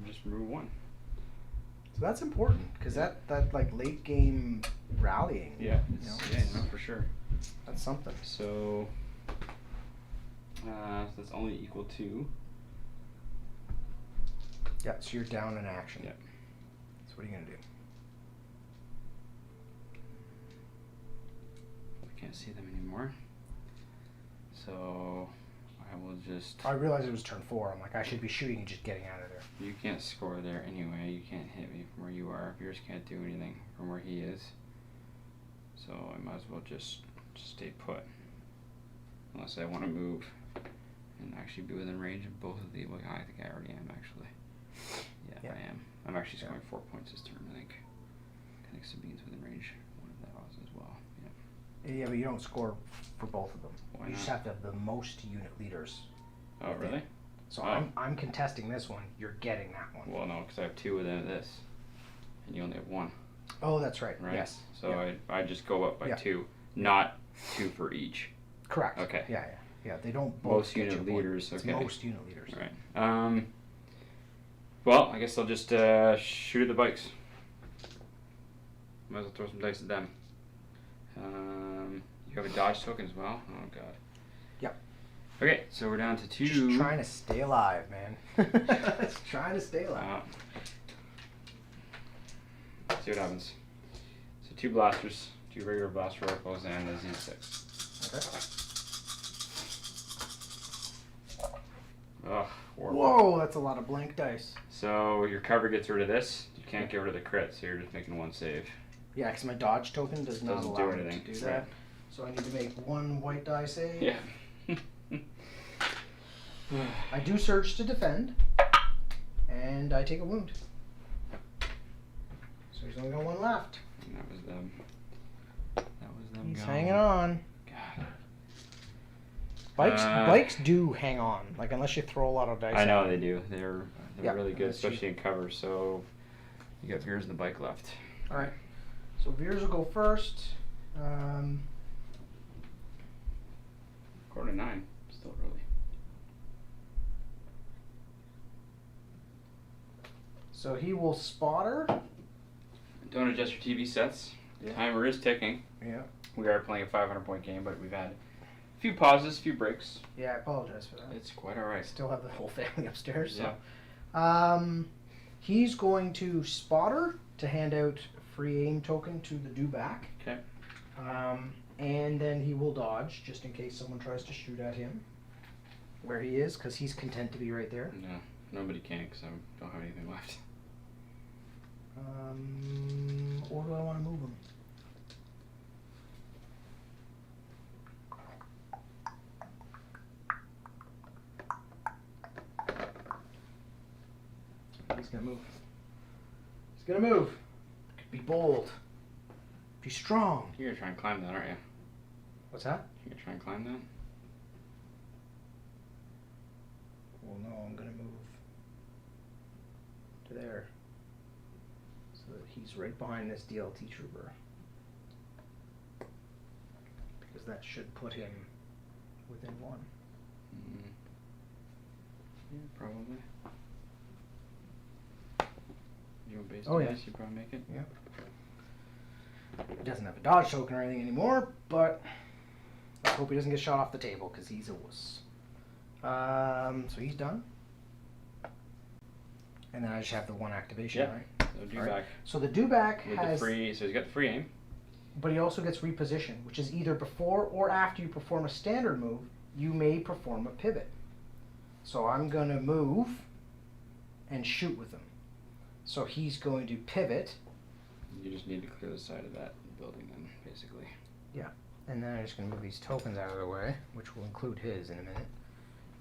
Just remove 1. so that's important because that like late game rallying. Yeah, you know, no, for sure. that's something. So that's only equal to. Yeah, so you're down in action. Yep. So what are you gonna do? I can't see them anymore. So I will just. I realized it was turn 4. I'm like, I should be shooting and just getting out of there. You can't score there anyway. You can't hit me from where you are. Veers can't do anything from where he is. So I might as well just stay put. Unless I want to move and actually be within range of both of the. Well, I think I already am actually. Yeah, I am. I'm actually scoring 4 points this turn. I think Sabine's within range. One of that odds as well. Yeah. Yeah, but you don't score for both of them. Why you just not? have to have the most unit leaders. Oh really? So Oh. I'm contesting this one. You're getting that one. Well, no, because I have 2 within this, and you only have 1. Oh, that's right. Right. Yes. So Yeah. I just go up by Yeah. 2, not 2 for each. Correct. Okay. Yeah. They don't both Most get unit your point. leaders. It's Okay. most unit leaders. All right. Well, I guess I'll just shoot at the bikes. Might as well throw some dice at them. You have a dodge token as well. Oh god. Yep. Okay, so we're down to 2. Just trying to stay alive, man. Just trying to stay alive. See what happens. So 2 blasters, 2 regular blaster rifles, and a Z6. Okay. Ugh, 4. Whoa, that's a lot of blank dice. So your cover gets rid of this. You can't get rid of the crit, so you're just making 1 save. Yeah, because my dodge token does not Doesn't allow do me anything. to do that. Right. So I need to make 1 white die save. Yeah. I do surge to defend, and I take a wound. So he's only got 1 left. And that was them. That was them. He's gone. hanging on. God. Bikes do hang on, like unless you throw a lot of dice. I know at they them. do. They're Yeah, really good, unless you- especially in cover. So you got Veers and the bike left. All right. So Veers will go first. 8:45. Still early. So he will spotter. Don't adjust your TV sets. The Yeah. timer is ticking. Yeah. We are playing a 500-point game, but we've had a few pauses, a few breaks. Yeah, I apologize for that. It's quite all I right. still have the whole family upstairs. So. Yeah. He's going to spotter to hand out a free aim token to the do-back. Okay. And then he will dodge just in case someone tries to shoot at him where he is, because he's content to be right there. No, nobody can because I don't have anything left. Or do I want to move him? He's gonna move. He's gonna move. Be bold. Be strong. You're gonna try and climb that, aren't you? What's that? You're gonna try and climb that? Well, no, I'm gonna move to there, so that he's right behind this DLT trooper, because that should put him within 1. Mm. Yeah, probably. You want base Oh, to yeah. base, you probably make it. Yeah. He doesn't have a dodge token or anything anymore, but I hope he doesn't get shot off the table, because he's a wuss. So he's done. And then I just have the 1 activation, Yeah. right? So do All right. back So the do-back with has... the free. So he's got the free aim. But he also gets reposition, which is either before or after you perform a standard move, you may perform a pivot. So I'm going to move and shoot with him. So he's going to pivot, You just need to clear the side of that building then, basically. and then I'm just going to move these tokens out of the way, which will include his in a minute.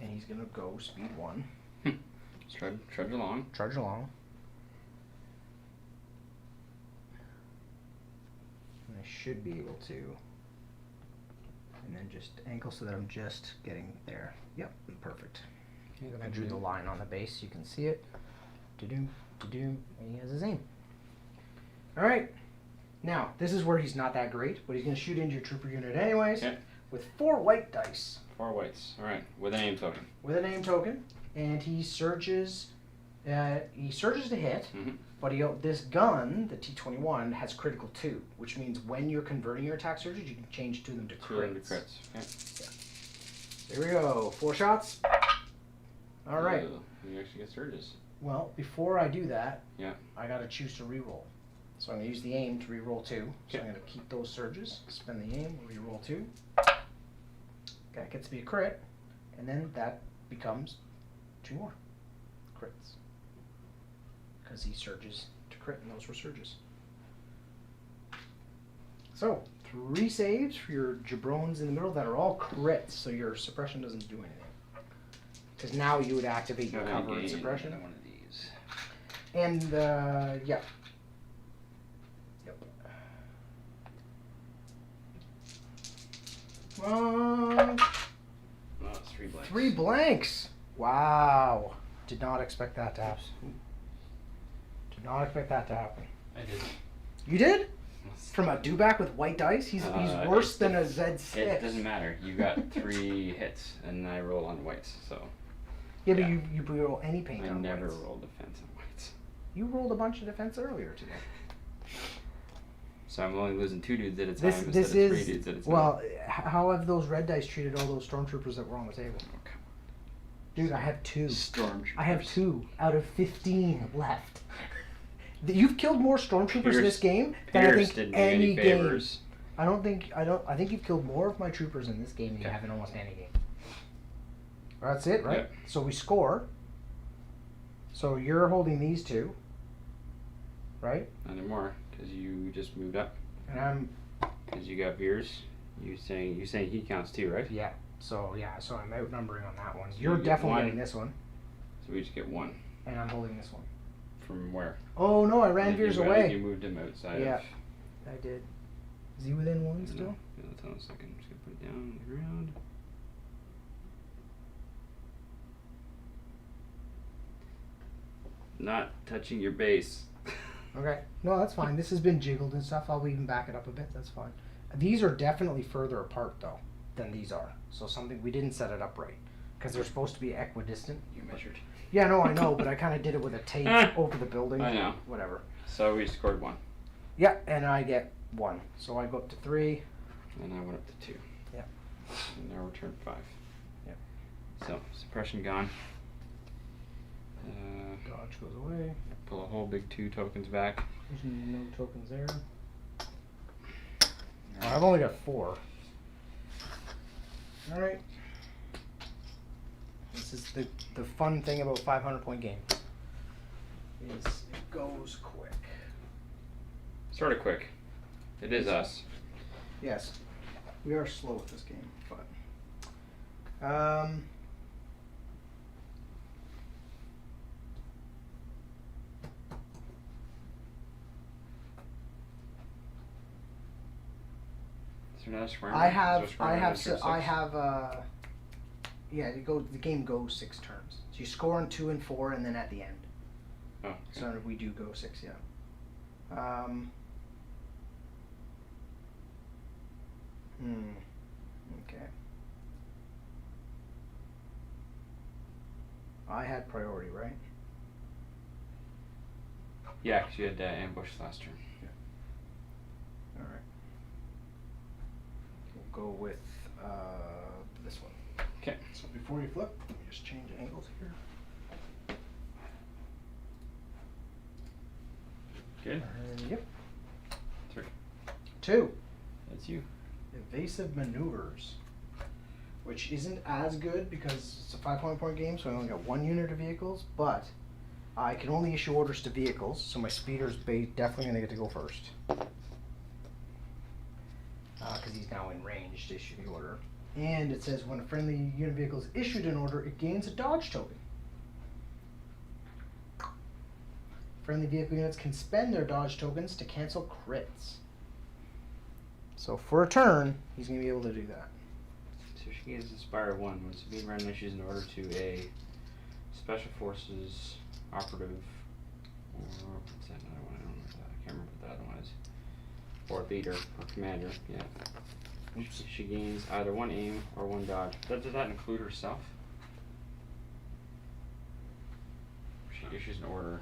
And he's going to go speed 1, Just trudge along. trudge along. And I should be able to, and then just angle so that I'm just getting there. Yep, perfect. I drew the line on the base, you can see it. To-do, and he has his aim. Alright, now, this is where he's not that great, but he's going to shoot into your trooper unit anyways, Okay. with 4 white dice, 4 whites. All right, with an aim token. with an aim token, and he surges to hit, Mhm. but this gun, the T-21, has critical 2, which means when you're converting your attack surges, you can change to them to Two of them to crits. crits. Okay. There we go, 4 shots. Alright. Ooh, you actually get surges. Well, before I do that, Yeah. I gotta choose to reroll. So I'm gonna use the aim to reroll 2. So Okay. I'm gonna keep those surges, spend the aim, reroll 2. That gets me a crit, and then that becomes 2 more crits. Because he surges to crit, and those were surges. So, 3 saves for your jabrones in the middle that are all crits, so your suppression doesn't do anything. Because now you would activate your cover and suppression. One of these. And, yeah. Yep. Oh, it's 3 blanks. 3 blanks! Wow. Did not expect that to happen. Did not expect that to happen. I did. You did? From a do-back with white dice? He's worse than a Z6. It doesn't matter. You got 3 hits, and I roll on whites, so. Yeah, but Yeah. you roll any paint I on never whites. roll defense on whites. You rolled a bunch of defense earlier today. So I'm only losing 2 dudes at a time This instead of 3 is dudes at a time. well. How have those red dice treated all those stormtroopers that were on the table? Oh, come Dude, I have 2. on. Stormtroopers. I have 2 out of 15 left. You've killed more stormtroopers in this game than I Pierce think didn't do any any game. favors. I think you've killed more of my troopers in this game than you Okay. have in almost any game. That's it, right? Yep. So we score. So you're holding these two, right? Not anymore, because you just moved up. And I'm Because you got Veers. You saying he counts too, right? yeah. So I'm outnumbering on that one. So You're you get definitely one. getting this one, So we just get one. and I'm holding this one. From where? Oh no, I ran You Veers moved- away. You moved him outside Yeah. of... I did. Is he within one No, still? hold on a second. I'm just going to put it down on the ground. Not touching your base. Okay. No, that's fine. This has been jiggled and stuff. I'll even back it up a bit. That's fine. These are definitely further apart though than these are. So something we didn't set it up right because they're supposed to be equidistant. You measured. Yeah, no, I know, but I kind of did it with a tape over the building. I know. Whatever. So we scored one. Yeah, and I get one. So I go up to 3. And I went up to 2. Yeah. And now return 5. Yep. So, suppression gone. Dodge goes away. Pull a whole big 2 tokens back. There's no tokens there. I've only got 4. Alright. This is the fun thing about 500-point game. Is it goes quick. Sort of quick. It is us. Yes. We are slow with this game, but Is there not a square? I Is there a have square I in have turn s- I 6? have yeah, the game goes 6 turns. So you score on 2 and 4 and then at the end. Oh, okay. So we do go 6, yeah. Okay. I had priority, right? Yeah, because you had ambush last turn. All right. We'll go with this one. Okay. So before you flip, let me just change angles here. Good. Yep. 3. 2. That's you. Evasive maneuvers, which isn't as good because it's a 500-point game, so I only got 1 unit of vehicles, but I can only issue orders to vehicles, so my speeder's definitely going to get to go first. Because he's now in range to issue the order. And it says when a friendly unit vehicle is issued an order, it gains a dodge token. Friendly vehicle units can spend their dodge tokens to cancel crits. So for a turn, he's going to be able to do that. So she gains Inspire 1 when Sabine Wren issues an order to a Special Forces operative, or what's that other one? I don't remember that. I can't remember what the other one is. Or leader, or commander, yeah. Oops. She gains either 1 aim or 1 dodge. Does that include herself? She issues an order.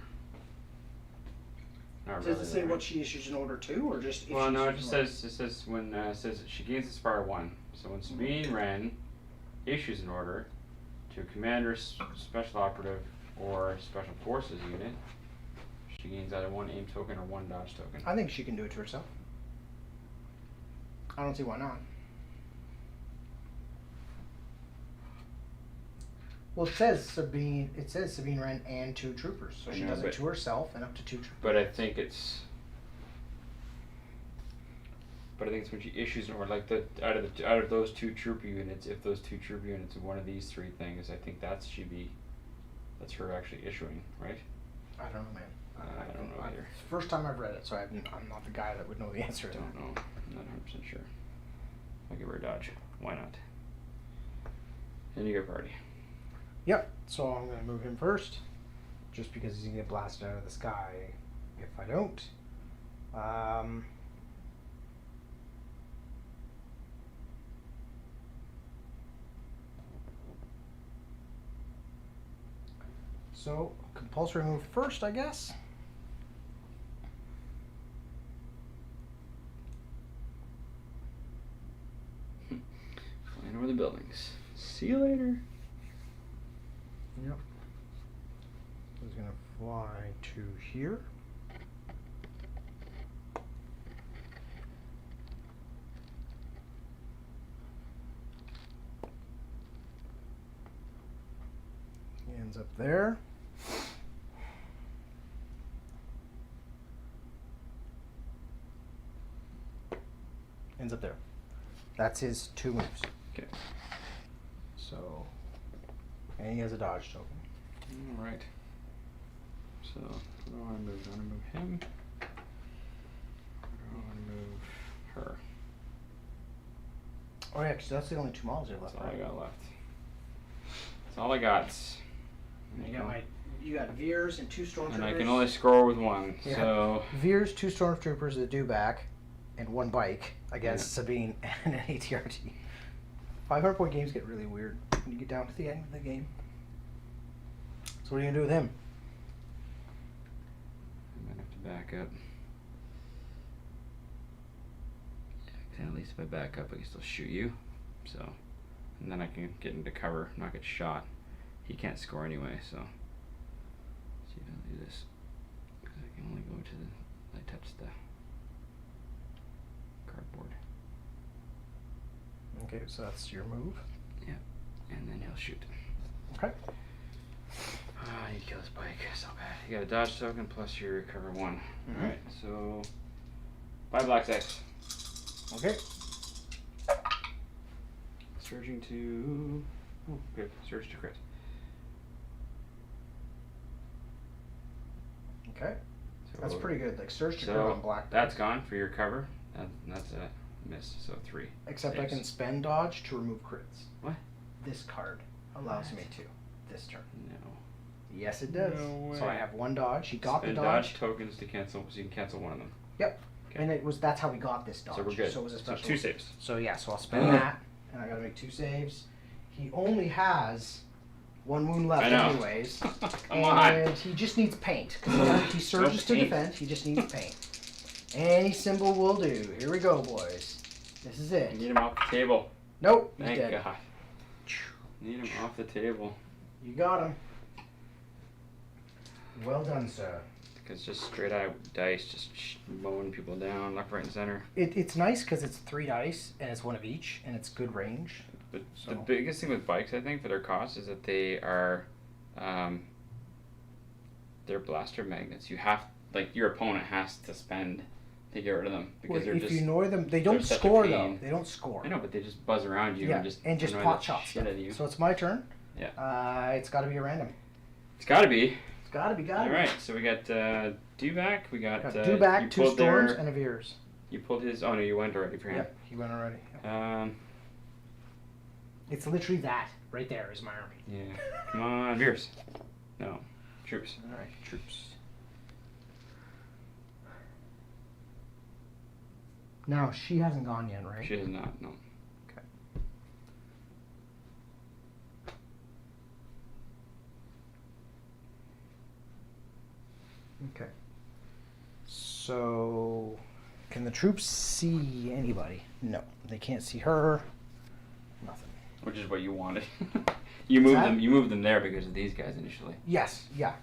Not Does really, it say right? what she issues an order to, or just Well, issues no, it an just order? says when it says that she gains Inspire 1. So when Sabine Wren issues an order to a commander, special operative, or special forces unit, she gains either 1 aim token or 1 dodge token. I think she can do it to herself. I don't see why not. Well, it says Sabine Wren and 2 troopers, so I she know, does it but- to herself and up to 2 troopers. But I think it's when she issues an order, like out of those 2 trooper units, if those 2 trooper units are one of these 3 things, I think that's her actually issuing, right? I don't know, man. I don't know either. It's the first time I've read it, so I'm not the guy that would know the answer to Don't that. know. I'm not 100% sure. I'll give her a dodge. Why not? And you get party. Yep. So I'm gonna move him first, just because he's gonna get blasted out of the sky if I don't. So compulsory move first, I guess. Flying over the buildings. See you later. Yep. He's gonna fly to here. He ends up there. ends up there. That's his 2 moves. Okay. So, and he has a dodge token. All right. So, who do I want to move? Do I want to move him? Or do I want to move her? Oh yeah, because that's the only 2 models you have That's left, all I right? got left. That's all I got. You got Veers and 2 stormtroopers. And I can only score with 1. Yeah. So Veers, 2 stormtroopers that do back, and 1 bike against Sabine and an ATRT. 500-point games get really weird when you get down to the end of the game. So what are you gonna do with him? I might have to back up. Yeah, 'cause at least if I back up, I can still shoot you. So, and then I can get into cover, not get shot. He can't score anyway, so. See if I do this. Because I can only go to the. I touched the cardboard. Okay, so that's your move. Yeah, and then he'll shoot. Okay. I need to kill this bike. So bad. You got a dodge token plus your cover 1. Mhm. Alright, so 5 black dice. Okay. Surging to. Oh, good. Surge to crit. Okay. So That's pretty good. Like surge to crit So on black. that's gone for your cover. That's a miss. So 3. Except I saves. can spend dodge to remove crits. What? This card allows me to. This turn. No. Yes, it does. No So I way. have 1 dodge. He got Spend the dodge. tokens to cancel, so you can cancel 1 of them. Yep. Okay. And that's how we got this dodge. So we're good. So it was a special. 2 saves. So yeah, so I'll spend that, and I gotta make 2 saves. He only has 1 wound left I know. anyways. Come and on. he just needs paint. 'Cause he surges to paint. defend, he just needs paint. Any symbol will do. Here we go, boys. This is I it. need him off the table. Nope, he's Thank dead. God. Need him off the table. You got him. Well done, sir. Because just straight out dice, just mowing people down, left, right, and center. It's nice because it's 3 dice, and it's 1 of each, and it's good range. The So- biggest thing with bikes, I think, for their cost is that they are, they're blaster magnets. You have, like, your opponent has to spend to get rid of them because Well, they're if just. you annoy them, they don't such a score though. pain. They don't score. I know, but they just buzz around you Yeah, and just annoy pot the shot shit stuff. out of you. So it's my turn. Yeah. It's got to be a random. It's got to be. It's got to be. All right, so we got Dewback. We got. Got you Dewback, 2 pulled storms, their- and a Veers. You pulled his. Oh no, you went already for him. Yep, he went already. Yep. It's literally that right there is my army. Yeah. Come on, Veers. No, troops. All right, troops. Now she hasn't gone yet, right? She has not. No. Okay. So, can the troops see anybody? No, they can't see her. Nothing. Which is what you wanted. You moved that? them. You moved them there because of these guys initially. Yes. Yeah.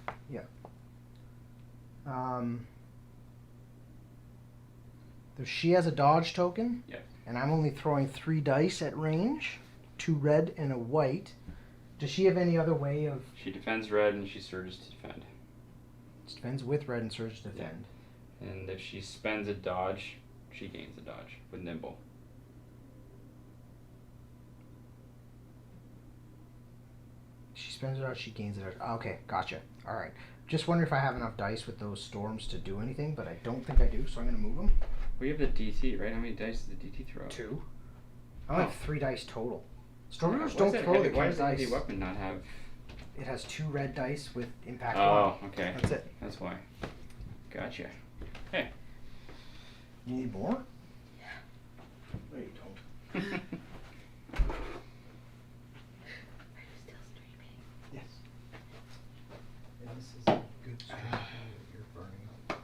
She has a dodge token. Yeah. And I'm only throwing 3 dice at range, 2 red and a white. Does she have any other way of? She defends red and she surges to defend. Defends with red and surge to defend. And if she spends a dodge, she gains a dodge with nimble. She spends it out, she gains it out. Okay, gotcha. All right. Just wondering if I have enough dice with those storms to do anything, but I don't think I do, so I'm going to move them. We have the DT, right? How many dice does the DT throw? 2. I only have 3 dice total. Stormtroopers Why don't does throw the Why kind does of the heavy dice. weapon not have? It has 2 red dice with impact 1. Oh, okay. That's it. That's why. Gotcha. Hey. You need more? No, you don't. Yes. And this is a good story that you're burning up.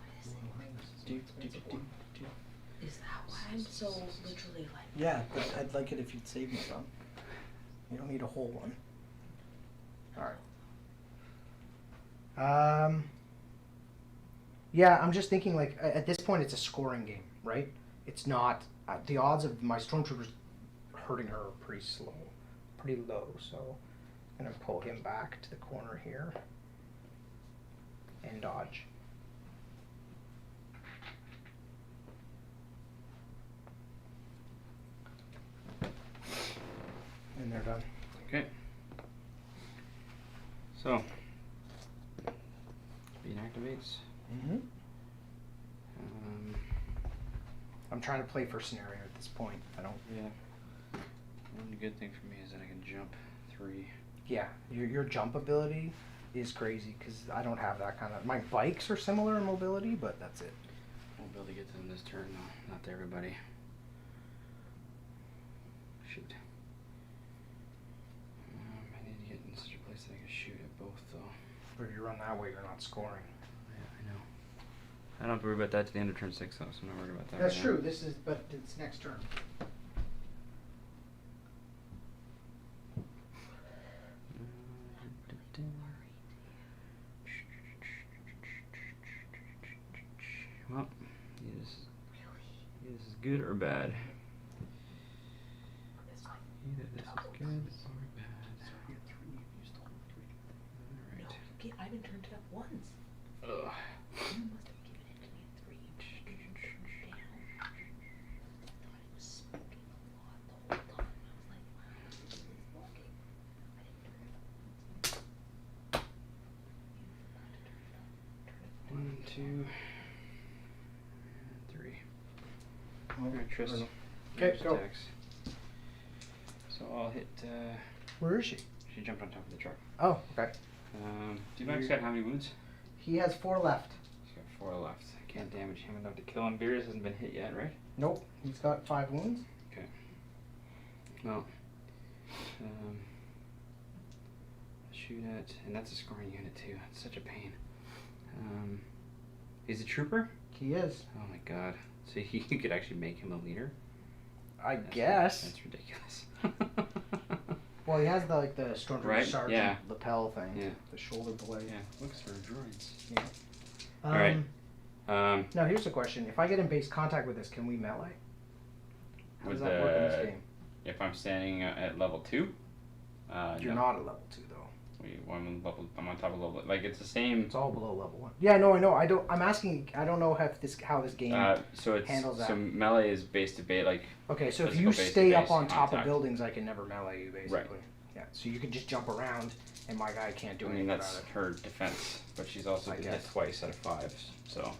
Is that why I'm so literally like? Yeah, but I'd like it if you'd save me some. You don't need a whole one. Alright. Yeah, I'm just thinking like at this point it's a scoring game, right? It's not the odds of my stormtroopers hurting her are pretty low. So I'm gonna pull him back to the corner here and dodge. So, Sabine activates. Mm-hmm. I'm trying to play for scenario at this point. I don't. Yeah. One good thing for me is that I can jump 3. Yeah, your jump ability is crazy because I don't have that kind of. My bikes are similar in mobility, but that's it. Won't be able to get to them this turn though. Not to everybody. Shoot. I need to get in such a place that I can shoot at both though. But if you run that way, you're not scoring. Yeah, I know. I don't have to worry about that to the end of turn 6 though, so I'm not worried about that. That's right true. now. This is, but it's next turn. Well, is good or bad? Either this is good or bad. Alright. Okay, I haven't turned it up once. Ugh. You must have given it to me at 3. Damn. I thought it was smoking a lot the whole time. I was like, wow, this is smoking. I didn't turn it up once. You forgot to turn it up. Turn it 1, 2, 3. Oh, Alright, Tristan. Okay, go. Attacks. So I'll hit. Where is she? She jumped on top of the truck. Oh, okay. Do Max got how many wounds? He has 4 left. He's got 4 left. I can't damage him enough to kill him. Veers hasn't been hit yet, right? Nope, he's got 5 wounds. Okay. Well, shoot at, and that's a scoring unit too. It's such a pain. He's a trooper? He is. Oh my god. So you could actually make him a leader? I guess. That's ridiculous. Well, he has the Stormtrooper Right, Sergeant yeah. lapel thing. Yeah. The shoulder blade. Yeah, looks for droids. Yeah. Alright. Now here's the question: if I get in base contact with this, can we melee? How does With that work in this game? If I'm standing at level 2? You're no. not at level 2 though. I'm on top of level. Like it's the same. It's all below level 1. Yeah, no, I know. I'm asking. I don't know how this game. So it's handles that. so melee is base to base. Like Okay, so if physical you base to stay up base on top of contact. buildings, I can never melee you, basically. Right. Yeah, so you can just jump around, and my guy can't do I anything mean about that's it. her defense, but she's also I been hit guess. twice out of 5. So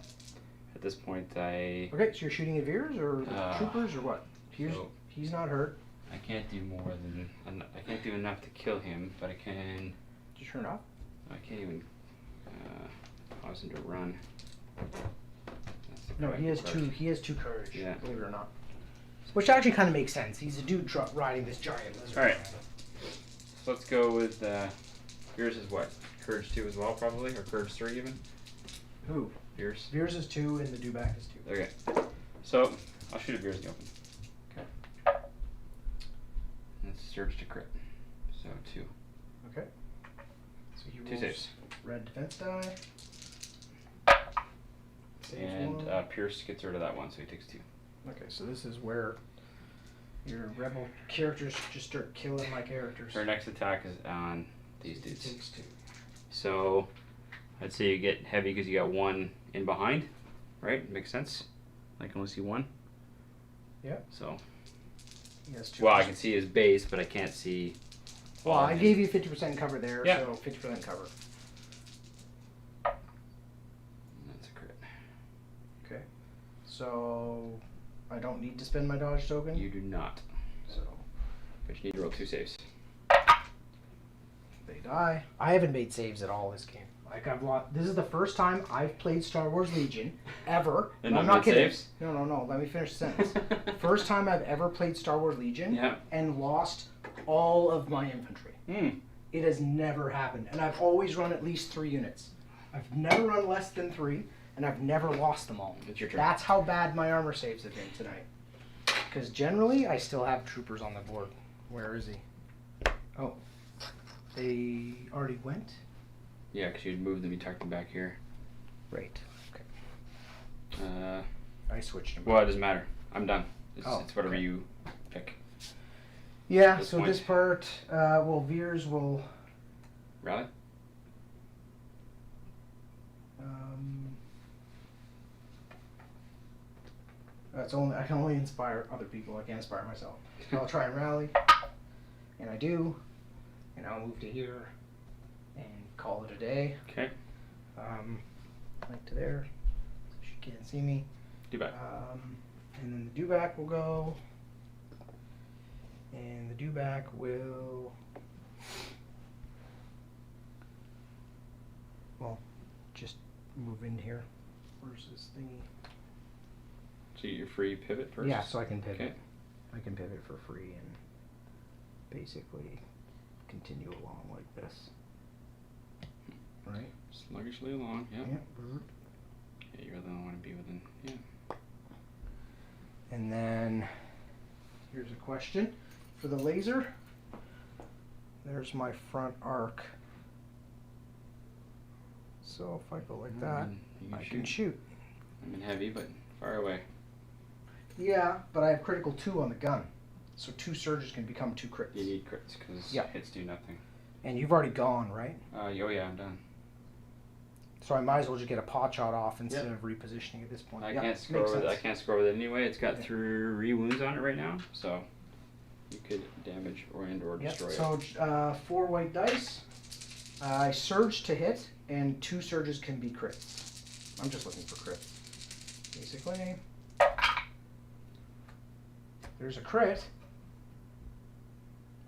at this point, I Okay, so you're shooting at Veers or troopers or what? so- He's not hurt. can't do more than I can't do enough to kill him, but I can. Did you turn off? I can't even cause him to run. That's the No, correct he has approach. He has 2 courage. Yeah. Believe it or not. Which actually kind of makes sense. He's a dude riding this giant lizard. All right. So let's go with yours is what? Courage 2 as well, probably, or Courage 3 even. Who? Veers. Veers is 2 and the Dewback is 2. Okay. So I'll shoot at Veers in the open. Okay. Let's surge to crit. So 2. Okay. So he 2 rolls saves. red defense die. Saves And 1. Pierce gets rid of that 1, so he takes 2. Okay, so this is where your rebel characters just start killing my characters. Her next attack is on these He dudes. takes 2. So I'd say you get heavy because you got 1 in behind, right? Makes sense. I can only see 1. Yeah. So He has 2. well, I can see his base, but I can't see. Well, all I of gave him. you 50% cover there, Yeah. so 50% cover. That's a crit. Okay. So I don't need to spend my dodge token. You do not, So but you need to roll 2 saves. they die. I haven't made saves at all this game. Like I've lost. This is the first time I've played Star Wars Legion ever. And No, I'm not not made kidding. saves? No. Let me finish the sentence. First time I've ever played Star Wars Legion Yeah. and lost all of my infantry. Hmm. It has never happened, and I've always run at least 3 units. I've never run less than 3, and I've never lost them all. It's your turn. That's how bad my armor saves have been tonight. Because generally, I still have troopers on the board. Where is he? Oh, they already went. Yeah, because you'd move them, you tucked them back here. Right. Okay. I switched them. Well, it doesn't matter. I'm done. It's, Oh, it's whatever okay. you pick. Yeah. This So point. this part, well, Veers will. Rally? That's only I can only inspire other people. I can't inspire myself. So I'll try and rally, and I do, and I'll move to here, and call it a day. Okay. Right to there. So she can't see me. Do back. And then the dewback will go. And the dewback will. Well, just move in here. Where's this thingy? So you're free pivot first? Yeah, so I can pivot. Okay. I can pivot for free and basically continue along like this. Right? Sluggishly along, yeah. Yeah. Yeah, you really don't want to be within, yeah. And then here's a question for the laser. There's my front arc. So if I go like that, You I can shoot. I'm in heavy, but far away. Yeah, but I have critical 2 on the gun. So 2 surges can become 2 crits. You need crits because Yeah. hits do nothing. And you've already gone, right? Oh yeah, I'm done. So I might as well just get a pot shot off instead Yep. of repositioning at this point. I Yeah, can't score makes with it. I sense. can't score with it anyway. It's got Yeah. 3 wounds on it right now, so you could damage or Yep, destroy so it. 4 white dice. I surge to hit, and 2 surges can be crits. I'm just looking for crits, basically. There's a crit.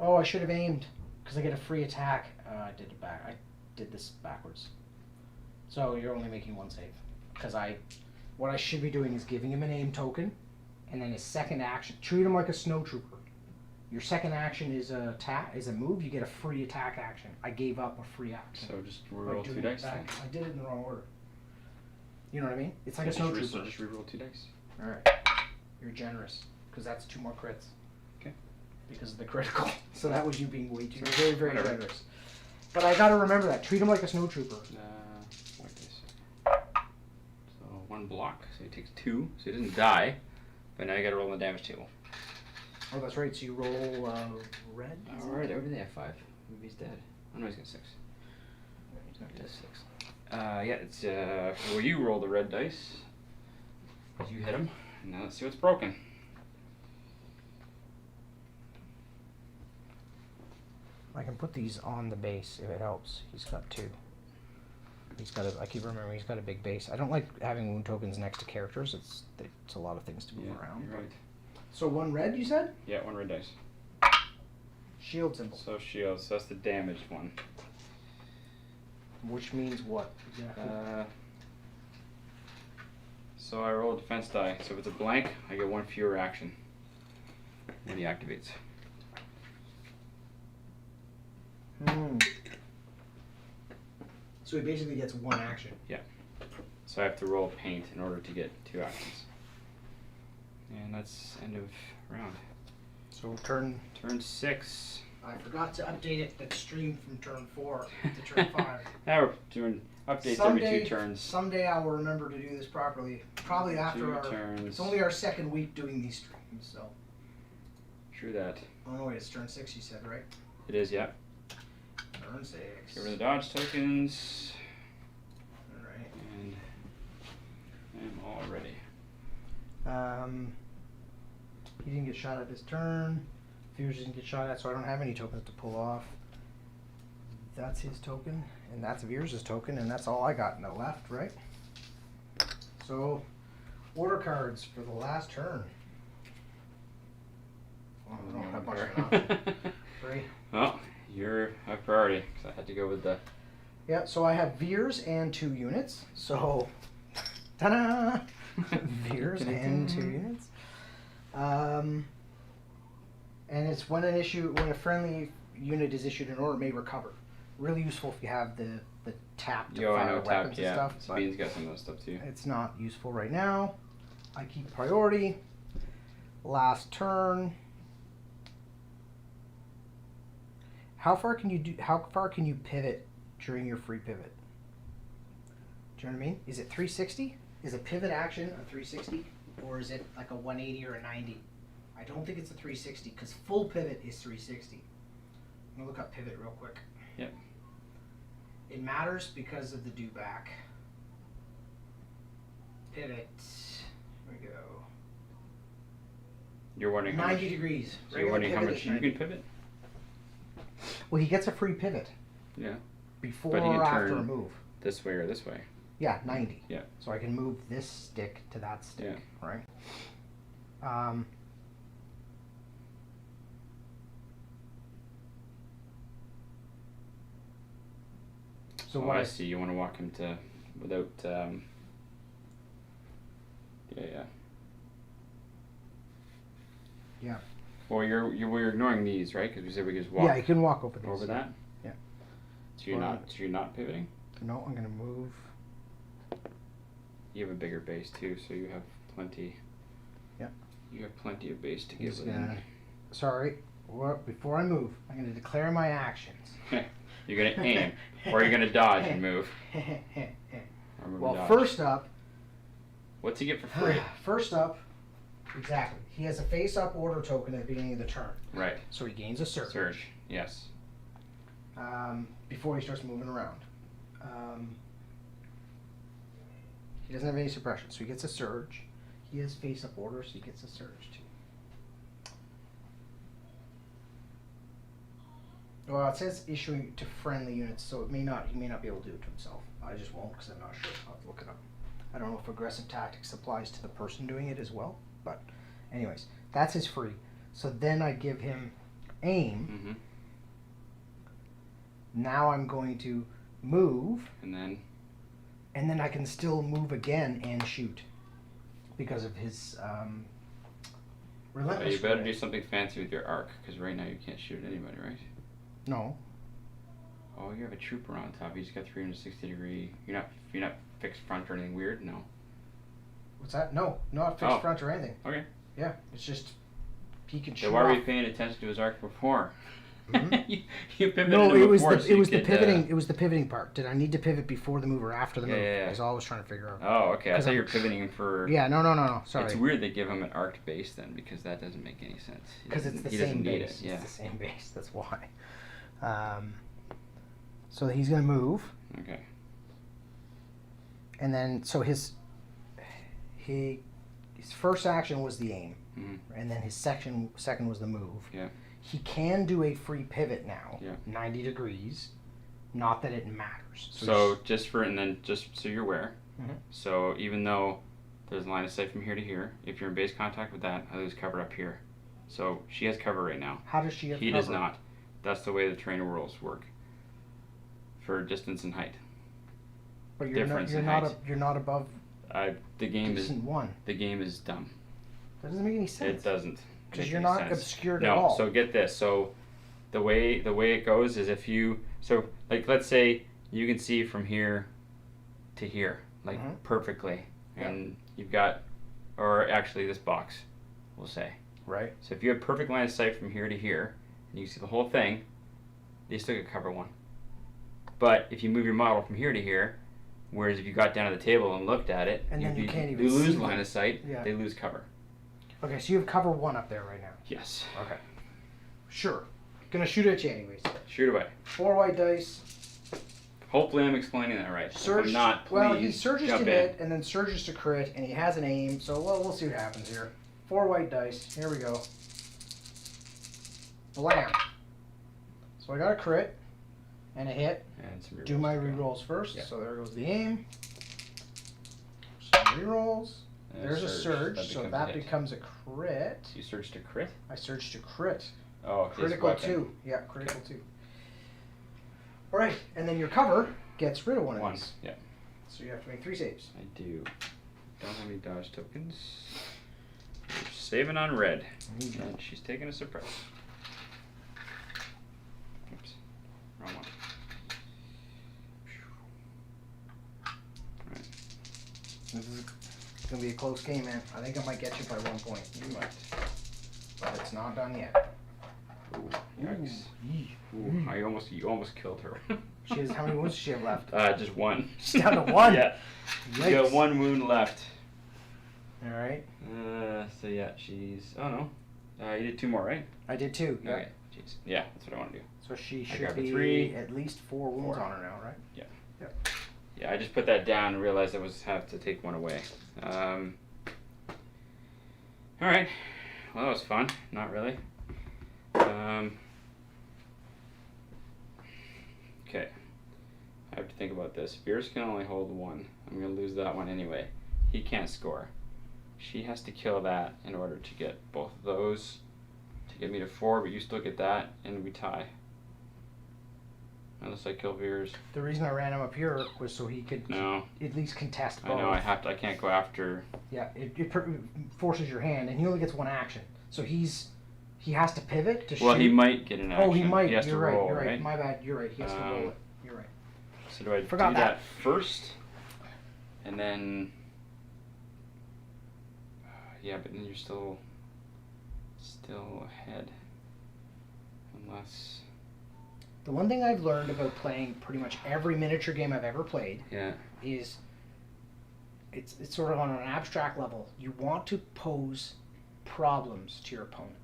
Oh, I should have aimed, because I get a free attack. I did this backwards. So you're only making 1 save. Because what I should be doing is giving him an aim token, and then his second action, treat him like a snow trooper. Your second action is a move. You get a free attack action. I gave up a free action. So just by reroll 2 doing dice that. then. I did it in the wrong order. You know what I mean? It's like a So snow just, trooper. just reroll 2 dice. All right, you're generous because that's 2 more crits. Okay. Because of the critical. So that was you being way too very very Whatever. generous. But I got to remember that. Treat him like a snow trooper. White dice. So 1 block, so he takes 2, so he doesn't die. But now you got to roll on the damage table. Oh, that's right. So you roll red. Alright, over there, 5. Maybe he's dead. Oh no, he's got 6. He's not He dead. does 6. Yeah, it's well, you roll the red dice. You hit him. Now let's see what's broken. I can put these on the base if it helps. He's got 2. I keep remembering he's got a big base. I don't like having wound tokens next to characters. It's a lot of things to move around. You're right. So 1 red, you said? Yeah, 1 red dice. Shield symbol. So shields, so that's the damaged one. Which means what exactly? So I roll a defense die. So if it's a blank, I get 1 fewer action when he activates. So he basically gets 1 action. So I have to roll paint in order to get 2 actions. And that's end of round. So turn. Turn 6. I forgot to update it. That stream from turn 4 to turn 5. Now we're doing updates every 2 turns. Someday I will remember to do this properly. Probably after 2 our. turns. It's only our 2nd week doing these streams, so. True that. Oh no, wait, it's turn 6. You said, right? It is, yeah. Turn 6. Get rid of the dodge tokens. All right. And I'm all ready. He didn't get shot at this turn. Veers didn't get shot at, so I don't have any tokens to pull off. That's his token, and that's Veers' token, and that's all I got in the left, right? So, order cards for the last turn. Well, I don't have much of an option. 3. Well, you're a priority, because I had to go with the... Yeah, so I have Veers and 2 units. So, ta-da! Veers and 2 units. And it's when a friendly unit is issued, an order may recover. Really useful if you have the tap to Yo, I fire know weapons tapped, and yeah. stuff. But Sabine's got some of those stuff too. it's not useful right now. I keep priority. Last turn. How far can you pivot during your free pivot? Do you know what I mean? Is it 360? Is a pivot action a 360? Or is it like a 180 or a 90? I don't think it's a 360 because full pivot is 360. I'm gonna look up pivot real quick. Yep. It matters because of the do back. Pivot. Here we go. You're wondering how 90 much... degrees. So you're wondering how Regular much pivot you is can pivot? Well, he gets a free pivot. Yeah. before But he or can after a turn- move. This way or this way. Yeah, 90. Yeah. So I can move this stick to that stick, right? So Oh, what I see. You want to walk him to without. Yeah. Yeah. Well, we're ignoring these, right? Because we said we could just walk Yeah, you can walk over over these. that. Yeah. So you're not pivoting. No, I'm gonna move. You have a bigger base too, so you have plenty. Yep. You have plenty of base to He's give within. gonna. Sorry. Before I move, I'm gonna declare my actions. You're gonna aim, or you're gonna dodge and move. Or move Well, and dodge. first up. What's he get for free? First up. Exactly. He has a face-up order token at the beginning of the turn, Right. so he gains a surge. Surge. Yes. Before he starts moving around. He doesn't have any suppression, so he gets a surge. He has face-up order, so he gets a surge too. Well, it says issuing to friendly units, so he may not be able to do it to himself. I just won't because I'm not sure. I'll have to look it up. I don't know if aggressive tactics applies to the person doing it as well, but anyways, that's his free. So then I give him aim. Mm-hmm. Now I'm going to move, And then I can still move again and shoot because of his relentless. you better roll. do something fancy with your arc, because right now you can't shoot anybody, right? No. Oh, you have a trooper on top. He's got 360 degree. You're not fixed front or anything weird. No. What's that? No, not fixed Oh. front or anything. Okay. Yeah, it's just he can shoot. So why were off. you paying attention to his arc before? Mhm. you pivoted No, him it was before, the so it you was the could, pivoting. It was the pivoting part. Did I need to pivot before the move or after the Yeah, move? yeah, yeah. That's all I was trying to figure out. Oh, okay. I 'Cause thought you I'm- were pivoting for. Yeah, no. Sorry. It's weird they give him an arced base then, because that doesn't make any sense. Because it's the he same doesn't need base. it. Yeah. It's the same base. That's why. So he's gonna move, Okay. and then so his first action was the aim, Mhm. and then his second was the move. Yeah. He can do a free pivot now, Yeah. 90 degrees. Not that it matters. So just so you're aware. Mhm. So even though there's a line of sight from here to here, if you're in base contact with that, I lose cover up here. So she has cover right now. how does she have He cover? does not. That's the way the trainer rules work. For distance and height. But difference in not height. you're not above The game is decent one. dumb. That doesn't make any It sense. doesn't. Because make you're any not sense. obscured No, at all. so get this. So the way it goes is if you let's say you can see from here to here Mhm. perfectly, Yeah. and you've got, or actually this box, we'll say. Right. So if you have perfect line of sight from here to here, and you see the whole thing, they still get cover one. But if you move your model from here to here, whereas if you got down to the table and looked at it, And then you can't even you lose see line them. of sight. Yeah. They lose cover. Okay, so you have cover one up there right now. Yes. Okay. Sure. Gonna shoot at you anyways. Shoot away. 4 white dice. Hopefully I'm explaining that right. If Surge. I'm not, please Well, he surges jump to in. hit and then surges to crit, and he has an aim. So we'll see what happens here. 4 white dice. Here we go. Blam. So I got a crit and a hit. And some Do my rerolls to go. rerolls first. Yeah. So there goes the aim. Some rerolls. And There's a surge, so becomes that a hit. becomes a crit. You surge to crit? I surge to crit. Oh, his Critical weapon. 2. Yeah, critical 2. Alright, and then your cover gets rid of one of One. these. Yeah, So you have to make 3 saves. I do. Don't have any dodge tokens. We're saving on red. And she's taking a suppress. Oops. Wrong one. Alright. This is gonna be a close game, man. I think I might get you by 1 point. You might. But it's not done yet. Ooh, yikes. Yee. Ooh, you almost killed her. She has, how many wounds does she have left? Just one. She's down to 1? Yeah. You got Yikes. 1 wound left. Alright. So yeah, she's. Oh no. You did 2 more, right? I did 2. Yeah. Okay. Jeez. Yeah, that's what I want to do. So she I should grabbed a be 3. at least 4 wounds 4. on her now, right? Yeah, I just put that down and realized I have to take 1 away. All right. Well, that was fun. Not really. Okay. I have to think about this. Veers can only hold 1. I'm gonna lose that one anyway. He can't score. She has to kill that in order to get both of those to get me to 4, but you still get that, and we tie. Unless I kill Veers. The reason I ran him up here was so he could No. at least contest both. I know. I can't go after. Yeah, it forces your hand, and he only gets 1 action. So he has to pivot to shoot. Well, he might get an action. Oh, he might. He has You're to right. roll, You're right. My bad. You're right. He has to roll it. You're right. So do I Forgot do that. that first, and then? Yeah, but then you're still ahead, unless. The one thing I've learned about playing pretty much every miniature game I've ever played Yeah. is it's sort of on an abstract level. You want to pose problems to your opponent.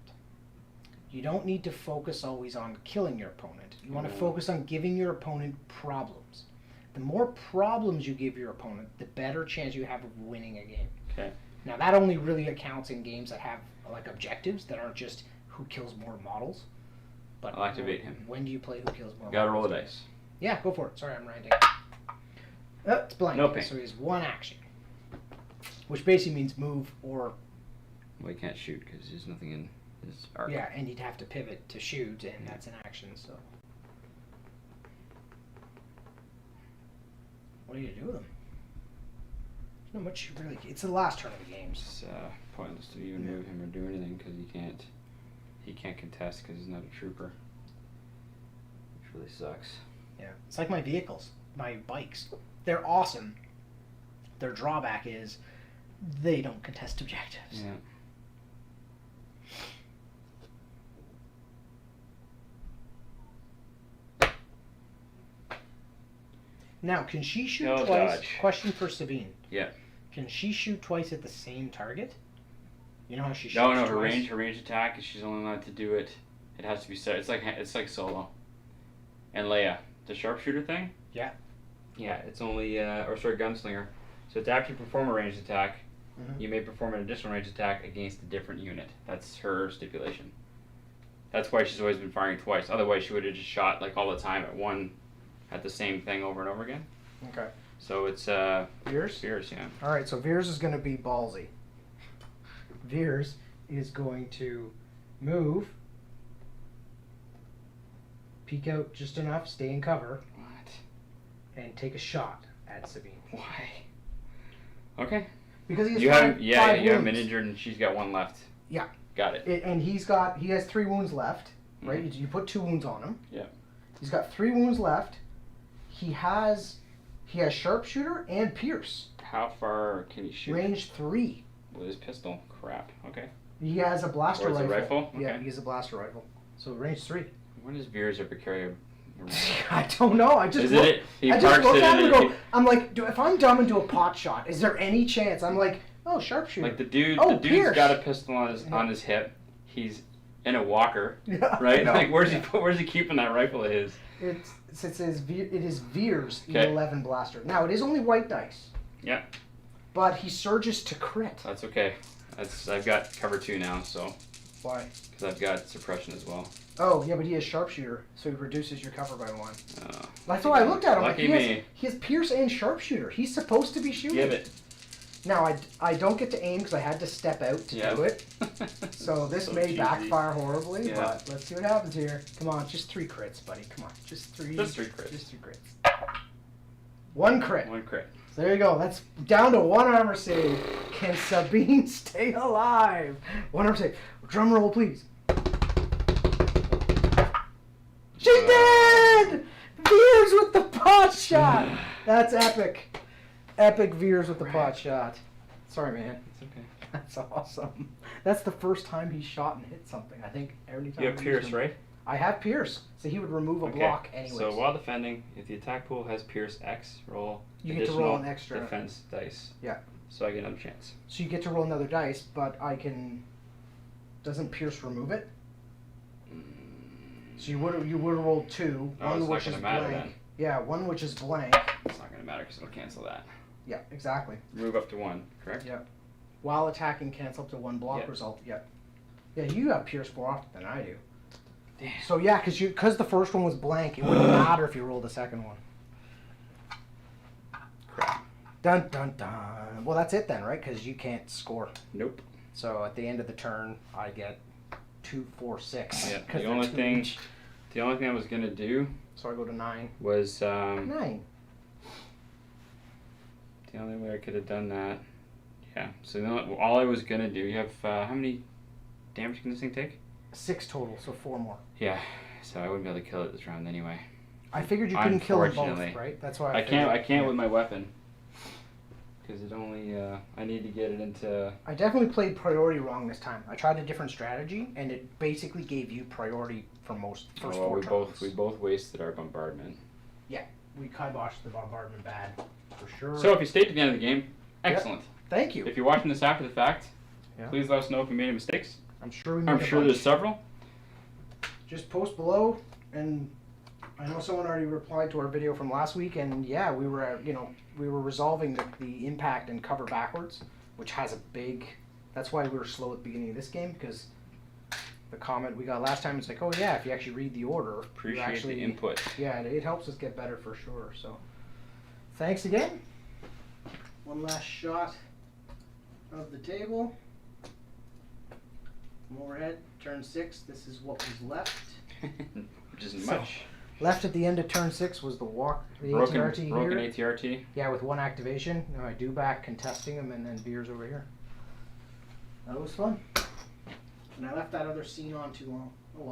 You don't need to focus always on killing your opponent. You want to focus on giving your opponent problems. The more problems you give your opponent, the better chance you have of winning a game. Okay. Now that only really accounts in games that have like objectives that aren't just who kills more models. But I'll activate him. When do you play who kills more Gotta models? roll a dice. Yeah, go for it. Sorry, I'm ranting. It's blank. No pain. So he has 1 action. Which basically means move or... Well, he can't shoot because there's nothing in his arc. Yeah, and he'd have to pivot to shoot, and that's an action, so... What do you do with him? There's not much really... It's the last turn of the games. It's pointless to even move him or do anything because he can't contest because he's not a trooper. Which really sucks. Yeah, it's like my vehicles, my bikes. They're awesome. Their drawback is they don't contest objectives. Yeah. Now, can she shoot No twice? dodge. Question for Sabine. Yeah. Can she shoot twice at the same target? You know how she shoots No, twice? her range attack is she's only allowed to do it. It has to be set. It's like Solo. And Leia, the sharpshooter thing. Yeah. Yeah, it's only gunslinger. So it's after you perform a ranged attack, you may perform an additional ranged attack against a different unit. That's her stipulation. That's why she's always been firing twice. Otherwise, she would have just shot like all the time at the same thing over and over again. Okay. So it's Veers? Veers, yeah. All right, so Veers is going to be ballsy. Veers is going to move, peek out just enough, stay in cover, What? and take a shot at Sabine. Why? Okay. Because he has You five have you have wounds. been injured and she's got 1 left. Yeah. Got it. And he has 3 wounds left, right? You put 2 wounds on him. Yeah. He's got 3 wounds left. He has sharpshooter and pierce. How far can he shoot? Range 3. With his pistol. Crap. Okay. He has a blaster Or it's a rifle. rifle? Yeah, Okay. he has a blaster rifle. So range 3. When does Veers ever carry a I don't know. I just Is look, it? He I just parks look it at him in and a- go, I'm like, if I'm dumb and do a pot shot, is there any chance? I'm like, oh, sharpshooter. Like the dude's Pierce. got a pistol on his hip. He's in a walker, Yeah, right? no, Like where's he keeping that rifle of his? It is Veers Okay. 11 blaster. Now, it is only white dice. Yeah. But he surges to crit. That's okay. I've got cover 2 now, so Why? because I've got suppression as well. Oh, yeah, but he has sharpshooter, so he reduces your cover by 1. Oh, That's why I looked at him. lucky like, me. he has pierce and sharpshooter. He's supposed to be shooting. Give it. Now, I don't get to aim because I had to step out to Yeah. do it. So this may cheesy. backfire horribly, Yeah. but let's see what happens here. Come on, just 3 crits, buddy. Come on, just 3. Just 3 crits. Just 3 crits. 1 crit. 1 crit. So there you go. That's down to 1 armor save. Can Sabine stay alive? 1 armor save. Drum roll, please. She did! Veers with the pot shot. That's epic. Epic Veers with the pot shot. Sorry, man. It's okay. That's awesome. That's the first time he shot and hit something. I think every time. You have we Pierce, used him. right? I have Pierce, so he would remove a block anyways. So while defending, if the attack pool has Pierce X, roll You get to additional roll an extra. defense dice. Yeah. So I get another chance. So you get to roll another dice, but I can. Doesn't Pierce remove it? So you would have rolled 2. Oh, One it's not which is gonna matter blank. then. Yeah, one which is blank. It's not going to matter because it'll cancel that. Yeah, exactly. Move up to 1, correct? Yeah. While attacking, cancel up to 1 block Yep. result. Yep. Yeah, you have Pierce more often than I do. So yeah, because the first one was blank, it wouldn't matter if you rolled the second one. Dun dun dun. Well, that's it then, right? Because you can't score. Nope. So at the end of the turn, I get 2, 4, 6. Yeah. 'cause The they're only 2 thing, each. the only thing I was gonna do So I go to 9. was 9. the only way I could have done that. Yeah. So all I was gonna do. You have how many damage can this thing take? 6 total, so 4 more. Yeah. So I wouldn't be able to kill it this round anyway. I figured you couldn't kill them both, Unfortunately. right? That's why I can't. I can't yeah. with my weapon. Because it only. I need to get it into. I definitely played priority wrong this time. I tried a different strategy, and it basically gave you priority for most first well, 4 turns. we both wasted our bombardment. We kiboshed the bombardment bad, for sure. So if you stayed to the end of the game, excellent. Thank you. If you're watching this after the fact, Yeah. please let us know if we made any mistakes. I'm sure we made I'm a sure bunch. there's several. Just post below, and I know someone already replied to our video from last week, and yeah, we were resolving the impact and cover backwards, which has a big. That's why we were slow at the beginning of this game, because the comment we got last time is like, oh yeah, if you actually read the order, you Appreciate actually, the input. yeah, it helps us get better for sure. So, thanks again. One last shot of the table. From overhead, turn 6. This is what was left. Which isn't So, much. Left at the end of turn 6 was the Broken ATRT here. ATRT. Yeah, with 1 activation. Now I do back contesting him, and then Veers over here. That was fun. And I left that other scene on too long.